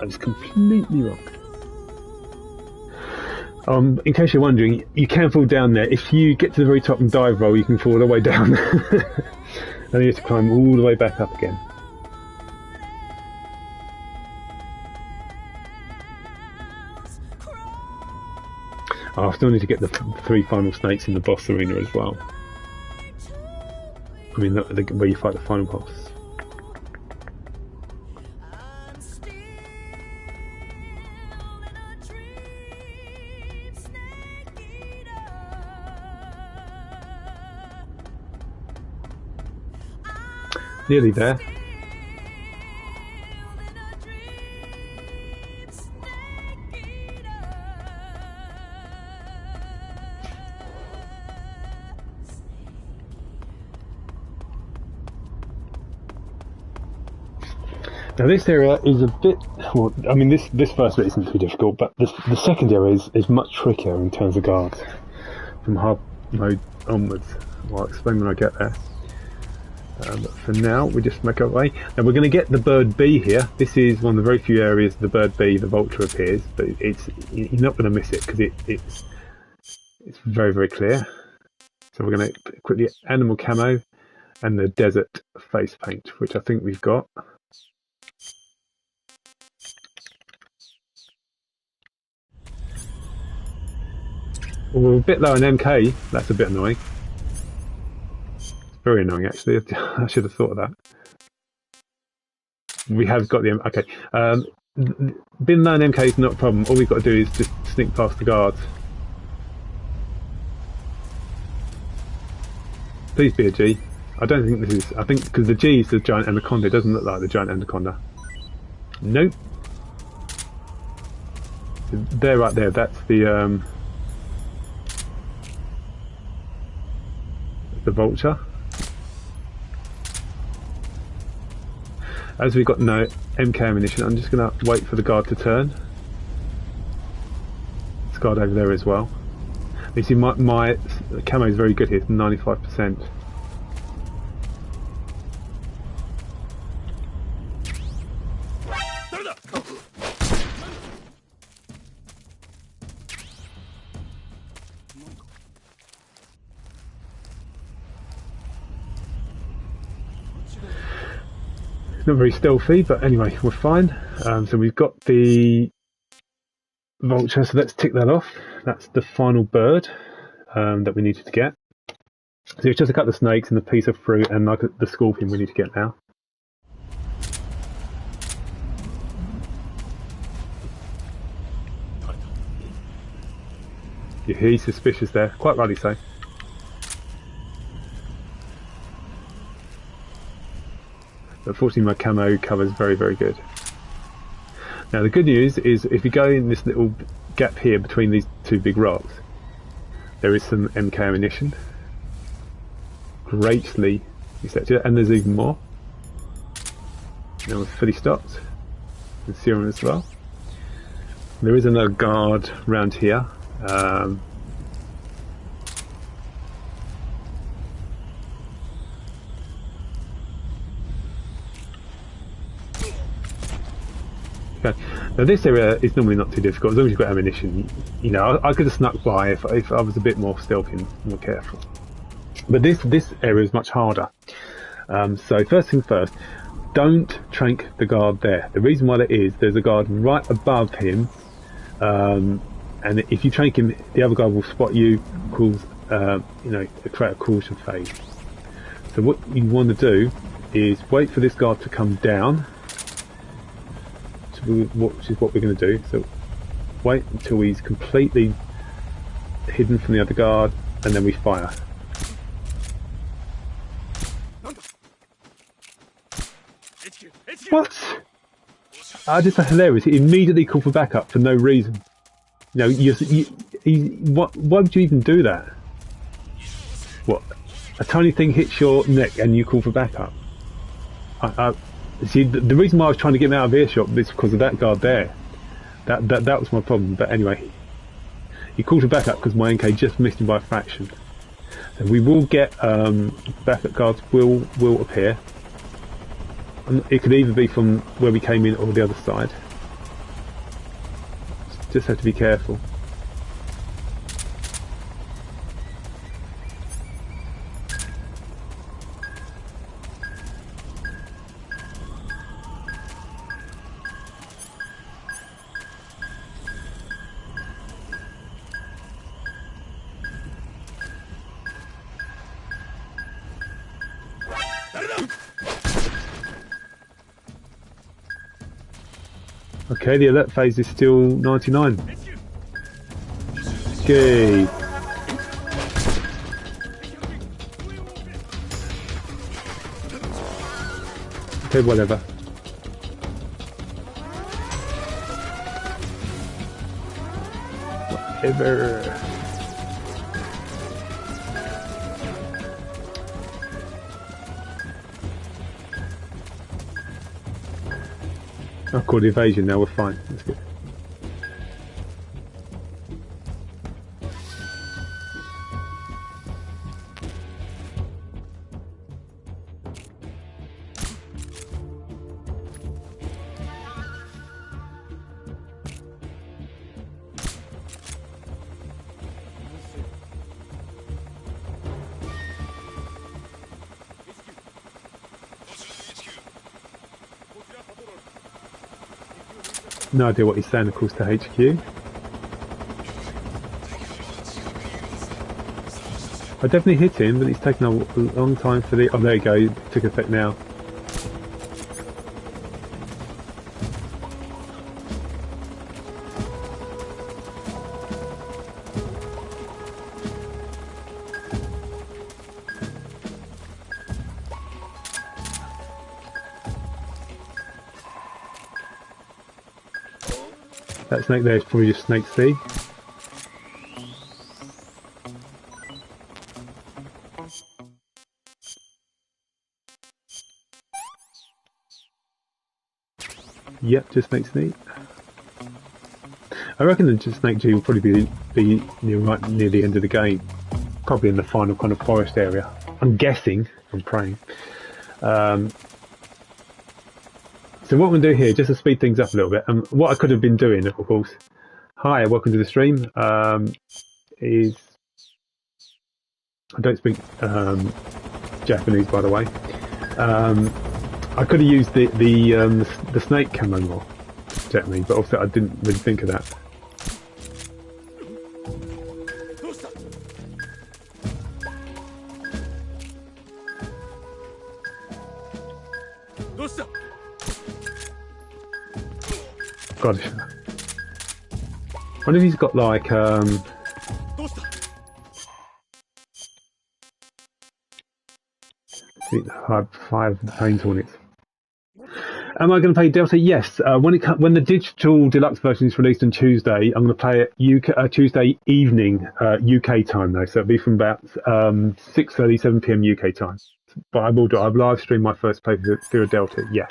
I was completely wrong. In case you're wondering, you can fall down there. If you get to the very top and dive roll, you can fall all the way down. And you have to climb all the way back up again. I still need to get the 3 final snakes in the boss arena as well. I mean, where you fight the final boss. Nearly there. Now this area is a bit, well, I mean this first bit isn't too difficult, but the second area is much trickier in terms of guards from hard mode onwards. I'll explain when I get there. But for now, we just make our way. Now we're going to get the bird B here. This is one of the very few areas the bird B, the vulture, appears, but you're not going to miss it because it's very, very clear. So we're going to equip the animal camo and the desert face paint, which I think we've got. We're a bit low on MK. That's a bit annoying. It's very annoying, actually. I should have thought of that. We have got the okay. Being low on MK is not a problem. All we've got to do is just sneak past the guards. Please be a G. I don't think this is. I think because the G is the giant anaconda. It doesn't look like the giant anaconda. Nope. There, right there. That's the vulture. As we've got no MK ammunition, I'm just going to wait for the guard to turn. This guard over there as well. You see, my camo is very good here, 95%. Not very stealthy, but anyway, we're fine. So we've got the vulture, so let's tick that off. That's the final bird that we needed to get. So it's just a couple of snakes and a piece of fruit and like the scorpion we need to get now. Yeah, he's suspicious there, quite rightly so. Unfortunately, my camo cover is very, very good. Now, the good news is if you go in this little gap here between these two big rocks, there is some MK ammunition. Greatly accepted, and there's even more. Now we're fully stocked with serum as well. There is another guard round here. Okay. Now this area is normally not too difficult as long as you've got ammunition. You know, I could have snuck by if I was a bit more stealthy and more careful. But this area is much harder. So first thing first, don't trank the guard there. The reason why that is, there's a guard right above him, and if you trank him, the other guard will spot you, cause you know, create a caution phase. So what you want to do is wait for this guard to come down. Which is what we're going to do. So wait until he's completely hidden from the other guard, and then we fire. What? Just hilarious. He immediately called for backup for no reason. You know, why would you even do that? What? A tiny thing hits your neck and you call for backup? See, the reason why I was trying to get him out of earshot is because of that guard there. That was my problem. But anyway, he called for backup because my NK just missed him by a fraction. So we will get backup guards will appear. And it could either be from where we came in or the other side. Just have to be careful. Okay, the alert phase is still 99. Okay. Okay, whatever. Whatever. I've called evasion now, we're fine. That's good. No idea what he's saying, of course, to HQ. I definitely hit him, but it's taken a long time for the... Oh, there you go, it took effect now. That snake there is probably just snake C. Yep, just snake C. I reckon that just snake G will probably be right near the end of the game. Probably in the final kind of forest area. I'm guessing, I'm praying. So what we're going to do here, just to speed things up a little bit, and what I could have been doing, of course, hi, welcome to the stream, is, I don't speak Japanese, by the way. I could have used the snake camera more, technically, but obviously I didn't really think of that. God, I wonder if he's got like five pain hornets. Am I going to play Delta? Yes. When the digital deluxe version is released on Tuesday, I'm going to play it Tuesday evening UK time though, so it'll be from about 6:30, 7 PM UK time. But I will do. I've live streamed my first playthrough of Delta. Yes.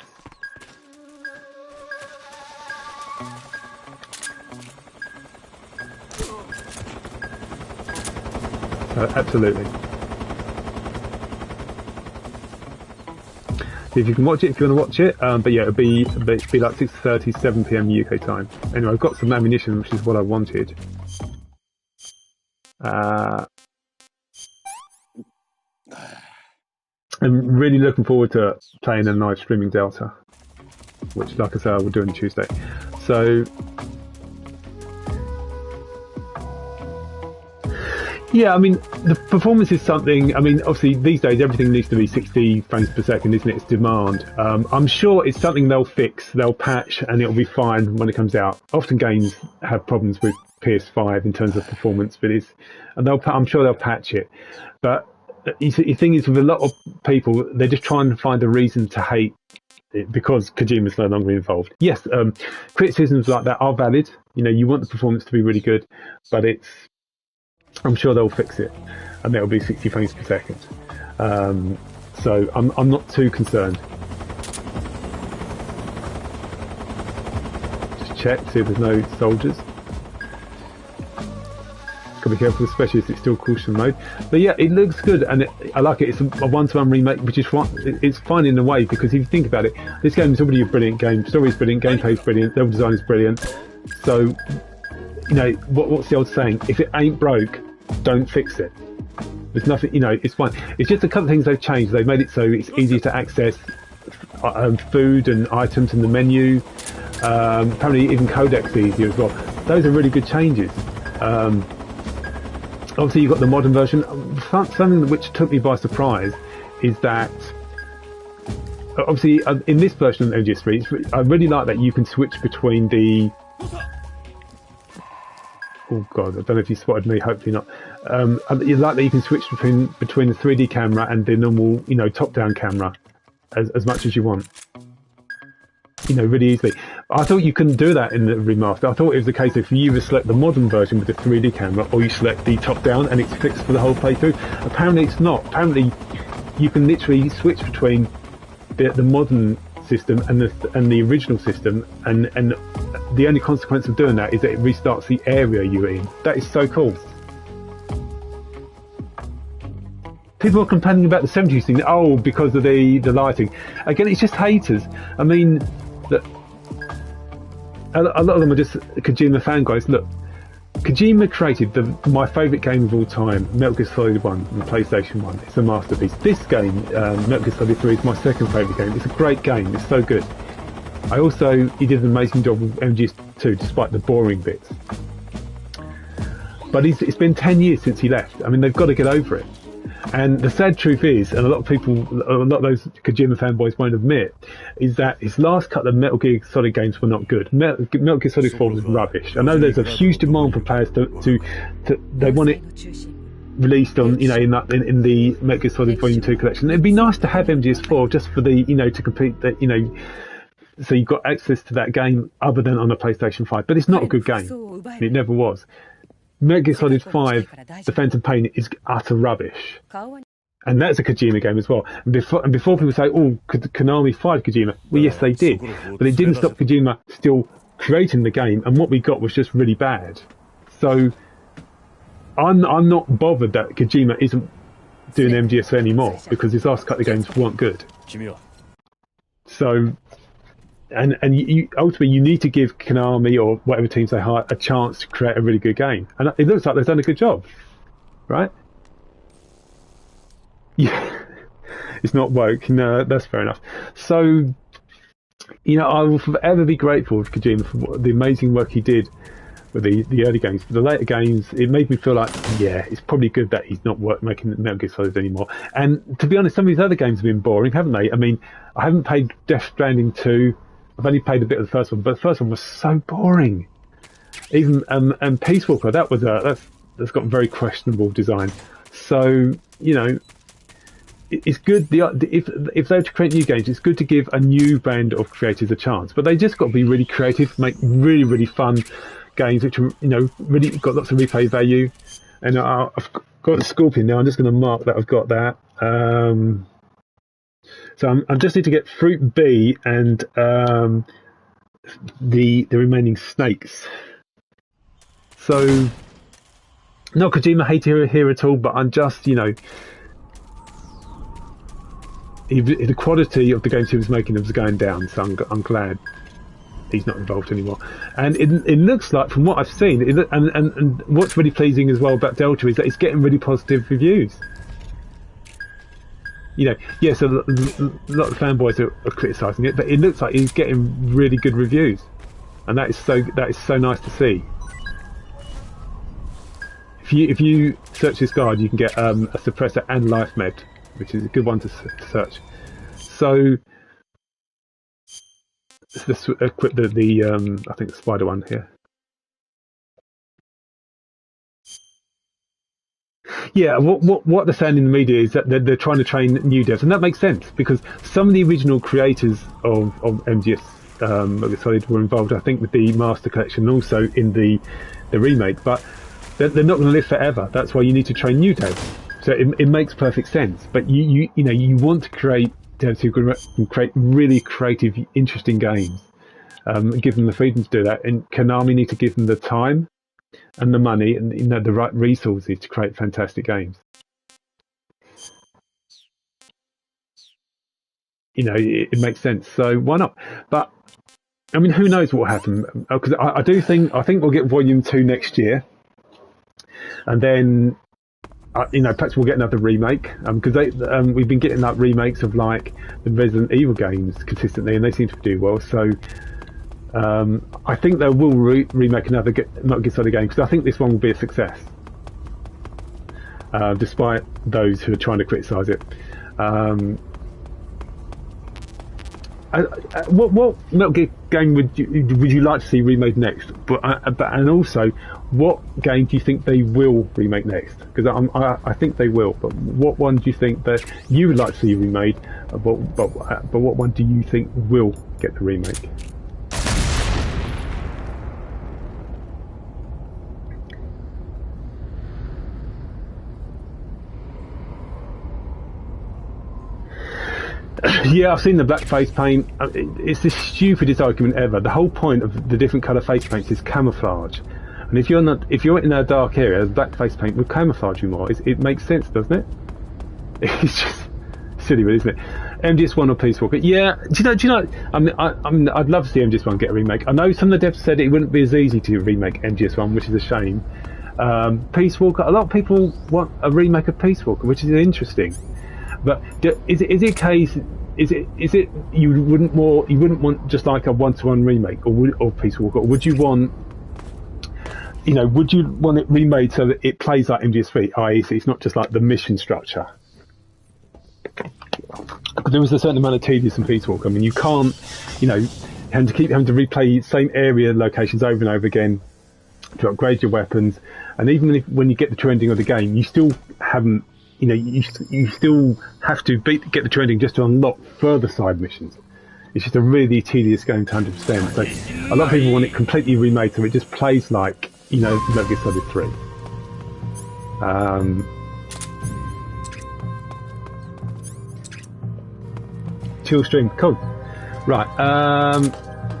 Absolutely. If you can watch it, if you want to watch it, but yeah, it'll be like 6:30, 7 PM UK time. Anyway, I've got some ammunition, which is what I wanted. I'm really looking forward to playing a live streaming Delta, which, like I said, I will do on Tuesday. So. Yeah, I mean, the performance is something, I mean, obviously these days everything needs to be 60 frames per second, isn't it? It's demand. I'm sure it's something they'll fix, they'll patch, and it'll be fine when it comes out. Often games have problems with PS5 in terms of performance, but I'm sure they'll patch it. But the thing is, with a lot of people, they're just trying to find a reason to hate it because Kojima's no longer involved. Yes, criticisms like that are valid. You know, you want the performance to be really good, but I'm sure they'll fix it, and it'll be 60 frames per second. So I'm not too concerned. Just check, see if there's no soldiers. Gotta be careful, especially if it's still caution mode. But yeah, it looks good, and I like it. It's a one-to-one remake, which is fine. It's fine in a way, because if you think about it, this game is already a brilliant game. Story is brilliant, gameplay is brilliant, level design is brilliant. So, you know, what's the old saying? If it ain't broke, don't fix it. There's nothing, you know, it's fine. It's just a couple of things they've changed. They've made it so it's easy to access food and items in the menu. Apparently even codecs easier as well. Those are really good changes. Obviously you've got the modern version. Something which took me by surprise is that obviously in this version of MGS3, I really like that you can switch between the... Oh god, I don't know if you spotted me, hopefully not. You like that you can switch between the 3D camera and the normal, you know, top-down camera as much as you want. You know, really easily. I thought you couldn't do that in the remaster. I thought it was the case if you either select the modern version with the 3D camera or you select the top-down and it's fixed for the whole playthrough. Apparently it's not. Apparently you can literally switch between the modern system and the original system, and the only consequence of doing that is that it restarts the area you're in. That is so cool. People are complaining about the 70s thing, oh, because of the lighting. Again, it's just haters. I mean, look, a lot of them are just Kojima fan guys. Look, Kojima created my favourite game of all time, Metal Gear Solid 1 on the PlayStation 1. It's a masterpiece. This game, Metal Gear Solid 3, is my second favourite game. It's a great game. It's so good. He did an amazing job with MGS2 despite the boring bits. But it's been 10 years since he left. I mean, they've got to get over it. And the sad truth is, and a lot of those Kojima fanboys won't admit, is that his last couple of Metal Gear Solid games were not good. Metal Gear Solid 4 was rubbish. I know there's a huge demand for players to they want it released on, in the Metal Gear Solid Volume 2 collection. It'd be nice to have MGS4 just for the, to complete the, so you've got access to that game other than on a PlayStation 5. But it's not a good game. It never was. Metal Gear Solid 5, The Phantom Pain, is utter rubbish. And that's a Kojima game as well. And before people say, oh, Konami fired Kojima. Well, yes, they did. But it didn't stop Kojima still creating the game. And what we got was just really bad. So I'm not bothered that Kojima isn't doing MGS anymore, because his last couple of games weren't good. So... And ultimately, you need to give Konami or whatever teams they hire a chance to create a really good game. And it looks like they've done a good job, right? Yeah, it's not woke. No, that's fair enough. So, I will forever be grateful to Kojima for the amazing work he did with the early games. For the later games, it made me feel like, yeah, it's probably good that he's not making Metal Gear Solid anymore. And to be honest, some of his other games have been boring, haven't they? I mean, I haven't played Death Stranding 2. I've only played a bit of the first one, but the first one was so boring. Even and Peace Walker, that's got very questionable design. So it's good. If they're to create new games, it's good to give a new band of creators a chance. But they just got to be really creative, make really really fun games, which are really got lots of replay value. And I've got the Scorpion now. I'm just going to mark that I've got that. So I just need to get Fruit B and the remaining snakes. So, not Kojima hater here at all, but I'm just, the quality of the games he was making was going down, so I'm glad he's not involved anymore. And it looks like, from what I've seen, and what's really pleasing as well about Delta is that it's getting really positive reviews. Yes, a lot of fanboys are criticising it, but it looks like he's getting really good reviews, and that is so nice to see. If you search this guide, you can get a suppressor and life med, which is a good one to search. So let's equip the I think the spider one here. Yeah, what they're saying in the media is that they're trying to train new devs, and that makes sense because some of the original creators of MGS Solid were involved, I think, with the Master Collection and also in the remake, but they're not going to live forever. That's why you need to train new devs. So it makes perfect sense. But you want to create devs who can create really creative, interesting games, give them the freedom to do that, and Konami need to give them the time and the money and the right resources to create fantastic games. It makes sense. So why not? But I mean, who knows what will happen? Because I think we'll get Volume 2 next year, and then perhaps we'll get another remake because we've been getting like remakes of like the Resident Evil games consistently, and they seem to do well. So. I think they will remake another Metal Gear Solid game because I think this one will be a success, despite those who are trying to criticise it. What Metal Gear game would you like to see remade next? And also, what game do you think they will remake next? Because I think they will. But what one do you think that you would like to see remade? But what one do you think will get the remake? Yeah, I've seen the black face paint. It's the stupidest argument ever. The whole point of the different colour face paints is camouflage. And if you're in a dark area, black face paint will camouflage you more. It makes sense, doesn't it? It's just silly, really, isn't it? MGS1 or Peace Walker? Yeah. Do you know? I'd love to see MGS1 get a remake. I know some of the devs said it wouldn't be as easy to remake MGS1, which is a shame. Peace Walker. A lot of people want a remake of Peace Walker, which is interesting. But is it a case? is it you wouldn't want just like a one-to-one remake or Peace Walker, or would you want, would you want it remade so that it plays like MGS3, i.e. it's not just like the mission structure? Because there was a certain amount of tedious in Peace Walker. I mean, you can't, having to replay same area locations over and over again to upgrade your weapons, and even when you get the true ending of the game, you still haven't, you still have to get the true ending just to unlock further side missions. It's just a really tedious game to 100%. So a lot of people want it completely remade so it just plays like, Metal Gear Solid 3. Chill stream, cool. Right,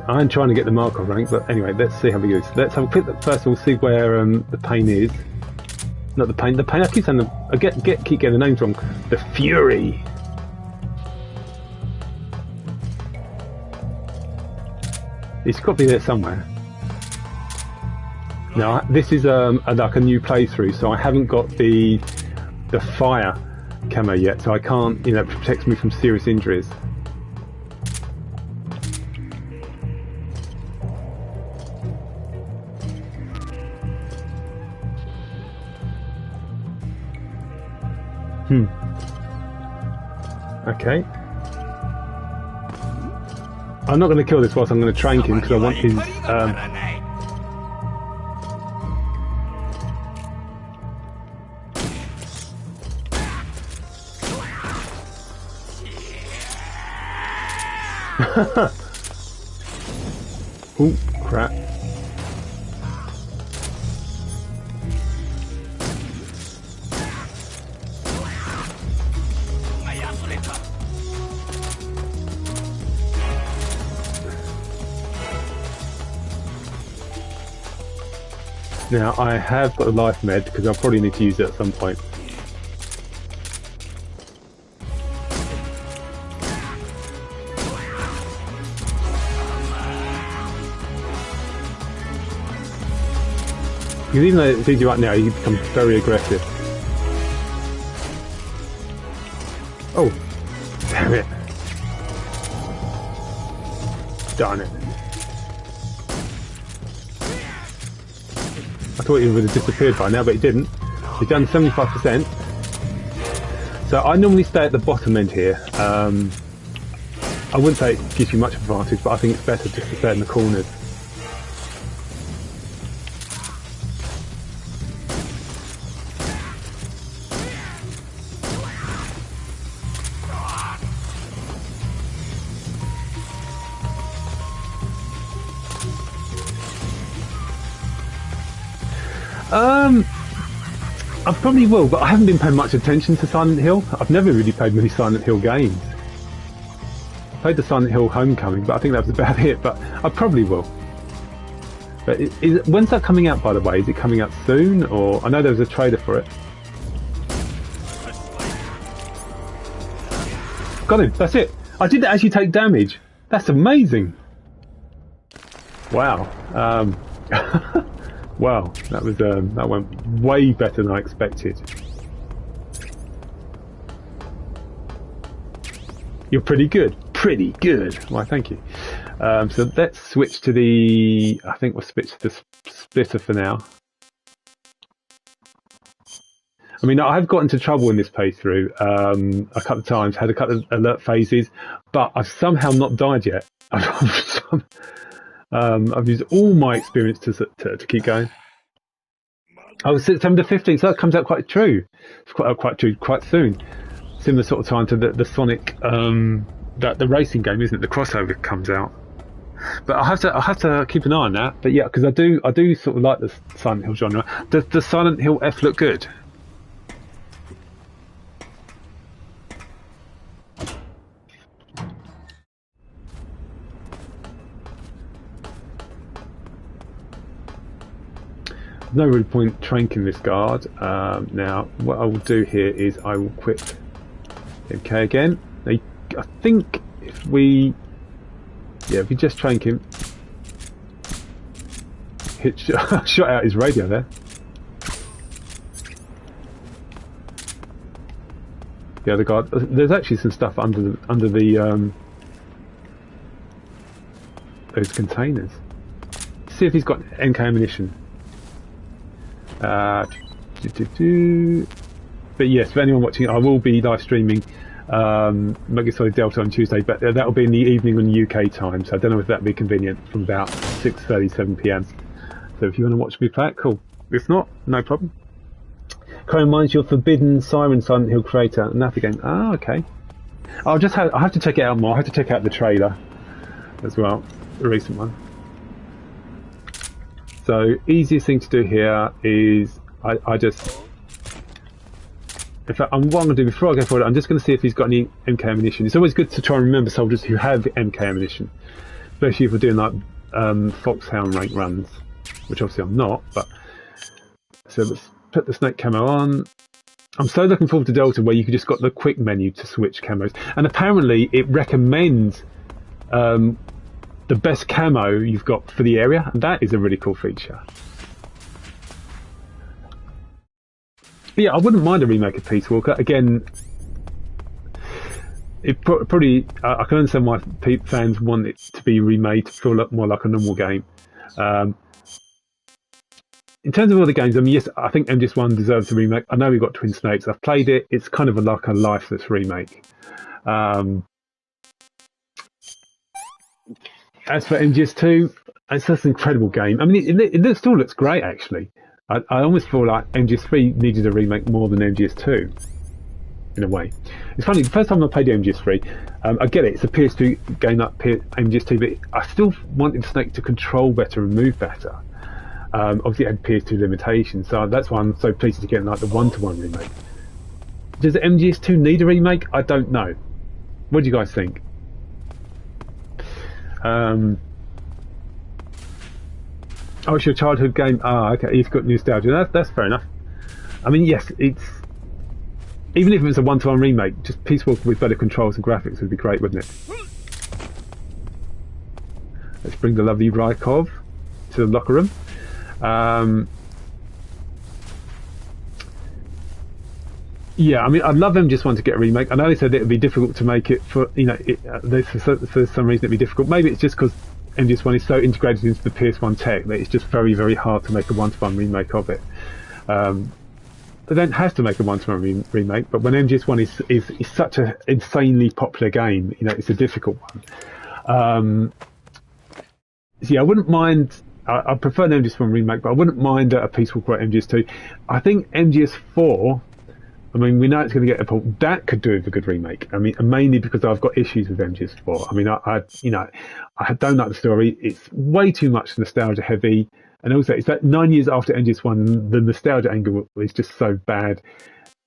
I'm trying to get the Markhor rank, but anyway, let's see how we go. Let's have a quick look first of all, see where the pain is. Not the pain, I keep saying, I keep getting the names wrong. The Fury. It's got to be there somewhere. Now, this is like a new playthrough, so I haven't got the fire camo yet, so I can't, it protects me from serious injuries. Okay. I'm not going to kill this whilst I'm going to trank him because I want his. Oh crap. Now I have got a life med because I'll probably need to use it at some point. Because even though it's easy right now, you become very aggressive. Oh, damn it! Darn it! I thought he would have disappeared by now, but he didn't. He's done 75%. So I normally stay at the bottom end here. I wouldn't say it gives you much advantage, but I think it's better just to stay in the corners. I probably will, but I haven't been paying much attention to Silent Hill. I've never really played many Silent Hill games. I played the Silent Hill Homecoming, but I think that was about it, but I probably will. But when's that coming out, by the way? Is it coming out soon? Or I know there was a trailer for it. Got him, that's it. I didn't actually take damage. That's amazing. Wow. Wow, that was that went way better than I expected. You're pretty good. Pretty good. Why, thank you. So let's switch to the. I think we'll switch to the splitter for now. I mean, I've got into trouble in this playthrough a couple of times. Had a couple of alert phases, but I've somehow not died yet. I've used all my experience to keep going. I was 7 to 15, so that comes out quite true. It's quite true, quite soon. Similar sort of time to the Sonic, the racing game, isn't it? The crossover comes out. But I have to keep an eye on that. But yeah, because I do sort of like the Silent Hill genre. Does Silent Hill F look good? No real point tranking this guard. Now, what I will do here is I will quit MK again. Now, I think if we just trank him, shot out his radio there. the other guard. There's actually some stuff under the those containers. See if he's got MK ammunition. But yes, for anyone watching, I will be live streaming MGS3 Delta on Tuesday, but that'll be in the evening on UK time, so I don't know if that'll be convenient, from about 6:30, 7 PM. So if you want to watch me play it, cool. If not, no problem. Crane reminds you of Forbidden Siren Silent Hill creator, and that again. Ah, okay. I'll have to check it out more. I have to check out the trailer as well, the recent one. So easiest thing to do here is I just, in fact, what I'm going to do before I go for it, I'm just going to see if he's got any MK ammunition. It's always good to try and remember soldiers who have MK ammunition, especially if we're doing like Foxhound rank runs, which obviously I'm not. But so let's put the snake camo on. I'm so looking forward to Delta, where you can just got the quick menu to switch camos, and apparently it recommends the best camo you've got for the area, and that is a really cool feature. But yeah, I wouldn't mind a remake of Peace Walker. Again, it probably I can understand why fans want it to be remade to feel more like a normal game. In terms of other games, I mean, yes, I think MGS1 deserves a remake. I know we've got Twin Snakes. I've played it. It's kind of like a lifeless remake. As for MGS2, it's just an incredible game. I mean, it still looks great, actually. I almost feel like MGS3 needed a remake more than MGS2, in a way. It's funny, the first time I played MGS3, I get it, it's a PS2 game like MGS2, but I still wanted Snake to control better and move better. Obviously it had PS2 limitations, so that's why I'm so pleased to get like the one-to-one remake. Does MGS2 need a remake? I don't know. What do you guys think? Oh, it's your childhood game. Ah, okay, you've got nostalgia. That's fair enough. I mean, yes, it's, even if it was a one-to-one remake, just Peace Walker with better controls and graphics would be great, wouldn't it? Let's bring the lovely Rykov to the locker room. Yeah, I mean, I'd love MGS1 to get a remake. I know they said it would be difficult to make it for, you know, for some reason it'd be difficult. Maybe it's just because MGS1 is so integrated into the PS1 tech that it's just very, very hard to make a one-to-one remake of it. They don't have to make a one-to-one remake, but when MGS1 is such an insanely popular game, you know, it's a difficult one. So yeah, I wouldn't mind. I prefer an MGS1 remake, but I wouldn't mind a Peace Walker at MGS2. I think MGS4. I mean, we know it's going to get a port. That could do with a good remake. I mean, mainly because I've got issues with MGS4. I mean, I don't like the story. It's way too much nostalgia heavy, and also it's like 9 years after MGS1. The nostalgia angle is just so bad.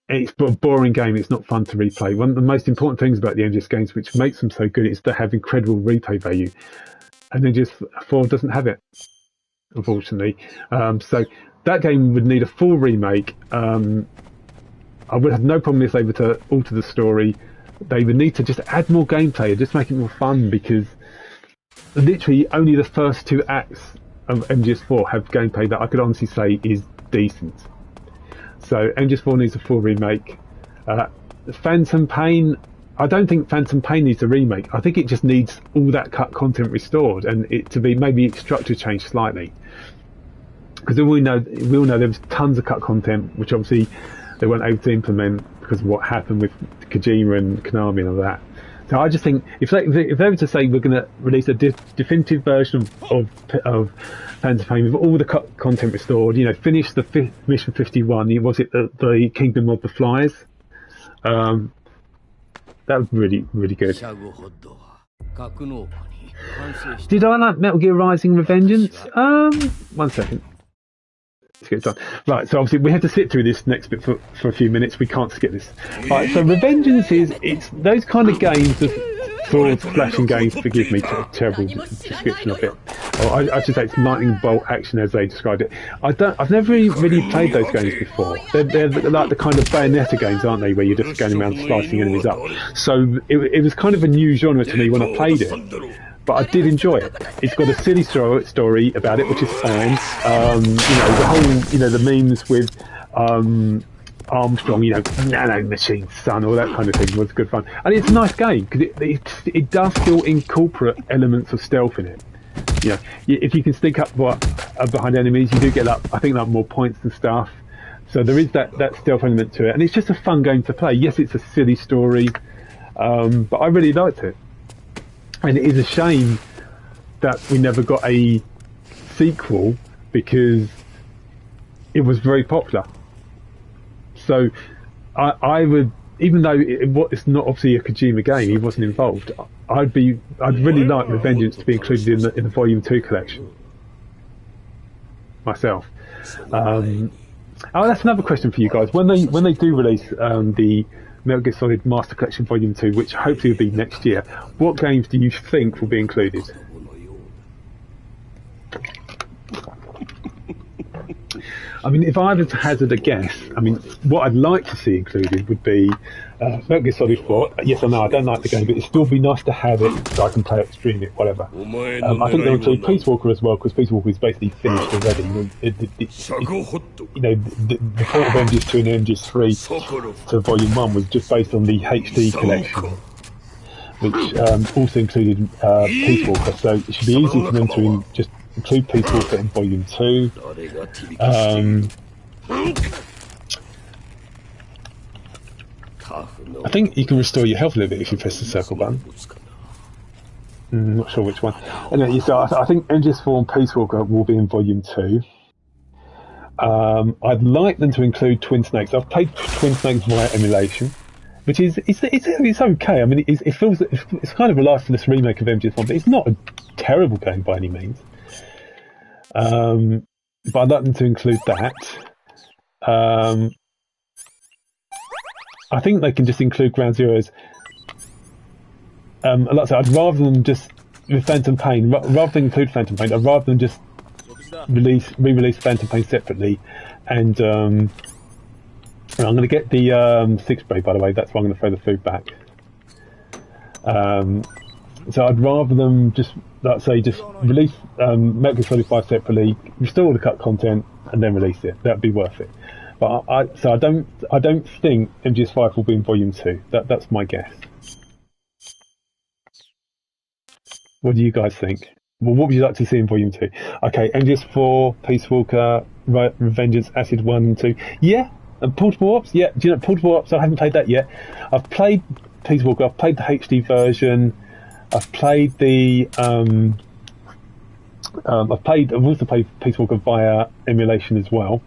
It's a boring game. It's not fun to replay. One of the most important things about the MGS games, which makes them so good, is they have incredible replay value, and MGS4 doesn't have it, unfortunately. So that game would need a full remake. I would have no problem if they were to alter the story. They would need to just add more gameplay and just make it more fun, because literally only the first two acts of MGS4 have gameplay that I could honestly say is decent. So MGS4 needs a full remake. Phantom Pain, I don't think Phantom Pain needs a remake. I think it just needs all that cut content restored, and it to be maybe structure changed slightly. Because we all know there was tons of cut content, which obviously they weren't able to implement because of what happened with Kojima and Konami and all that. So I just think if they were to say we're going to release a definitive version of Phantom Pain with all the cut content restored, you know, finish the Mission 51, was it the Kingdom of the Flies? That was really, really good. Did I like Metal Gear Rising Revengeance? 1 second. Let's get it done. Right, so obviously we have to sit through this next bit for a few minutes. We can't skip this. Right, so Revengeance it's those kind of games, of sword splashing games, forgive me, terrible description of it. Or I should say it's lightning bolt action as they described it. I've never really played those games before. They're like the kind of Bayonetta games, aren't they, where you're just going around slicing enemies up. So it was kind of a new genre to me when I played it. But I did enjoy it. It's got a silly story about it, which is fine. You know, the whole, you know, the memes with Armstrong, Nano Machine Son, all that kind of thing was good fun. And it's a nice game because it does still incorporate elements of stealth in it. If you can sneak up behind enemies, you do get I think more points and stuff. So there is that stealth element to it, and it's just a fun game to play. Yes, it's a silly story, but I really liked it. And it is a shame that we never got a sequel because it was very popular. So I would, even though it's not obviously a Kojima game, he wasn't involved. I'd really like Revengeance to be included in the Volume 2 collection myself. That's another question for you guys. When they do release the Metal Gear Solid Master Collection Volume 2, which hopefully will be next year, what games do you think will be included? I mean, if I had to hazard a guess, what I'd like to see included would be Metal Gear Solid 4. Yes, I know I don't like the game, but it'd still be nice to have it so I can play it, stream it, whatever. I think they'll include Peace Walker as well, because Peace Walker is basically finished already. The point of MGS2 and MGS3 to Volume 1 was just based on the HD collection, which also included Peace Walker, so it should be easy for them to just include Peace Walker in Volume 2. I think you can restore your health a little bit if you press the circle button. Not sure which one. Anyway, so I think MGS4 and Peace Walker will be in Volume 2. I'd like them to include Twin Snakes. I've played Twin Snakes via emulation, which is it's okay. I mean, it feels it's kind of a lifeless remake of MGS1, but it's not a terrible game by any means. But I'd like them to include that. I think they can just include Ground Zeroes. Like I said, I'd rather than just with Phantom Pain, rather than include Phantom Pain, I'd rather than just re-release Phantom Pain separately. And I'm going to get the Six Spray, by the way. That's why I'm going to throw the food back. So I'd rather them just, let's say, just release Metal Gear Solid 5 separately, restore all the cut content, and then release it. That'd be worth it. But I don't think MGS5 will be in Volume 2. That's my guess. What do you guys think? Well, what would you like to see in Volume 2? Okay, MGS4, Peace Walker, Revengeance, Acid 1 and 2. Yeah, and Portable Ops. Yeah, do you know Portable Ops? I haven't played that yet. I've played Peace Walker. I've played the HD version. I've played the. I've also played Peace Walker via emulation as well.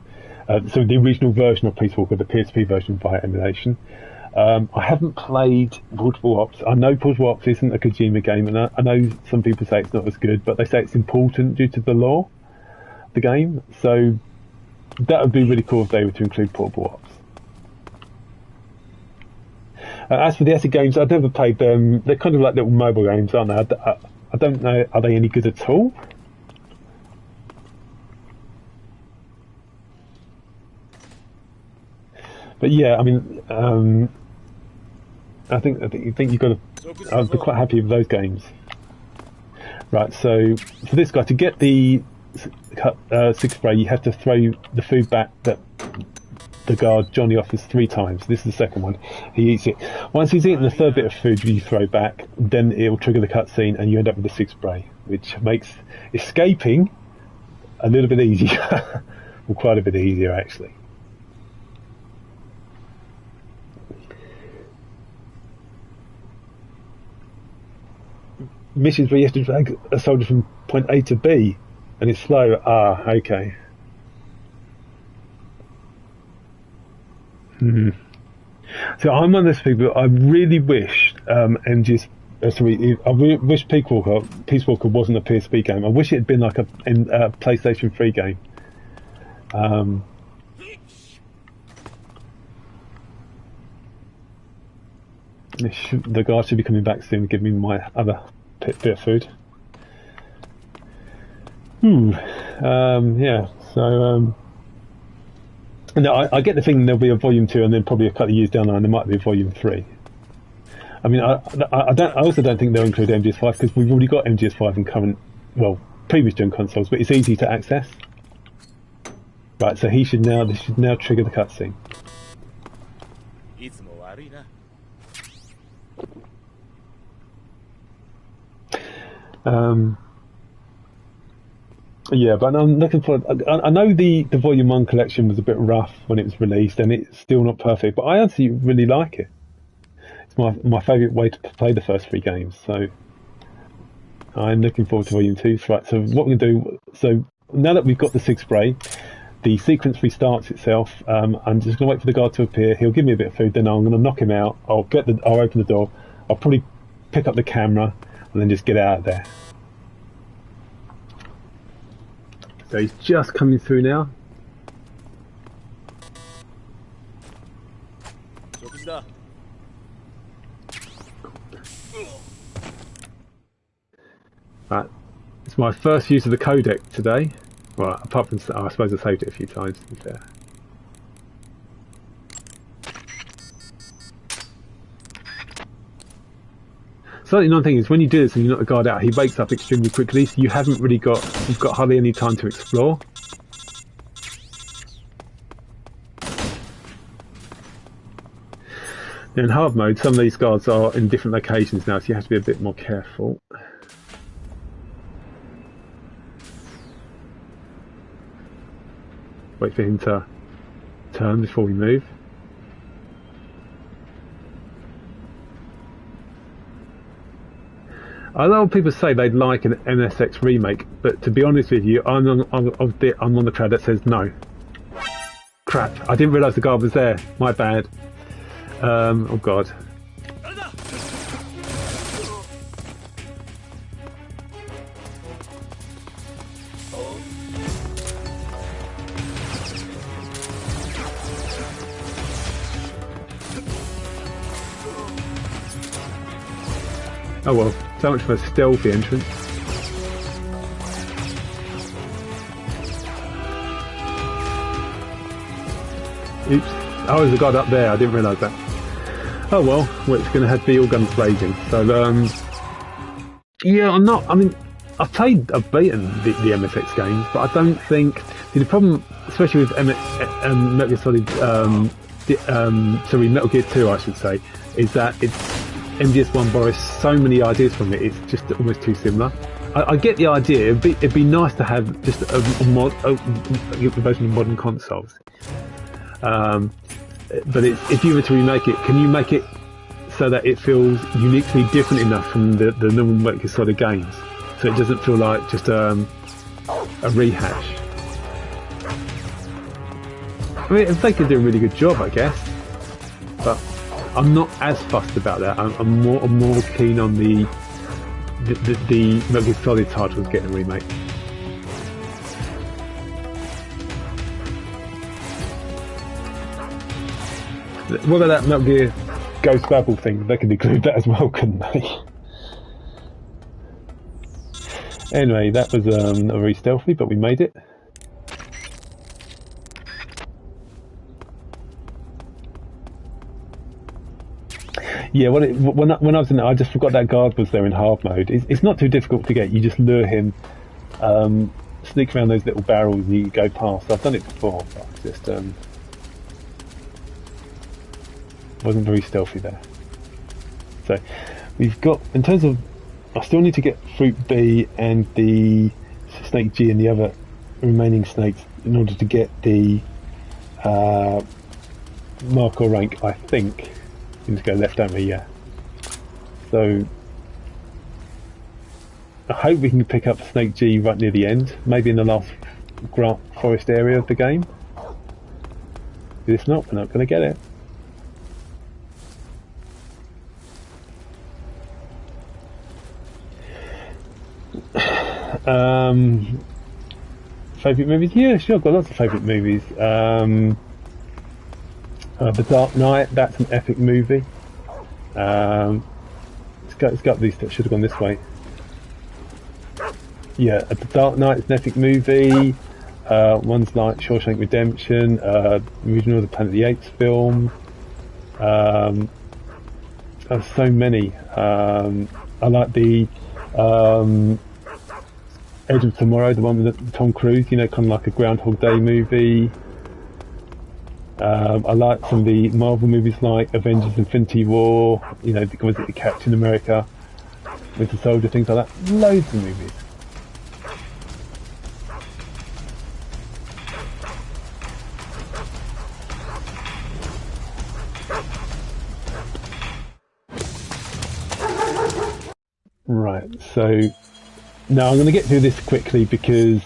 So the original version of Peace Walker, the PSP version via emulation. I haven't played Portable Ops. I know Portable Ops isn't a Kojima game, and I know some people say it's not as good, but they say it's important due to the lore, the game. So that would be really cool if they were to include Portable Ops. As for the Acid games, I've never played them. They're kind of like little mobile games, aren't they? I don't know, are they any good at all? But yeah, I mean, I think you've got to. I'd be quite happy with those games. Right, so for this guy to get the Six Spray, you have to throw the food back that the guard Johnny offers 3 times. This is the second one. He eats it. Once he's eaten the third bit of food you throw back, then it will trigger the cutscene and you end up with the Six Spray, which makes escaping a little bit easier. Well, quite a bit easier actually. Missions where you have to drag a soldier from point A to B and it's slow. Ah, okay. So I'm one of those people. I really wish I wish Peace Walker wasn't a PSP game. I wish it had been like a PlayStation 3 game. The guy should be coming back soon to give me my other bit of food. Yeah, so no, I get the thing there'll be a Volume 2 and then probably a couple of years down the line there might be a Volume 3. I mean, I also don't think they'll include MGS5 because we've already got MGS5 in previous gen consoles, but it's easy to access. Right, so this should now trigger the cutscene. Um, yeah, but I'm looking for. I know the Volume One collection was a bit rough when it was released, and it's still not perfect. But I actually really like it. It's my favourite way to play the first three games. So I'm looking forward to Volume Two. Right. So what we're gonna do. So now that we've got the Sig Spray, the sequence restarts itself. I'm just gonna wait for the guard to appear. He'll give me a bit of food. Then I'm gonna knock him out. I'll open the door. I'll probably pick up the camera and then just get out of there. So he's just coming through now. Right. It's my first use of the codec today. Well, apart from, I suppose I saved it a few times, to be fair. Slightly annoying thing is when you do this and you knock the guard out, he wakes up extremely quickly, so you've got hardly any time to explore. Now in hard mode, some of these guards are in different locations now, so you have to be a bit more careful. Wait for him to turn before we move. A lot of people say they'd like an MSX remake, but to be honest with you, I'm on the crowd that says no. Crap, I didn't realise the guard was there. My bad. Oh god. Oh well, so much for a stealthy entrance. Oops. Oh, there's a guard up there, I didn't realise that. Oh well, it's going to have to be all guns blazing. So, yeah, I've beaten the MSX games, but I don't think... the problem, especially with Metal Gear Solid, Metal Gear 2 I should say, is that MGS1 borrows so many ideas from it, it's just almost too similar. I get the idea, it'd be nice to have just a version of modern consoles. But if you were to remake it, can you make it so that it feels uniquely different enough from the normal Metal Gear Solid games? So it doesn't feel like just a rehash. I mean, they could do a really good job, I guess. But I'm not as fussed about that. I'm more keen on the Metal Gear Solid titles getting a remake. What about that Metal Gear Ghost Babel thing? They could include that as well, couldn't they? Anyway, that was not very stealthy, but we made it. Yeah, when I was in there, I just forgot that guard was there in hard mode. It's not too difficult to get. You just lure him, sneak around those little barrels, and you go past. I've done it before, but just wasn't very stealthy there. So we've got, in terms of, I still need to get Fruit B and the Snake G and the other remaining snakes in order to get the Markhor rank, I think. We need to go left, don't we? Yeah. So I hope we can pick up Snake G right near the end, maybe in the last forest area of the game. If not, we're not going to get it. Favourite movies? Yeah, sure, I've got lots of favourite movies. The Dark Knight, that's an epic movie. It's got these that should have gone this way. Yeah, The Dark Knight is an epic movie. Ones like Shawshank Redemption, original The Planet of the Apes film. There's so many. I like the Edge of Tomorrow, the one with Tom Cruise, you know, kind of like a Groundhog Day movie. I like some of the Marvel movies like Avengers Infinity War, you know, was it Captain America? with the soldier, things like that. Loads of movies. Right, so now I'm going to get through this quickly because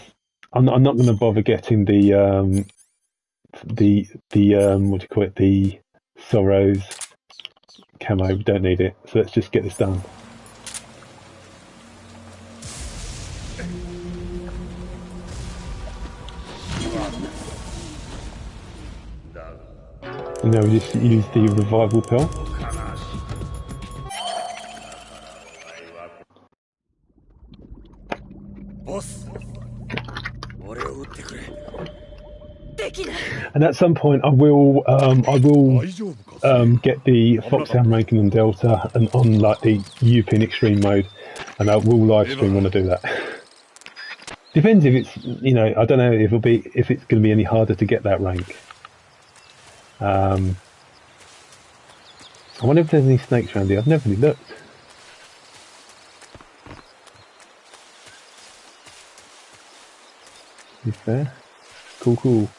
I'm not going to bother getting the what do you call it, the Sorrows camo. We don't need it, so let's just get this done. And now we just use the revival pill. And at some point, I will get the Foxhound ranking on Delta and on like the European Extreme mode, and I will live stream when I do that. Depends if it's, you know, I don't know if it's going to be any harder to get that rank. I wonder if there's any snakes around here. I've never really looked. Is there? Cool.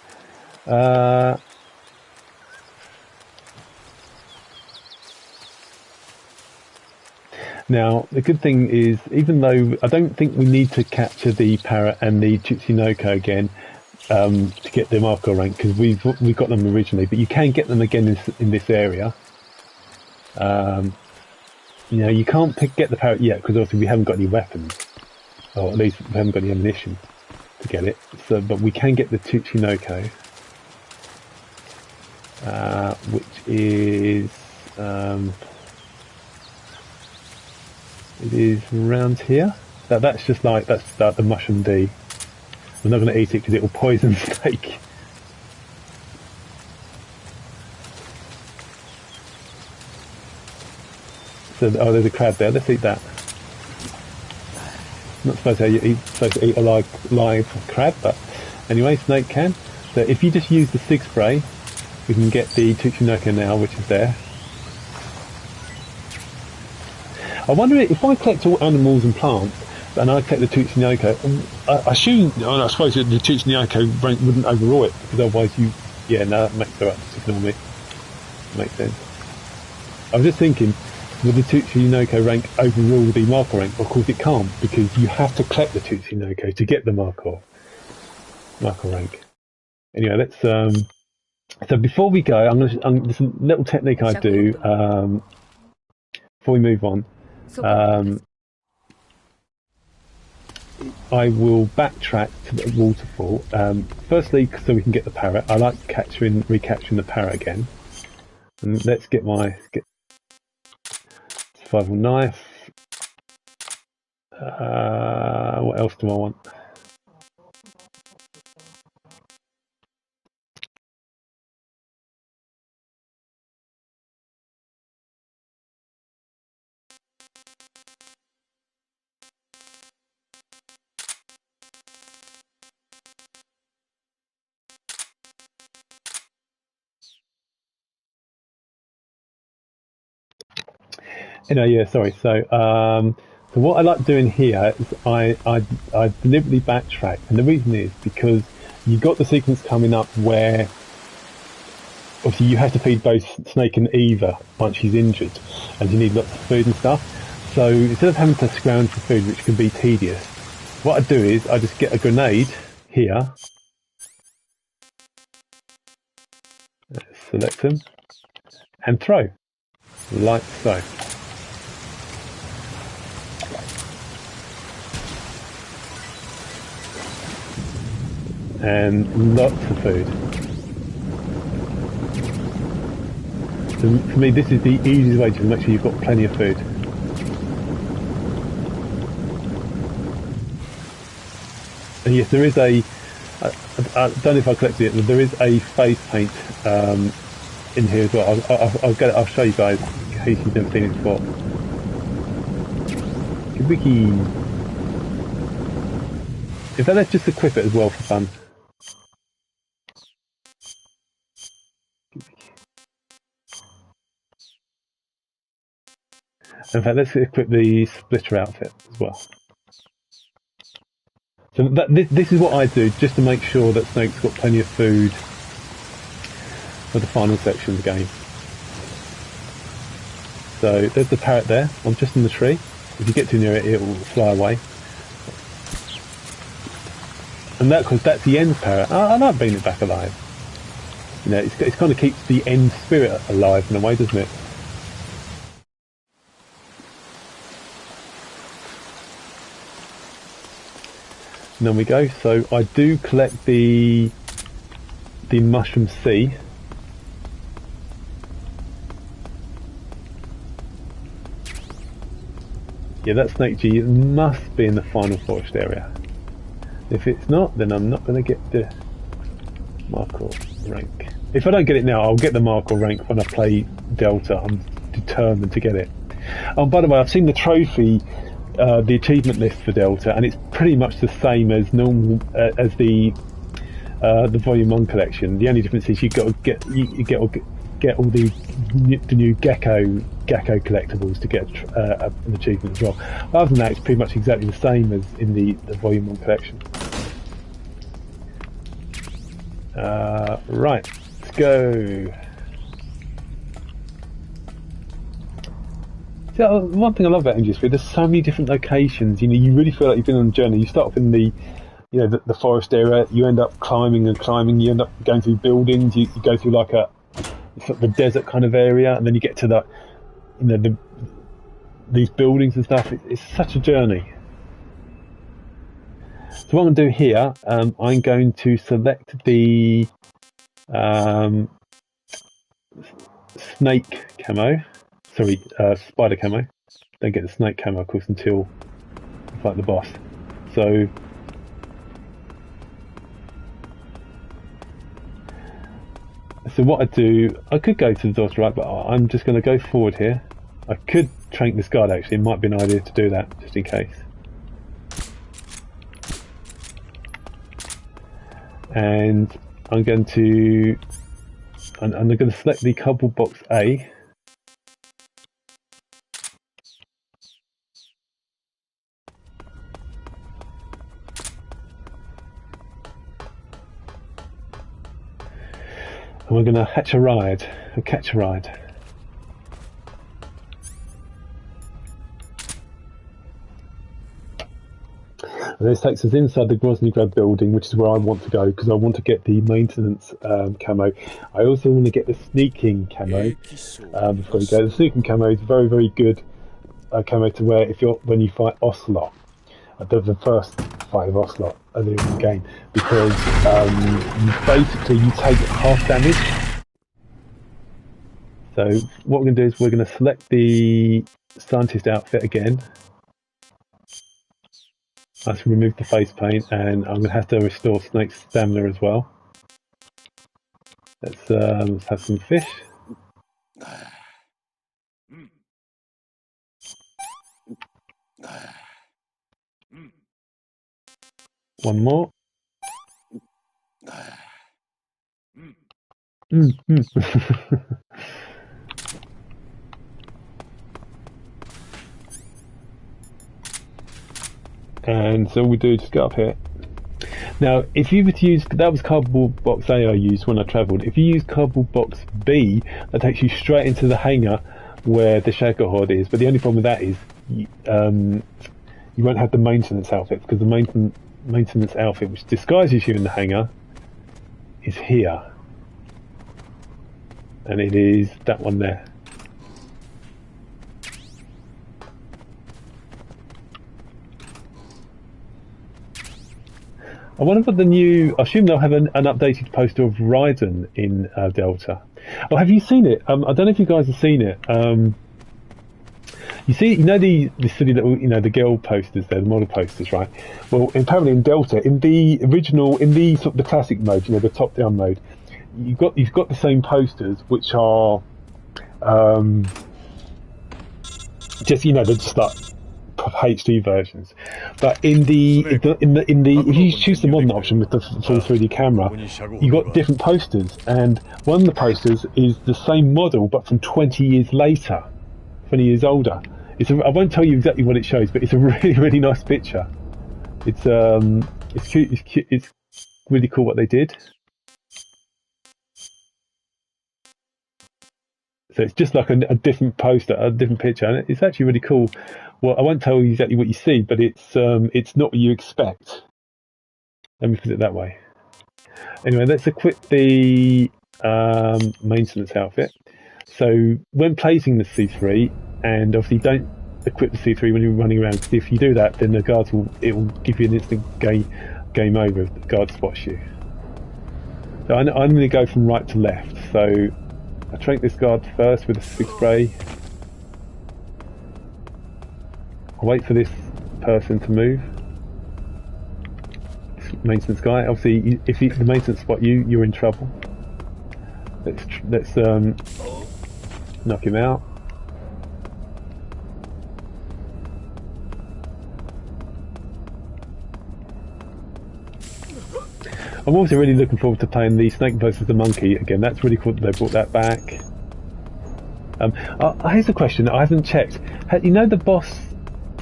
Now, the good thing is, even though I don't think we need to capture the parrot and the Tsuchinoko again to get the Markhor rank, because we've got them originally, but you can get them again in this area. You know, you can't get the parrot yet because obviously we haven't got any weapons, or at least we haven't got any ammunition to get it. So, but we can get the Tsuchinoko, which is it is around here. That's just like the mushroom D. We're not going to eat it because it will poison snake. So, oh, there's a crab there. Let's eat that. Not supposed to eat a live crab, but anyway, snake can. So if you just use the Sig spray, we can get the Tsuchinoko now, which is there. I wonder if I collect all animals and plants, and I collect the Tsuchinoko, I suppose the Tsuchinoko rank wouldn't overrule it, because otherwise that makes sense. Economic. Makes sense. I was just thinking, would the Tsuchinoko rank overrule the Markhor rank? Of course it can't, because you have to collect the Tsuchinoko to get the Markhor rank. Anyway, let's so before we go, there's a little technique I do before we move on. I will backtrack to the waterfall. Firstly, so we can get the parrot. I like recapturing the parrot again. And let's get survival knife. What else do I want? Sorry. So what I like doing here is I deliberately backtrack, and the reason is because you've got the sequence coming up where obviously you have to feed both Snake and Eva once she's injured, and you need lots of food and stuff. So instead of having to scrounge for food, which can be tedious, what I do is I just get a grenade here, select them, and throw, like so. And lots of food. So for me, this is the easiest way to make sure you've got plenty of food. And yes, there is I don't know if I collected it, but there is a face paint in here as well. I'll get it. I'll show you guys in case you've never seen it before. Wiki. In fact, let's just equip it as well for fun. In fact, let's equip the splitter outfit as well. So this is what I do, just to make sure that Snake's got plenty of food for the final section of the game. So there's the parrot there. I'm just in the tree. If you get too near it, it will fly away. And because that's the end parrot. I like bringing it back alive. You know, it kind of keeps the end spirit alive in a way, doesn't it? And then we go. So I do collect the mushroom sea. Yeah, that snake G must be in the final forest area. If it's not, then I'm not going to get the Markhor rank. If I don't get it now, I'll get the Markhor rank when I play Delta. I'm determined to get it. Oh, by the way, I've seen the trophy, the achievement list for Delta, and it's pretty much the same as normal as the Volume 1 collection. The only difference is you get all the new gecko collectibles to get an achievement as well. Other than that, it's pretty much exactly the same as in the Volume 1 collection. Right, let's go. So, one thing I love about MGS3, there's so many different locations. You know, you really feel like you've been on a journey. You start off in the forest area. You end up climbing and climbing. You end up going through buildings. You go through like the desert kind of area, and then you get to these buildings and stuff. It's such a journey. So what I'm going to do here, I'm going to select the snake camo. Sorry, spider camo. Don't get the snake camo, of course, until you fight the boss. So what I do, I could go to the doors right, but I'm just going to go forward here. I could trank this guard actually. It might be an idea to do that, just in case. And I'm going to select the cardboard box A. And we're going to catch a ride. And this takes us inside the Groznygrad building, which is where I want to go, because I want to get the maintenance camo. I also want to get the sneaking camo before you go. The sneaking camo is very, very good camo to wear when you fight Ocelot. The first fight of Ocelot earlier in the game, because you take half damage. So what we're going to do is we're going to select the scientist outfit again. Let's remove the face paint, and I'm going to have to restore Snake's stamina as well. Let's have some fish. One more. And so all we do is just go up here. Now, if you were to use, that was cardboard box A I used when I travelled. If you use cardboard box B, that takes you straight into the hangar where the Shaker Horde is. But the only problem with that is you won't have the maintenance outfit, because the maintenance outfit, which disguises you in the hangar, is here. And it is that one there. I wonder what I assume they'll have an updated poster of Raiden in Delta. Oh, have you seen it? I don't know if you guys have seen it. You know the silly little, the girl posters there, the model posters, right? Well, apparently in Delta, in the original, in the sort of the classic mode, the top-down mode, you've got the same posters, which are just they're just like HD versions. But in the if you choose the modern option with the full 3D camera, you got different posters, and one of the posters is the same model but from 20 years later, 20 years older. I won't tell you exactly what it shows, but it's a really, really nice picture. It's cute. It's cute. It's really cool what they did. So it's just like a different poster, a different picture, and it's actually really cool. Well, I won't tell you exactly what you see, but it's not what you expect. Let me put it that way. Anyway, let's equip the maintenance outfit. So when placing the C3, and obviously don't equip the C3 when you're running around, because if you do that, then the guards will give you an instant game over if the guard spots you. So I'm going to go from right to left. So I trank this guard first with a stick spray. I'll wait for this person to move. This maintenance guy. Obviously, if the maintenance spot you, you're in trouble. Let's knock him out. I'm also really looking forward to playing the Snake versus the Monkey again. That's really cool that they brought that back. Here's a question I haven't checked. You know the boss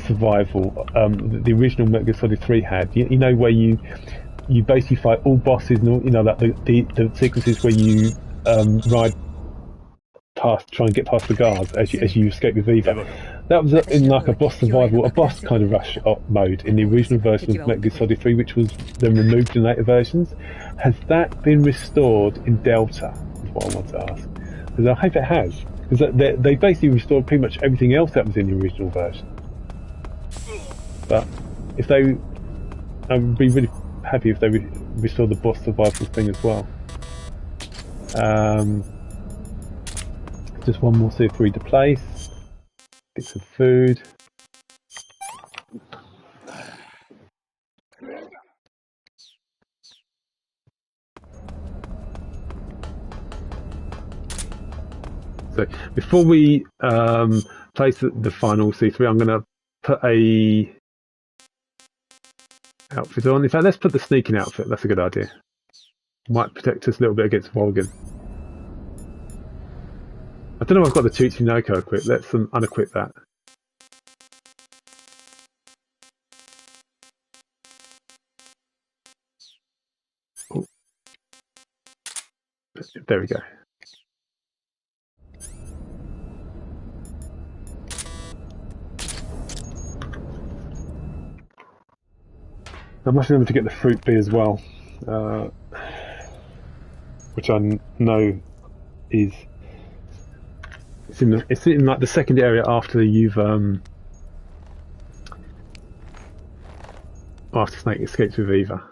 survival the original Metal Gear Solid 3 had? You know where you basically fight all bosses and all, you know, like the sequences where you ride past, try and get past the guards as you escape with Eva. That was in like a boss survival, a boss kind of rush mode in the original version of Metal Gear Solid 3, which was then removed in later versions. Has that been restored in Delta? Is what I want to ask. Because I hope it has. Because they basically restored pretty much everything else that was in the original version. But if they, I would be really happy if they restored the boss survival thing as well. Just one more C3 to place. Get some food. So before we place the final C3, I'm going to put a outfit on. In fact, let's put the sneaking outfit. That's a good idea. Might protect us a little bit against Volgan. I don't know if I've got the Tsuchinoko equipped. Let's unequip that. Oh. There we go. I must remember to get the fruit bee as well, which I know is it's in like the second area after you've after Snake escapes with Eva.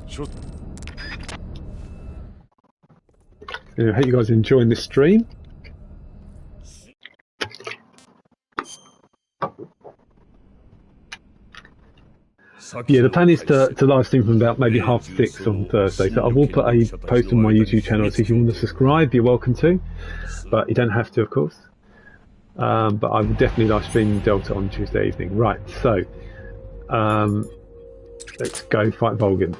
Sure. I hope you guys are enjoying this stream. Yeah, the plan is to live stream from about maybe 6:30 on Thursday. So I will put a post on my YouTube channel. So if you want to subscribe, you're welcome to, but you don't have to, of course. But I will definitely live stream Delta on Tuesday evening. Right, so let's go fight Volgan.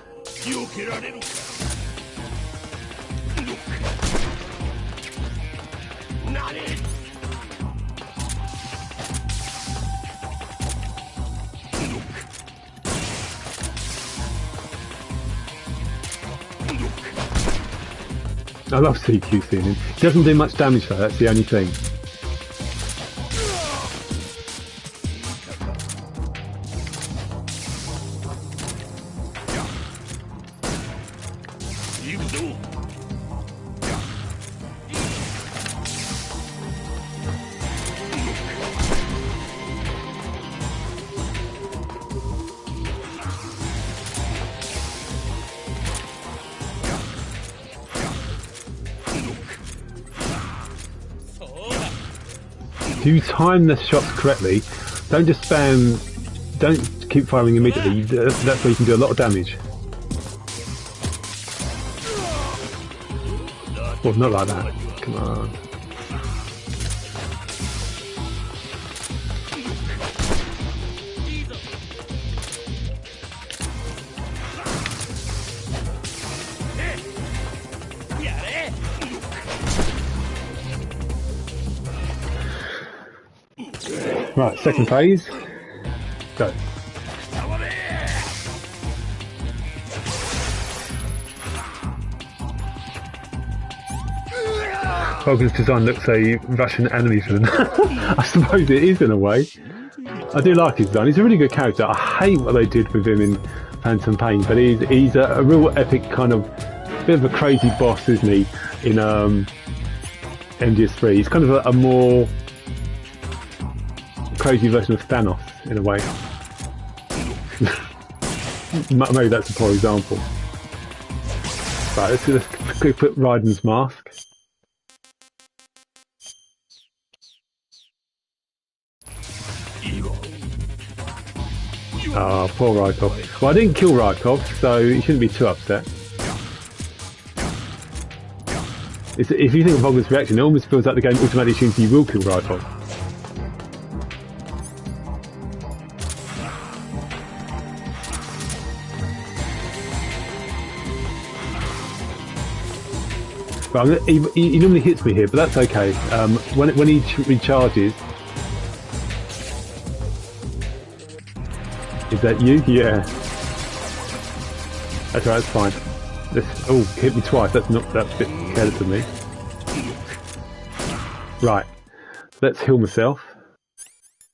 I love CQ seeing him. He doesn't do much damage though, that's the only thing. If you time the shots correctly, don't just spam, don't keep firing immediately, that's where you can do a lot of damage. Well, not like that, come on. Right, second phase. Go. Vulcan's design looks a Russian anime villain. I suppose it is in a way. I do like his design. He's a really good character. I hate what they did with him in Phantom Pain, but he's a real epic kind of bit of a crazy boss, isn't he? In MGS3, he's kind of a more crazy version of Thanos in a way. Maybe that's a poor example. Right, let's put Raiden's mask. Oh, poor Rykov. Well, I didn't kill Rykov, so you shouldn't be too upset. If you think of Vulcan's reaction, it almost feels like the game automatically assumes you will kill Rykov. But he normally hits me here, but that's okay. When he recharges... Is that you? Yeah. That's right, that's fine. Oh, hit me twice, that's a bit careless of me. Right. Let's heal myself.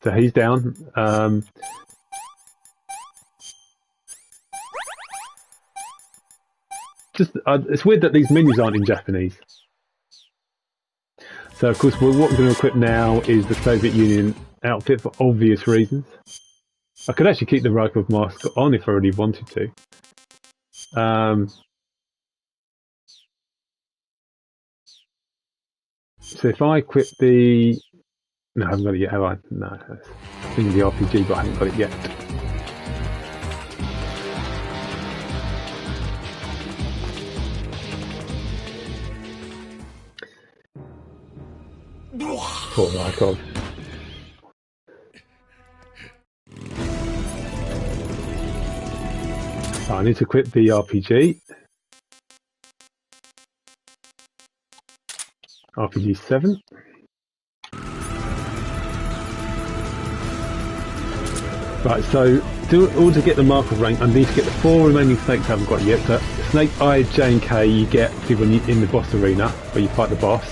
So he's down. It's weird that these menus aren't in Japanese. So of course what we're going to equip now is the Soviet Union outfit for obvious reasons. I could actually keep the Rykov mask on if I really wanted to. So if I equip the... No, I haven't got it yet, have I? No, I'm thinking the RPG, but I haven't got it yet. Poor Markhor. So I need to equip the RPG. RPG 7. Right, so in order to get the Markhor rank, I need to get the 4 remaining snakes I haven't got yet. So Snake I, J and K you get when you're in the boss arena, where you fight the boss.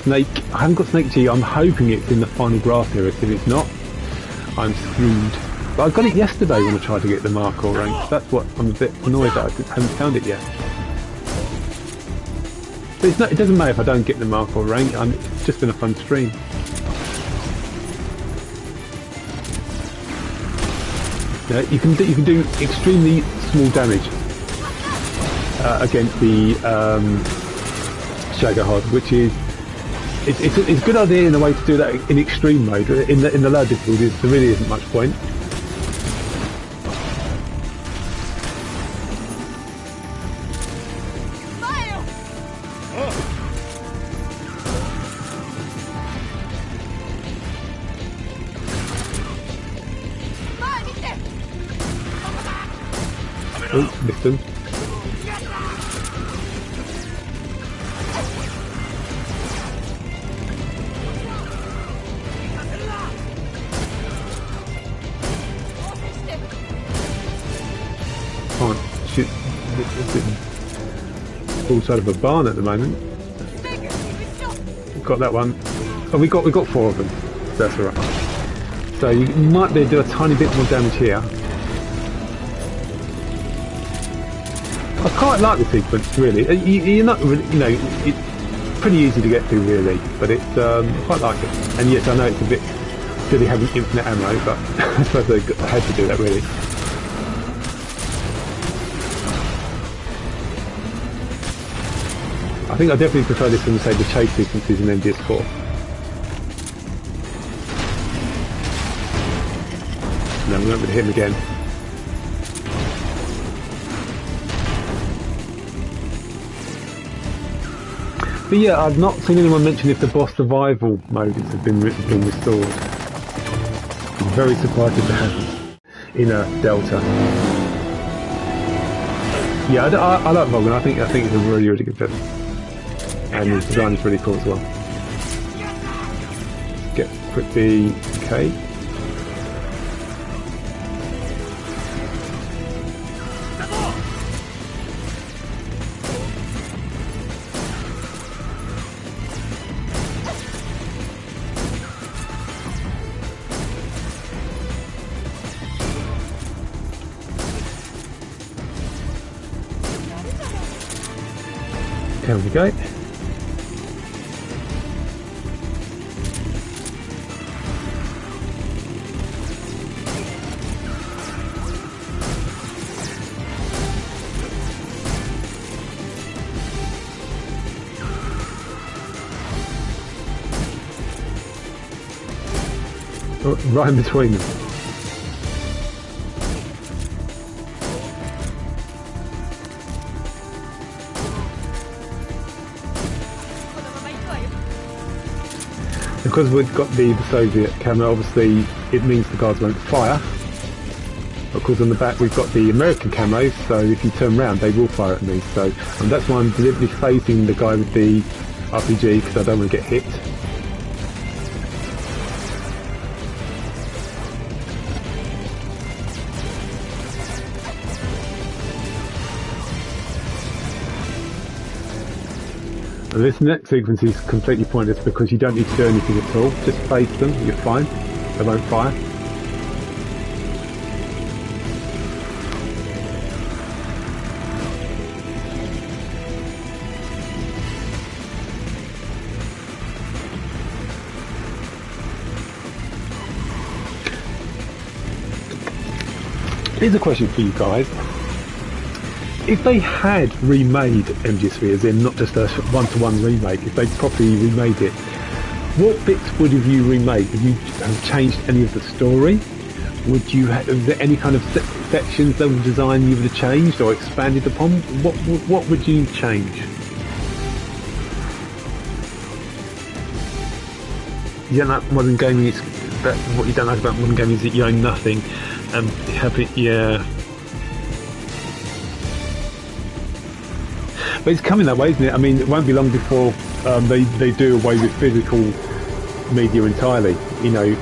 Snake, I haven't got Snake G, I'm hoping it's in the final grass area. If it's not, I'm screwed. But I got it yesterday when I tried to get the Markhor rank. That's what I'm a bit annoyed that I haven't found it yet. But it doesn't matter if I don't get the Markhor rank, it's just been a fun stream. Yeah, you can do extremely small damage against the Shagohod, which is it's a good idea in a way to do that in extreme mode. In the low difficulty, there really isn't much point. Oh, missed him. Can't shoot. It's in full side of a barn at the moment. Got that one. Oh, we got 4 of them. That's alright. So you might be able to do a tiny bit more damage here. I quite like the sequence, really. You're not really, it's pretty easy to get to, really, but it's I quite like it. And yes, I know it's a bit silly having infinite ammo, but I suppose I had to do that, really. I think I definitely prefer this than, say, the chase sequences in MGS4. No, we're not going to hit him again. But yeah, I've not seen anyone mention if the boss survival modes have been restored. I'm very surprised if they haven't in a Delta. Yeah, I like Vulcan. I think it's a really good film, and his design is really cool as well. Put the okay. There we go. Oh, right in between them. Because we've got the Soviet camera, obviously it means the guards won't fire. Of course on the back we've got the American camo, so if you turn around they will fire at me. So and that's why I'm deliberately facing the guy with the RPG, because I don't want to get hit. And this next sequence is completely pointless because you don't need to do anything at all. Just face them, you're fine. They won't fire. Here's a question for you guys. If they had remade MGS3, as in not just a one-to-one remake, if they properly remade it, what bits would have you remade? Would you have changed any of the story? Would you have, is there any kind of sections of the design you would have changed or expanded upon? What would you change? You don't like modern gaming, is that what you don't like about modern gaming is that you own nothing and have it, yeah. But it's coming that way, isn't it? I mean, it won't be long before they do away with physical media entirely. You know,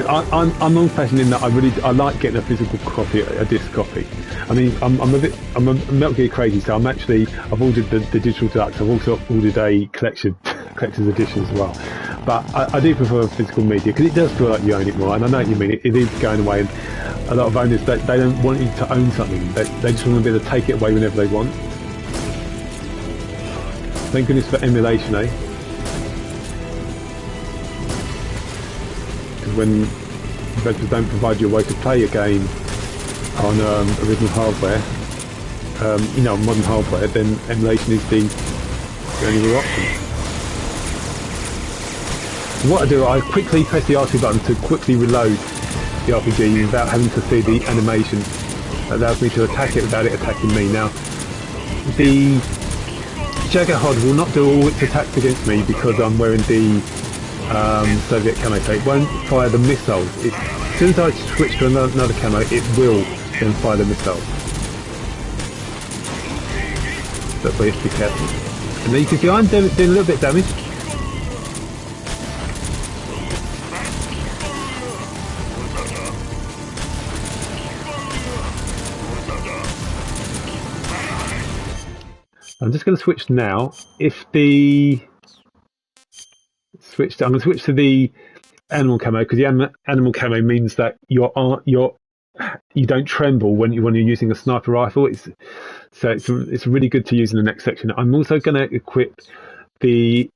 I'm old-fashioned in that I like getting a physical copy, a disc copy. I mean, I'm a Metal Gear crazy, so I've ordered the digital deluxe. I've also ordered a collector's edition as well. But I do prefer physical media because it does feel like you own it more. And I know what you mean. It is going away, and a lot of owners they don't want you to own something. They just want to be able to take it away whenever they want. Thank goodness for emulation, eh? Because when developers don't provide you a way to play a game on original hardware, you know, modern hardware, then emulation is the only real option. So what I do, I quickly press the R2 button to quickly reload the RPG without having to see the animation. That allows me to attack it without it attacking me. Now, the Jaggerhod will not do all its attacks against me because I'm wearing the Soviet camo, so it won't fire the missiles. As soon as I switch to another camo, it will then fire the missiles. That's why you have to be careful. And then you can see I'm doing a little bit of damage. I'm just going to switch now. If the I'm going to switch to the animal camo because the animal camo means that you don't tremble when you're using a sniper rifle. It's really good to use in the next section. I'm also going to equip the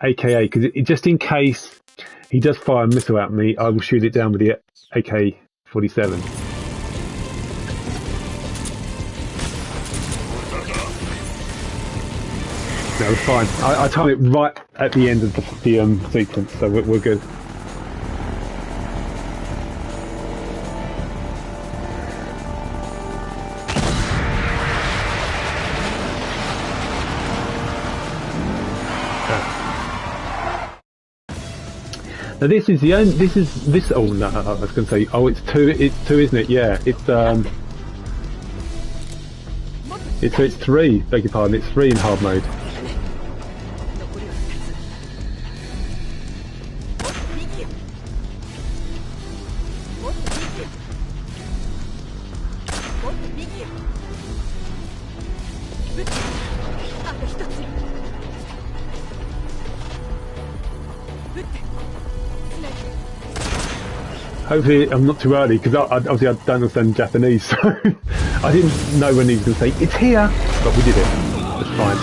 AKA because just in case he does fire a missile at me, I will shoot it down with the AK-47. No, it's fine. I time it right at the end of the sequence, so we're good. Now this is the only. This. Oh no, I was going to say. Oh, it's two. It's two, isn't it? Yeah. It's three. Beg your pardon. It's 3 in hard mode. Hopefully I'm not too early, because obviously I don't understand Japanese, so I didn't know when he was going to say, it's here! But we did it. That's fine.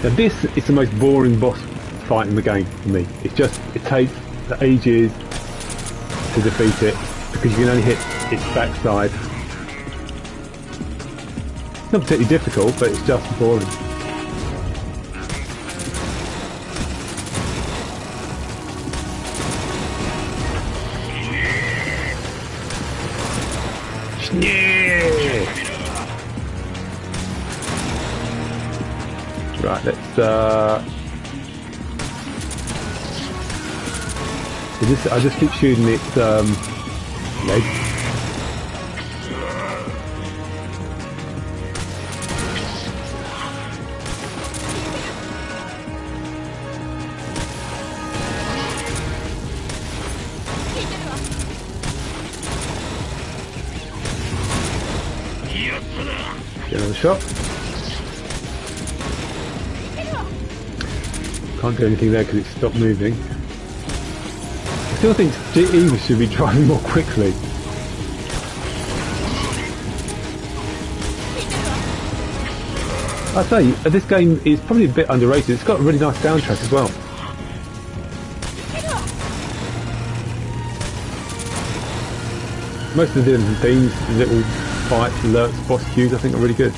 Now this is the most boring boss fight in the game for me. It's just, it takes ages to defeat it, because you can only hit its backside. It's not particularly difficult, but it's just boring. Yeah. Right, let's I just keep shooting its leg. Get another shot. Can't do anything there because it stopped moving. I still think Eva should be driving more quickly. I say, this game is probably a bit underrated. It's got a really nice soundtrack as well. Most of the different themes, little fights, alerts, boss cues, I think are really good.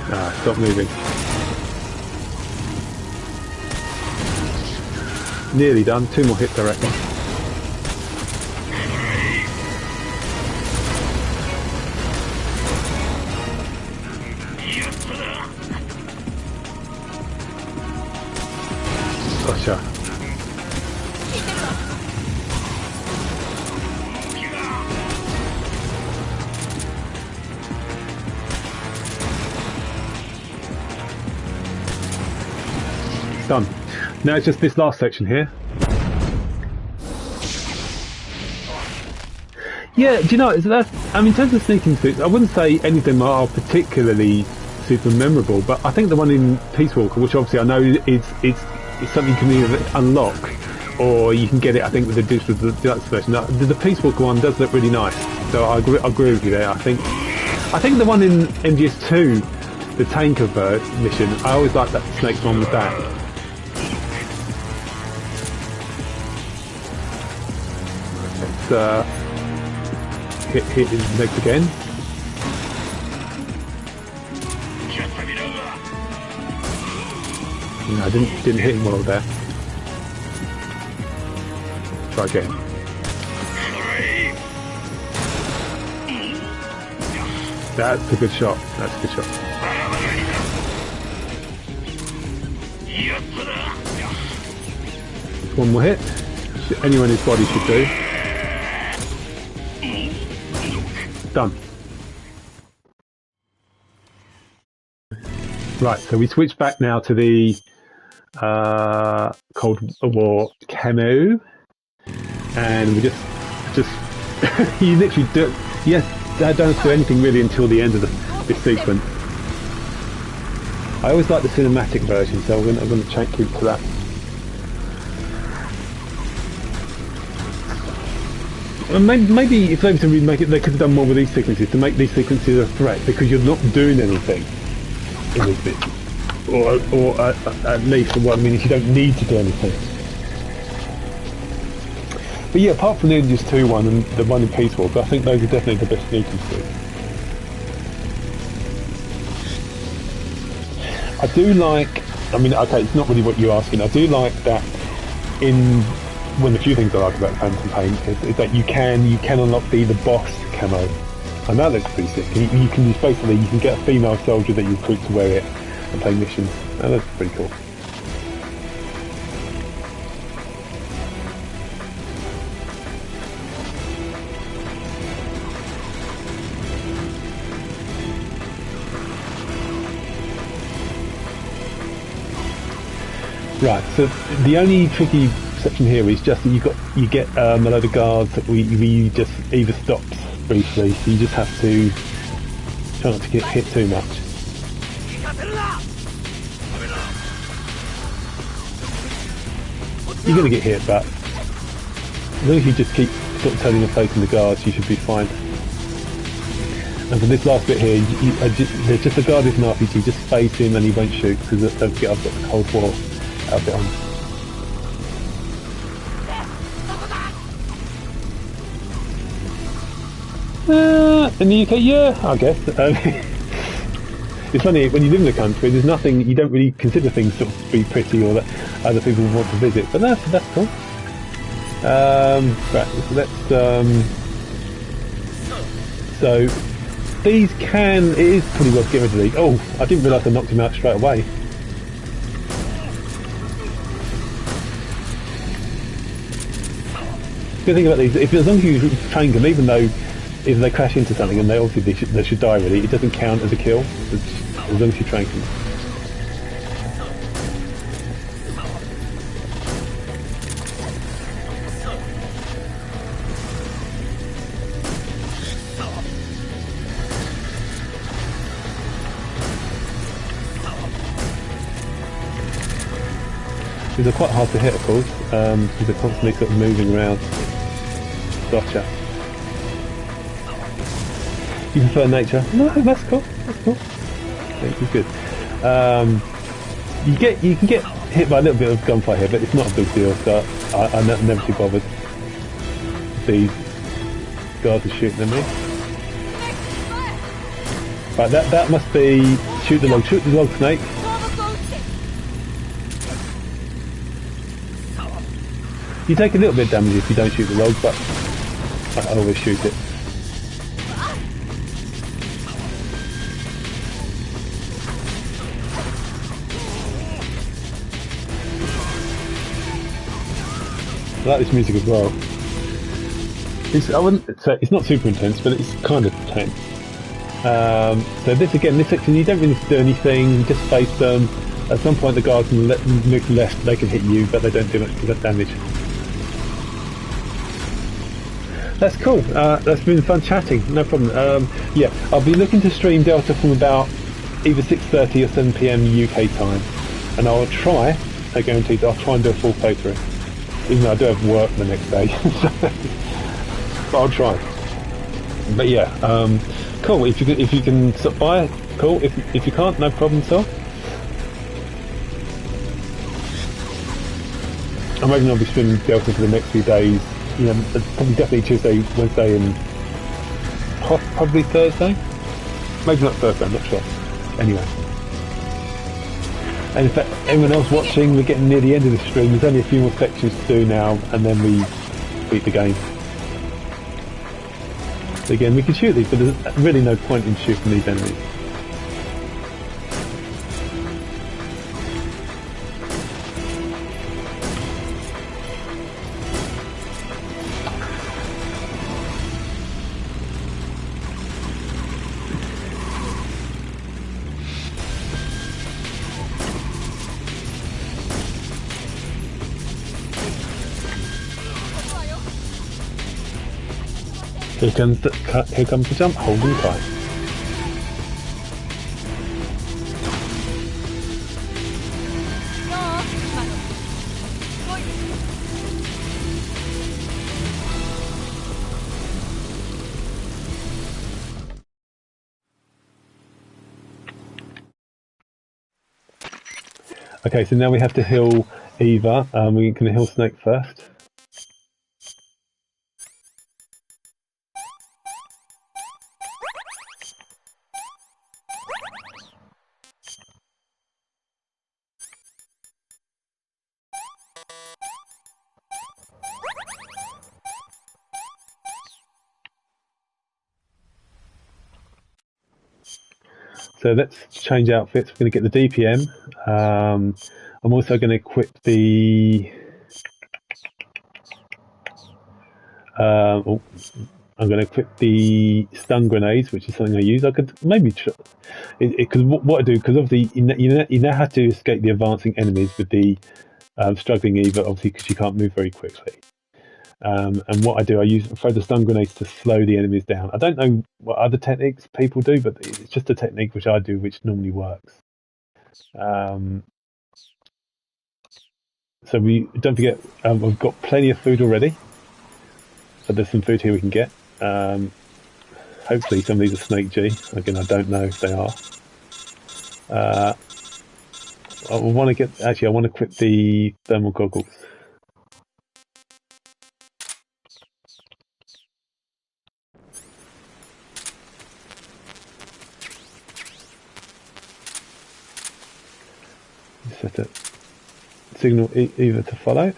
Ah, stop moving. Nearly done. 2 more hits, I reckon. Gotcha. Done. Now it's just this last section here. Yeah, do you know, I mean, in terms of sneaking suits, I wouldn't say any of them are particularly super memorable, but I think the one in Peace Walker, which obviously I know it's something you can either unlock, or you can get it, I think, with the digital deluxe version. The Peace Walker one does look really nice, so I agree with you there. I think the one in MGS2, the tanker mission, I always like that Snake's one with that. Let's hit his legs again. No, I didn't hit him well there. Try again. That's a good shot. That's a good shot. One more hit. Anyone in his body should do. Done. Right, so we switch back now to the Cold War camo, and we just you literally do. Yes, I don't do anything really until the end of this sequence. I always like the cinematic version, so I'm going to keep to that. And maybe if they were to remake it, they could have done more with these sequences to make these sequences a threat, because you're not doing anything in this bit, or at least, well, I mean, if you don't need to do anything. But yeah, apart from the MGS2 one and the one in Peace Walker, I think those are definitely the best sneaking suits. I do like, I mean, okay, it's not really what you're asking. I do like that one of the few things I like about Phantom Pain is that you can unlock the boss camo, and that looks pretty sick. And you can basically get a female soldier that you recruit to wear it and play missions, and that's pretty cool. Right, so the only tricky section here is just that you get a load of guards that we just either stops briefly, so you just have to Try not to get hit too much. You're going to get hit, but as long as you just keep sort of turning and facing the guards, you should be fine. And for this last bit here, there's just a guard is an RPG, just face him and he won't shoot, because don't forget I've got the Cold War outfit on. In the UK, yeah, I guess. It's funny, when you live in the country, there's nothing, you don't really consider things sort of to be pretty or that other people want to visit, but that's cool. Right, so these it is pretty well to get rid of these. Oh, I didn't realise I knocked him out straight away. Good thing about these, as long as you train them, even though if they crash into something and they should die really, it doesn't count as a kill, as long as you train them. These are quite hard to hit, of course, because they're constantly sort of moving around. Gotcha. You prefer nature? No, that's cool. That's cool. Thank you. Good. You can get hit by a little bit of gunfire here, but it's not a big deal. So I'm never too bothered. These guards are shooting at me. Right, that must be shoot the log. Shoot the log, snake. You take a little bit of damage if you don't shoot the log, but I always shoot it. I like this music as well. I wouldn't say it's not super intense, but it's kind of tense. So this section, you don't really have to do anything. You just face them. At some point, the guards can move left. They can hit you, but they don't do much damage. That's cool. That's been fun chatting. No problem. Yeah, I'll be looking to stream Delta from about either 6:30 or 7 PM UK time, and I'll try. I guarantee that I'll try and do a full playthrough, even though I do have work the next day. But I'll try. But yeah, cool. If you can stop by, cool. If you can't, no problem at all. I'm hoping I'll be streaming Delta for the next few days. You know, probably definitely Tuesday, Wednesday, and probably Thursday. Maybe not Thursday, I'm not sure. Anyway. And in fact, everyone else watching, we're getting near the end of the stream. There's only a few more sections to do now, and then we beat the game. So again, we can shoot these, but there's really no point in shooting these enemies. Here comes the jump, holding tight. Okay, so now we have to heal Eva. We're going to heal Snake first. So let's change outfits. We're going to get the DPM. I'm also going to equip the... I'm going to equip the stun grenades, which is something I use. I could maybe... Because what I do, because obviously you now have to escape the advancing enemies with the struggling Eva, obviously because you can't move very quickly. And what I do, throw the stun grenades to slow the enemies down. I don't know what other techniques people do, but it's just a technique which I do, which normally works. So we don't forget, we've got plenty of food already. So there's some food here we can get. Hopefully some of these are Snake G. Again, I don't know if they are. I want to equip the thermal goggles. Set it. Signal either to follow.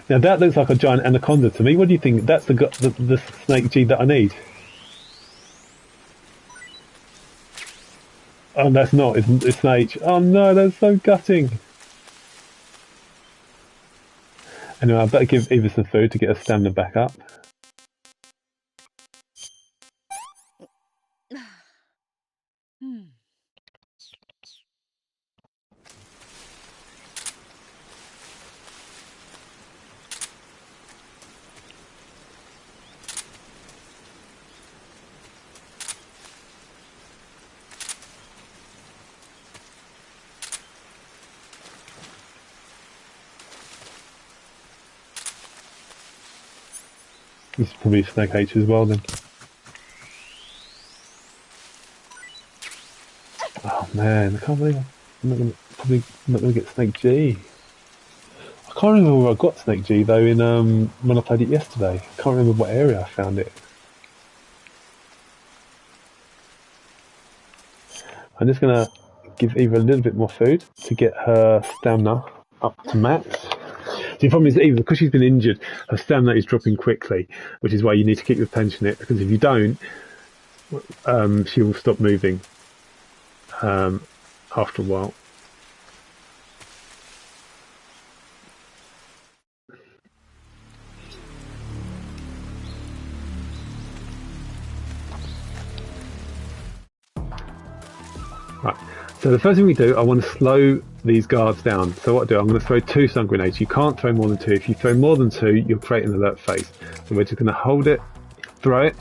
Now that looks like a giant anaconda to me. What do you think? That's the Snake G that I need. Oh, that's not. It's an H. Oh no, that's so gutting. Anyway, I better give Eva some food to get her stamina back up. This is probably Snake H as well then. Oh man, I can't believe I'm probably not gonna get Snake G. I can't remember where I got Snake G though in when I played it yesterday. I can't remember what area I found it. I'm just gonna give Eva a little bit more food to get her stamina up to max. The problem is that Eva, because she's been injured, her stamina is dropping quickly, which is why you need to keep replenishing it, because if you don't, she will stop moving after a while. Right. So the first thing we do, I want to slow these guards down. So what I do, I'm going to throw 2 stun grenades. You can't throw more than 2. If you throw more than 2, you'll create an alert phase. So we're just going to hold it, throw it.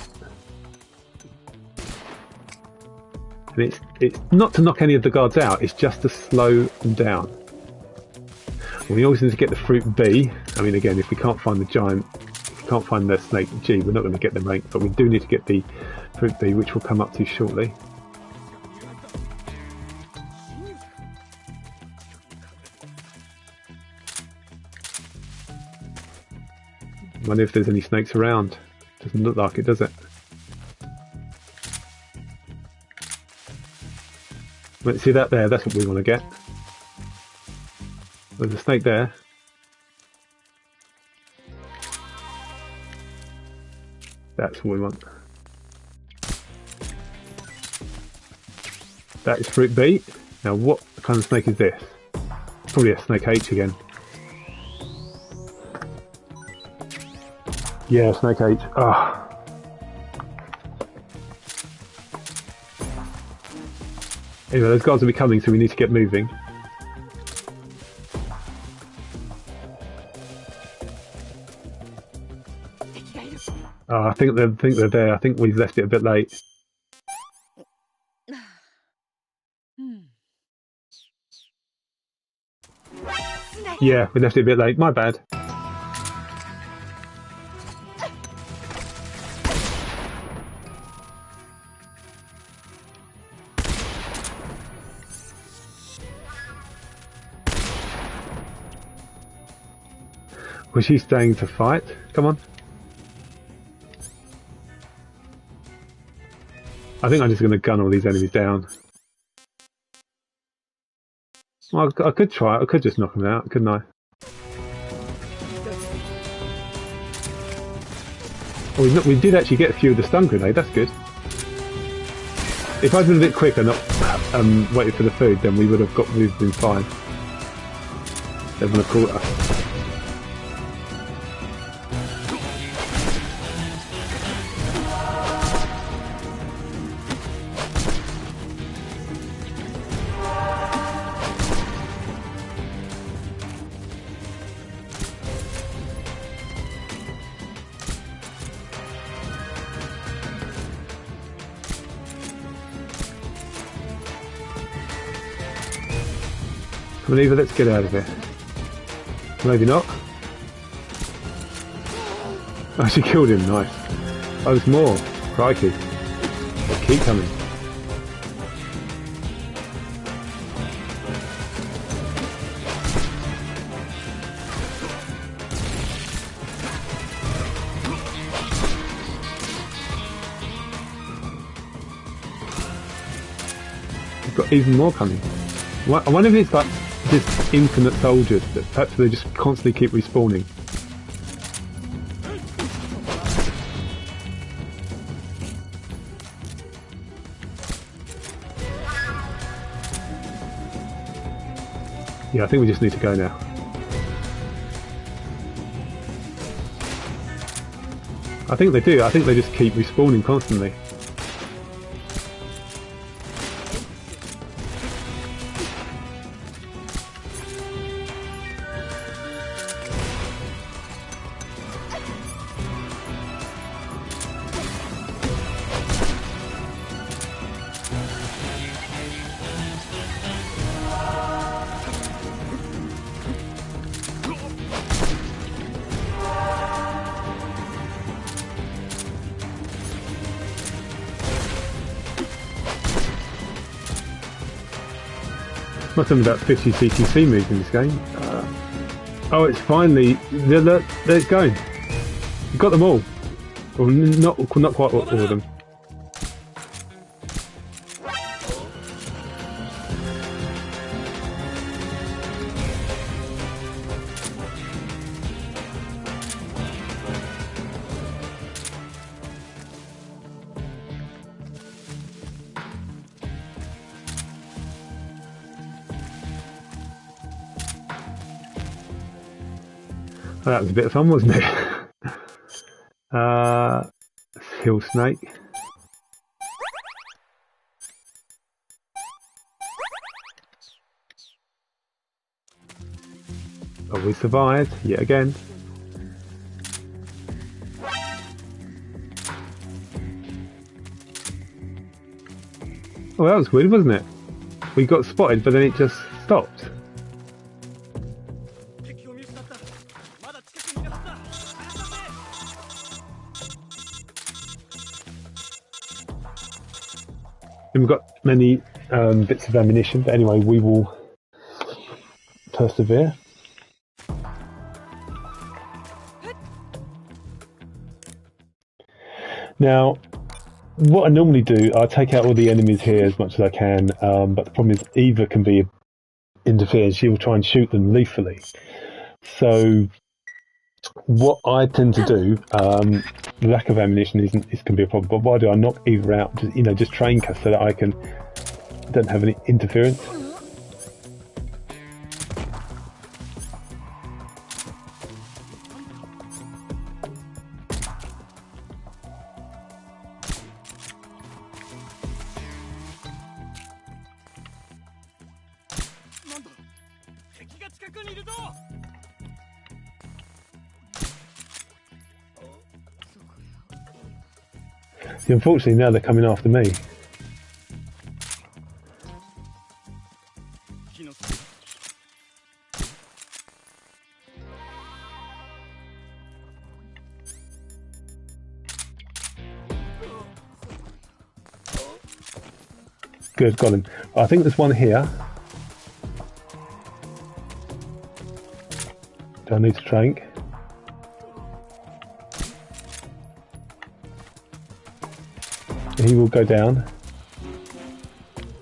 And it's not to knock any of the guards out, it's just to slow them down. And we always need to get the fruit B. I mean, again, if we can't find the giant, if we can't find the Snake G, we're not going to get the rank, but we do need to get the fruit B, which we'll come up to shortly. I wonder if there's any snakes around. Doesn't look like it, does it? Let's see that there, that's what we want to get. There's a snake there. That's what we want. That is fruit B. Now what kind of snake is this? Probably a Snake H again. Yeah, Snake H. Ah. Anyway, those guards will be coming, so we need to get moving. Oh, I think they're there. I think we've left it a bit late. Yeah, we left it a bit late. My bad. Was she staying to fight? Come on. I think I'm just going to gun all these enemies down. Well, I could try it. I could just knock them out, couldn't I? Oh, we did actually get a few of the stun grenade. That's good. If I'd been a bit quicker, not waited for the food, then we would have got moved in fine. They're going to call us. Come on, Eva, let's get out of here. Maybe not. Oh, she killed him, nice. Oh, there's more. Crikey. They keep coming. We've got even more coming. I wonder if it's like just infinite soldiers that perhaps they just constantly keep respawning. Yeah, I think we just need to go now. I think they do. I think they just keep respawning constantly. Must have about 50 CTC moves in this game. Oh, it's finally... There it's going. You've got them all. Well, not quite all of them. Oh, that was a bit of fun, wasn't it? Hill snake. Oh, we survived yet again. Oh, that was weird, wasn't it? We got spotted, but then it just stopped. And we've got many bits of ammunition, but anyway, we will persevere. Now, what I normally do, I take out all the enemies here as much as I can, but the problem is Eva can be interfered. She will try and shoot them lethally. So what I tend to do, lack of ammunition can be a problem, but why do I knock Eva out, just train her so that I don't have any interference. See, unfortunately now they're coming after me. Good, got him. I think there's one here. Do I need to trank? He will go down.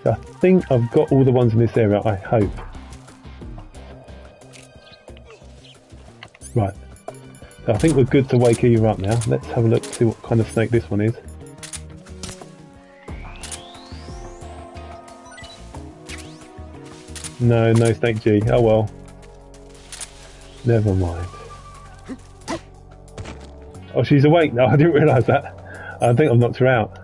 So I think I've got all the ones in this area, I hope. Right. So I think we're good to wake Eva up now. Let's have a look, see what kind of snake this one is. No, no snake G. Oh well. Never mind. Oh, she's awake now. I didn't realise that. I think I've knocked her out.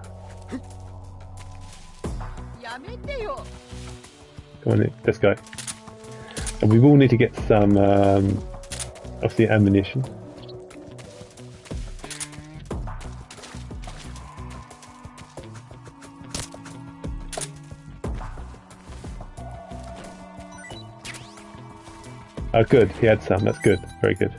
Come on, let's go. And we will need to get some, obviously, ammunition. Oh, good. He had some. That's good. Very good.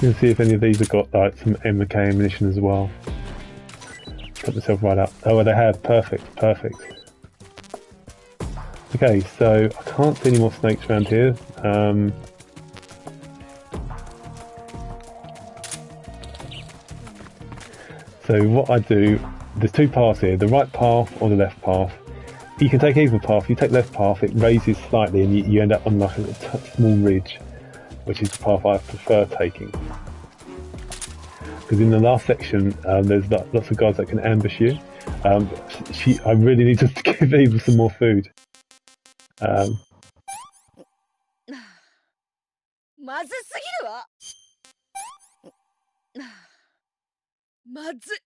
You can see if any of these have got like some MK ammunition as well. Put myself right up. Oh, well, they have. Perfect. Perfect. Okay, so I can't see any more snakes around here. So what I do, there's two paths here, the right path or the left path. You can take either path. You take left path, it raises slightly and you end up on like a small ridge, which is the path I prefer taking. Because in the last section, there's lots of guys that can ambush you. I really need to give Eva some more food. まずすぎるわ。まずい。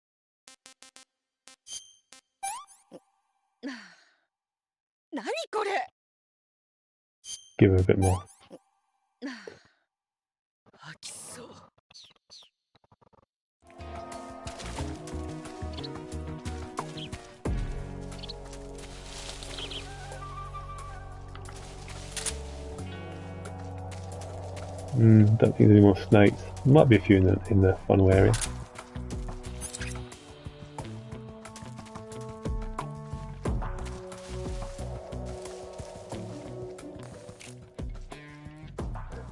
何これ。 Give her a bit more. 飽きそう。 Don't think there's any more snakes. Might be a few in the funnel area.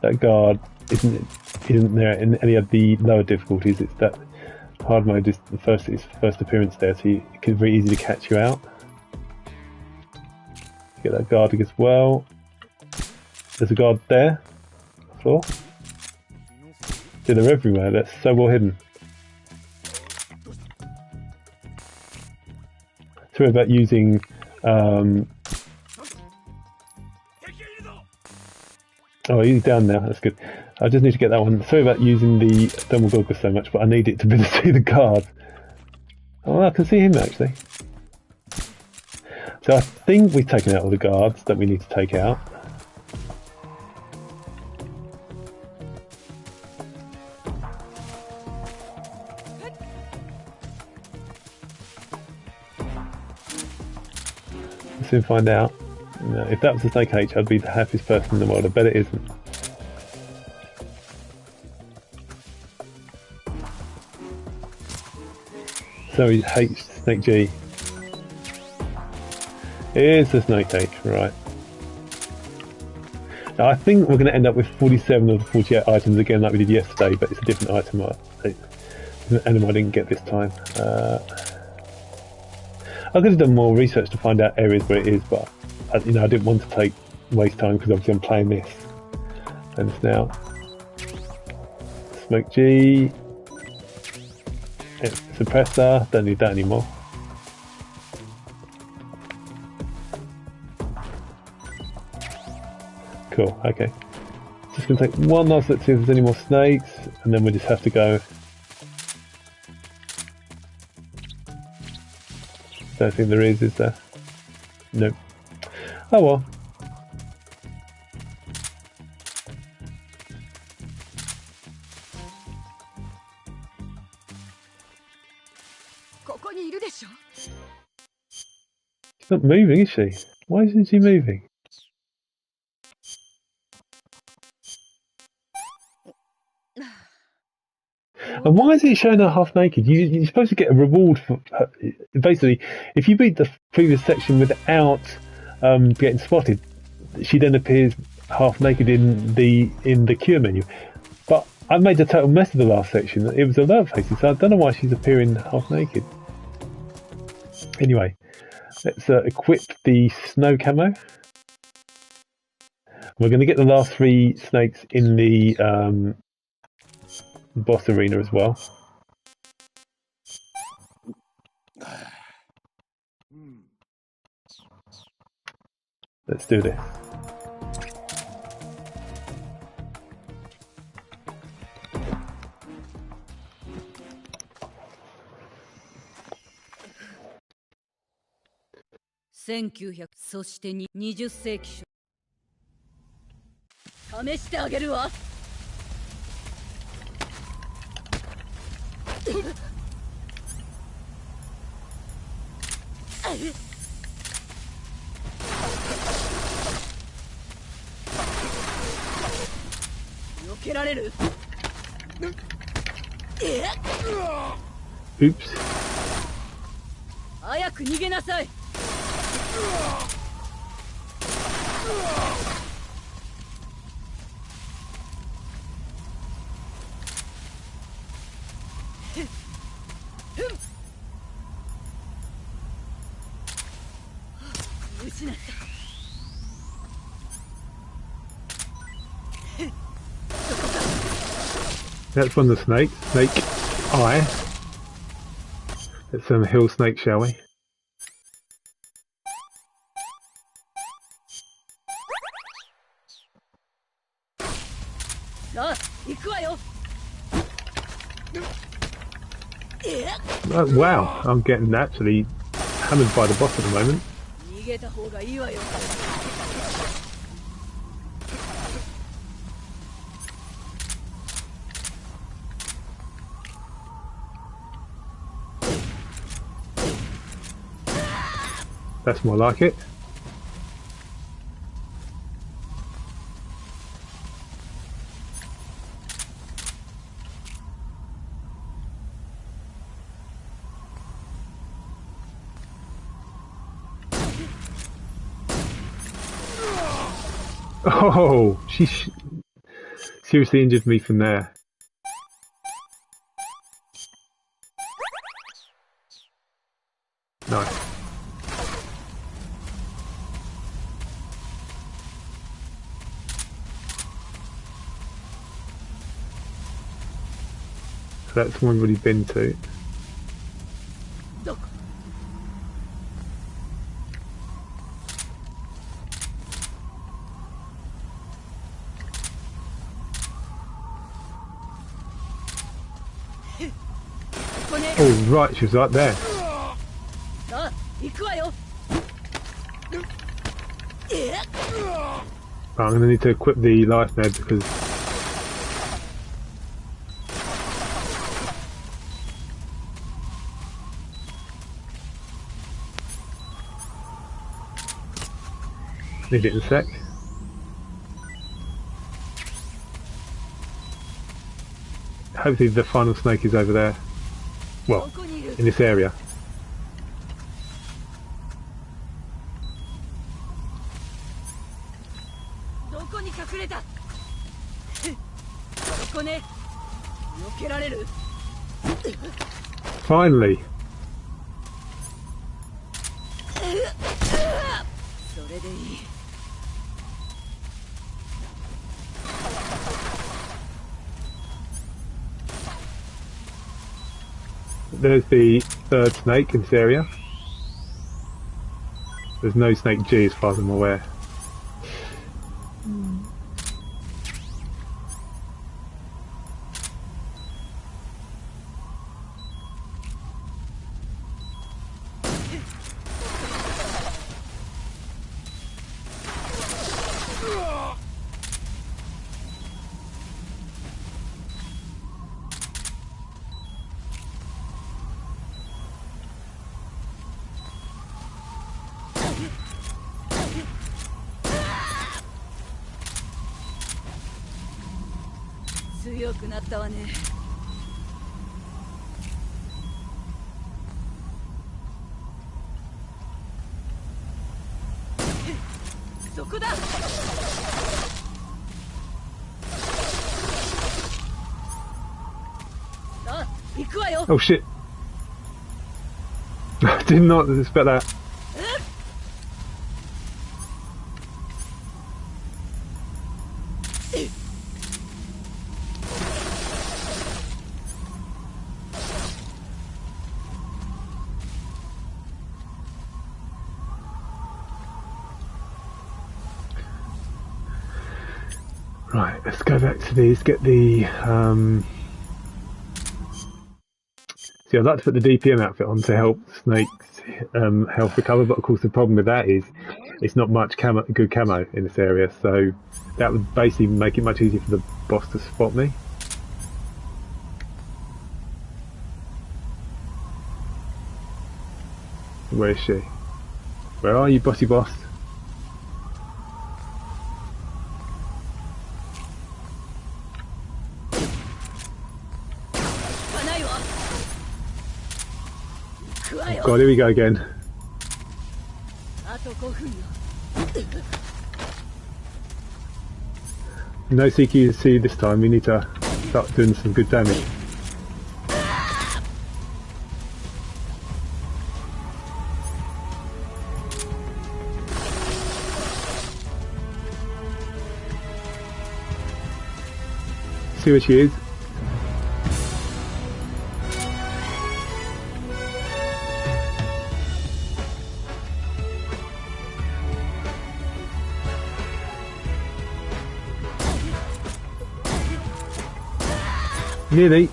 That guard isn't there in any of the lower difficulties. It's that hard mode is its first appearance there, so it can very easily catch you out. Get that guard as well. There's a guard there. Floor. Yeah, they're everywhere. That's so well hidden. Sorry about using. Oh, he's down now. That's good. I just need to get that one. Sorry about using the thermal goggles so much, but I need it to be able to see the guard. Oh, I can see him actually. So I think we've taken out all the guards that we need to take out. Let's soon find out. If that was a snake H, I'd be the happiest person in the world. I bet it isn't. So he hates snake G. Here's the snake H, right. Now I think we're going to end up with 47 of the 48 items again like we did yesterday, but it's a different item. It's an animal I didn't get this time. I could have done more research to find out areas where it is, but I didn't want to waste time because obviously I'm playing this. And it's now Smoke G, suppressor, don't need that anymore. Cool, okay. Just going to take one last look to see if there's any more snakes, and then we'll just have to go. Don't think there is there? Nope. Oh well. She's not moving, is she? Why isn't she moving? And why is it showing her half naked? You're supposed to get a reward for her. Basically, if you beat the previous section without getting spotted, she then appears half naked in the cure menu. But I made a total mess of the last section. It was alert faces, so I don't know why she's appearing half naked. Anyway, let's equip the snow camo. We're going to get the last 3 snakes in the boss arena as well. Let's do this. 1900そして20世紀初試してあげるわ。避けられる。Oops. 早く逃げなさい。失った。 That's one of the snakes. Snake eye. Let's hill snake, shall we? さあ、行くわよ。 Oh, wow, I'm getting actually hammered by the boss at the moment. 逃げた方がいいわよ。 That's more like it. Oh, she seriously injured me from there. Nice. So that's one we've already been to. どこ。 Oh, right, she was right there. さあ、行くわよ。 Right, I'm going to need to equip the life node because need it in a sec. Hopefully the final snake is over there. Well, どこにいる。 in this area. どこに隠れた。ここね。避けられる。 Finally! それでいい。 There's the third snake in this area. There's no snake G as far as I'm aware. "強くなったわね。 そこだ。 さあ、行くわよ。 Oh shit! I did not expect that. Right, let's go back to these, get the, see I'd like to put the DPM outfit on to help snakes health recover, but of course the problem with that is it's not much good camo in this area, so that would basically make it much easier for the boss to spot me. Where is she? Where are you, bossy boss? Oh God, here we go again. No CQC this time, we need to start doing some good damage. See where she is. Nearly.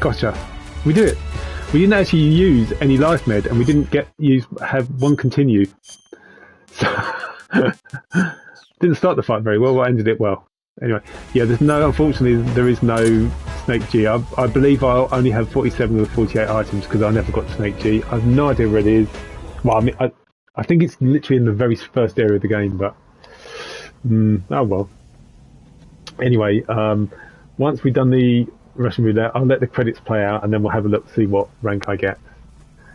Gotcha. We did it. We didn't actually use any life med, and we didn't have one continue. So didn't start the fight very well, but ended it well. Anyway, yeah, unfortunately, there is no Snake G. I believe I'll only have 47 of the 48 items because I never got Snake G. I have no idea where it is. Well, I mean, I think it's literally in the very first area of the game, but oh well. Anyway, once we've done the Russian roulette, I'll let the credits play out, and then we'll have a look to see what rank I get.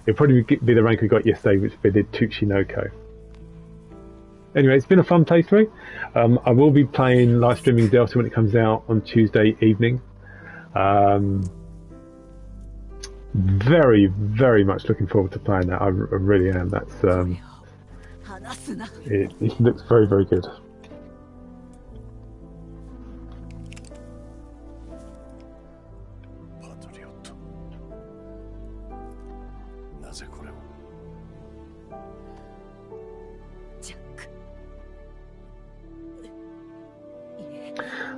It'll probably be the rank I got yesterday, which would be the Tuchinoko. Anyway, it's been a fun playthrough. I will be playing live streaming Delta when it comes out on Tuesday evening. Very, very much looking forward to playing that. I really am. That's it looks very, very good.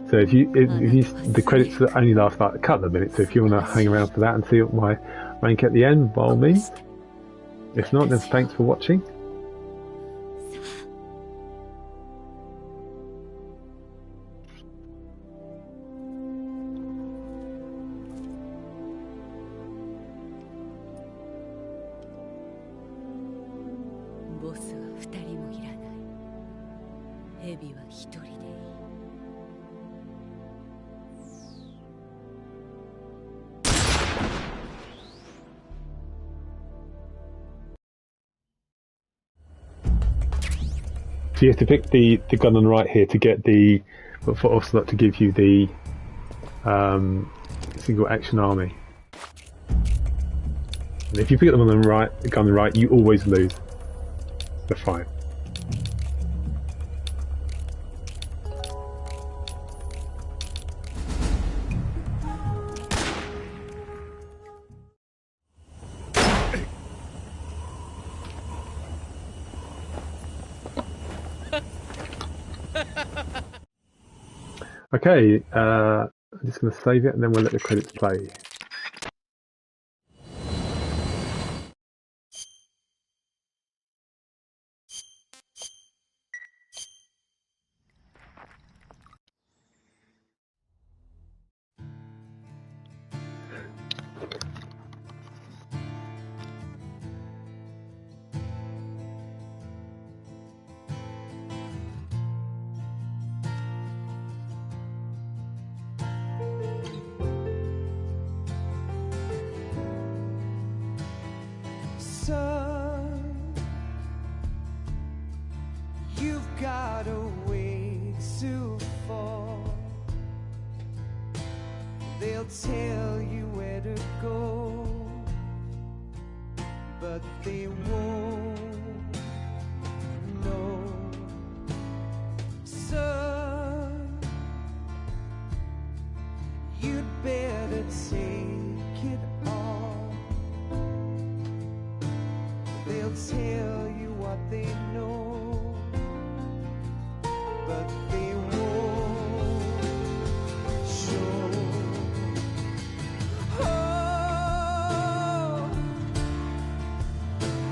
So if the credits only last like a couple of minutes, so if you want to hang around for that and see what my rank at the end, by all means. If not, then thanks for watching. So you have to pick the gun on the right here to get for Ocelot to give you the single action army. And if you pick the gun on the right, you always lose the fight. Okay, I'm just going to save it and then we'll let the credits play. Son, you've got a way to fall. They'll tell you where to go, but they won't know. Son, you'd better take it all. They'll tell you what what they know, but they won't show. Oh,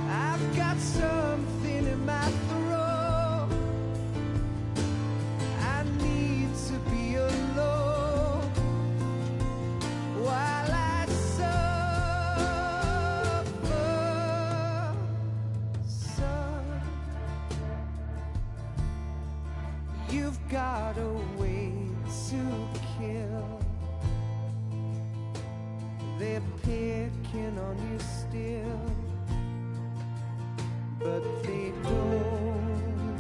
I've got something in my throat. I need to be alone while I suffer. Son, you've got a way to kill. They're picking on you still, but they don't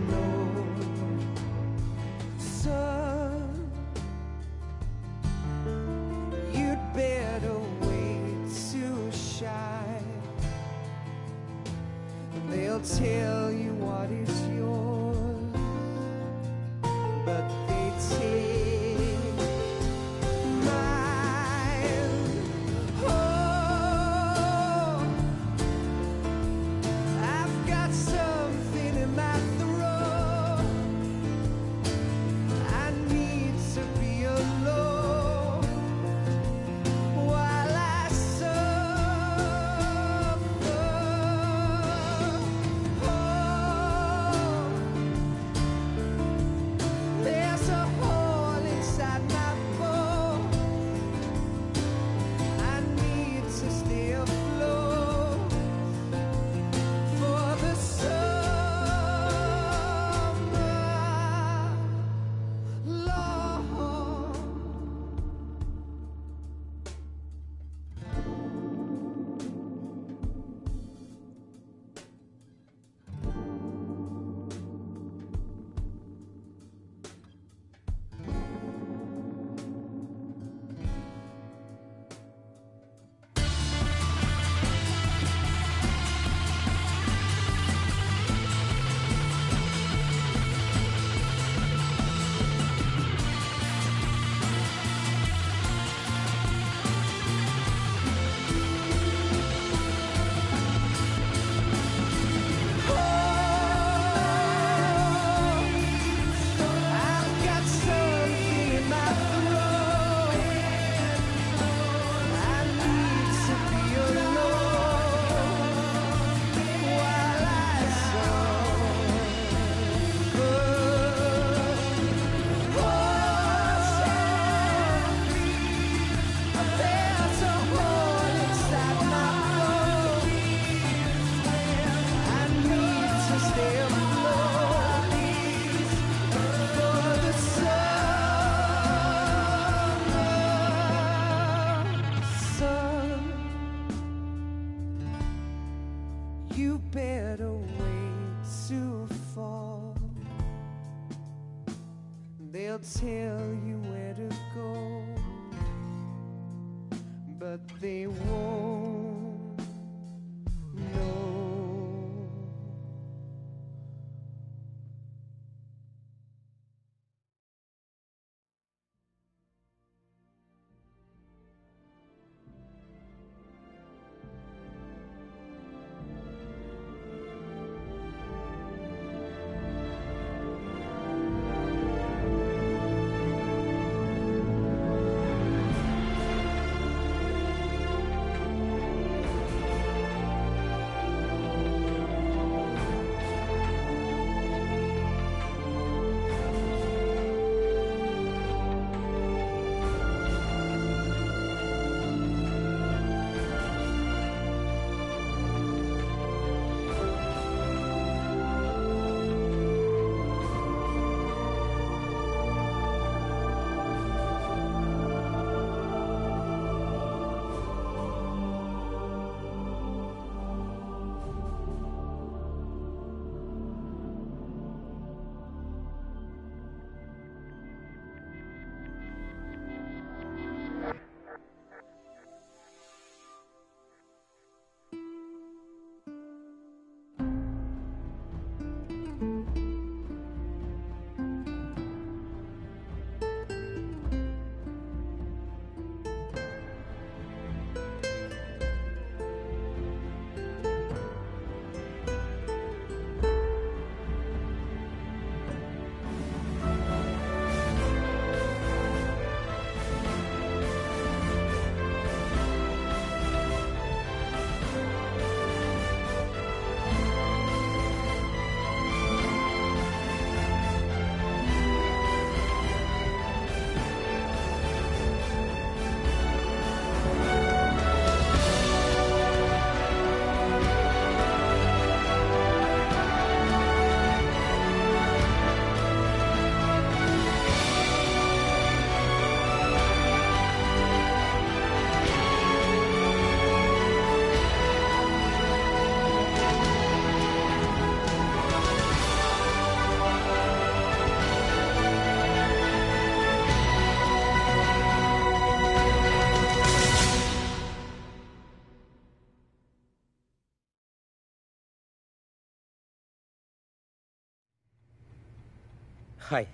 know. Son, you'd better wait to shine. They'll tell you what is yours, but they take mine. Oh, I've got something in my throat. I need to be alone while I suffer. Oh, there's a hole inside my bone. I need to stay afloat for the summer. Lord, I've got something in my throat. I need to be alone while I suffer. Oh, there's a hole inside my bone. I need to stay afloat for the summer. Son, you better wait to fall. They'll tell you where to go, but they won't know. はい。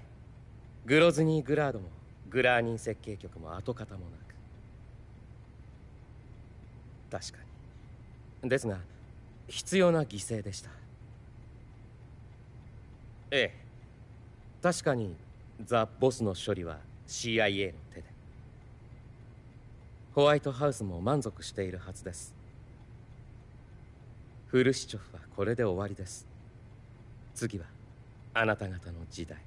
グロズニー・グラードもグラーニン設計局も跡形もなく。確かに。ですが必要な犠牲でした。ええ、確かにザ・ボスの処理は CIA の手で。ホワイトハウスも満足しているはずです。フルシチョフはこれで終わりです。次はあなた方の時代。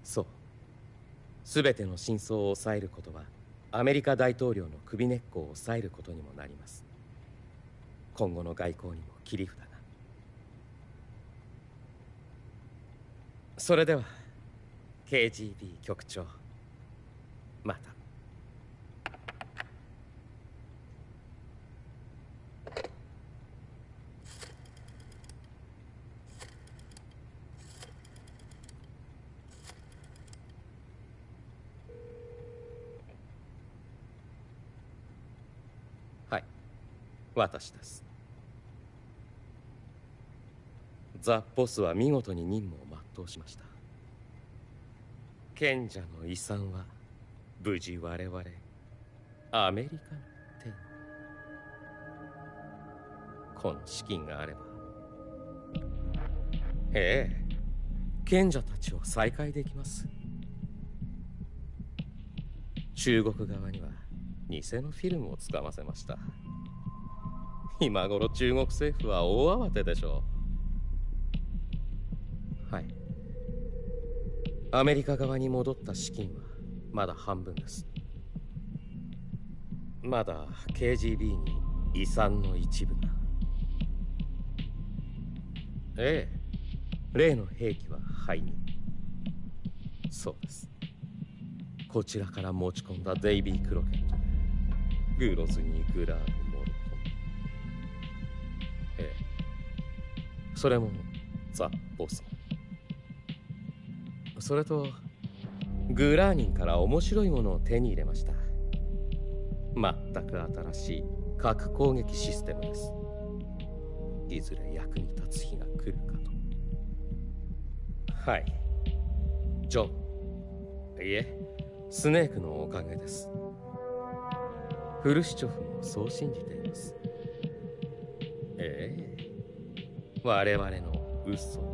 そう、すべての真相を抑えることはアメリカ大統領の首根っこを抑えることにもなります。今後の外交にも切り札が。それでは KGB 局長、また。はい、私です。ザ・ボスは見事に任務を全うしました。賢者の遺産は無事我々アメリカの手に。この資金があれば、ええ、賢者たちを再開できます。中国側には偽のフィルムをつかませました。今頃中国政府は大慌てでしょう。はい。アメリカ側に戻った資金はまだ半分です。まだ KGB に遺産の一部が。ええ、例の兵器は灰に。そうです。こちらから持ち込んだデイビー・クロケットでグロズニー・グラード・モルトン。ええ、それもザ・ボス。それとグラーニンから面白いものを手に入れました。全く新しい核攻撃システムです。いずれ役に立つ日が来るかと。はい、ジョン、いえスネークのおかげです。フルシチョフもそう信じています。ええ、我々の嘘。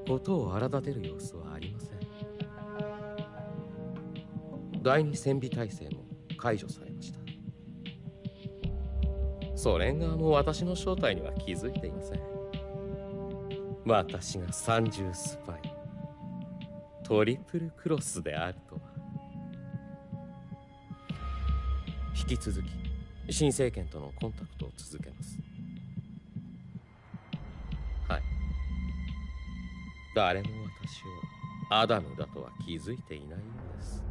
ことを荒立てる様子はありません。第二戦備体制も解除されました。ソ連側も私の正体には気づいていません。私が30スパイ、トリプルクロスであるとは。引き続き新政権とのコンタクトを続けます。はい。誰も私をアダムだとは気づいていないようです。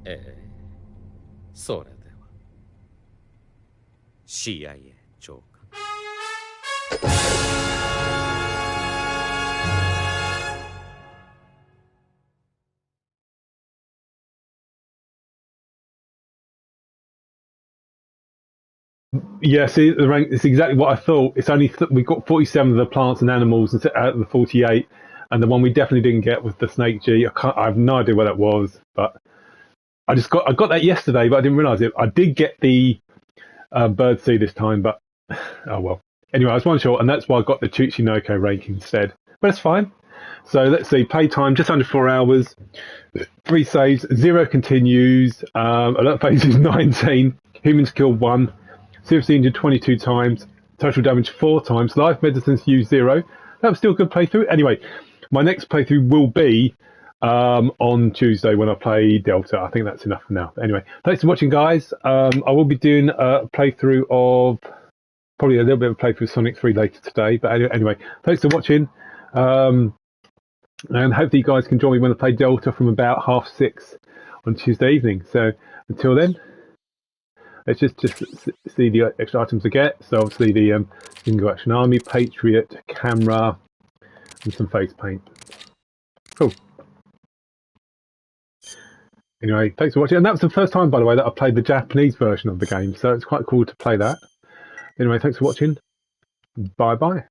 ええ、それでは CIA 長官。Yeah, see, the rank is exactly what I thought. It's only we got 47 of the plants and animals out of the 48, and the one we definitely didn't get was the snake G. I have no idea what that was, but I got that yesterday, but I didn't realise it. I did get the bird sea this time, but oh well. Anyway, I was one short, and that's why I got the Tsuchinoko rank instead. But it's fine. So let's see, playtime just under 4 hours, 3 saves, 0 continues, alert phase is 19, humans killed 1. Seriously injured 22 times, total damage 4 times, life medicines used 0. That was still a good playthrough. Anyway, my next playthrough will be on Tuesday when I play Delta. I think that's enough for now. Anyway, thanks for watching, guys. I will be doing a playthrough of, probably a little bit of a playthrough of Sonic 3 later today. But anyway, thanks for watching. And hopefully you guys can join me when I play Delta from about 6:30 on Tuesday evening. So until then, let's just see the extra items I get. So obviously the Single Action Army, Patriot, camera, and some face paint. Cool. Anyway, thanks for watching. And that was the first time, by the way, that I played the Japanese version of the game. So it's quite cool to play that. Anyway, thanks for watching. Bye bye.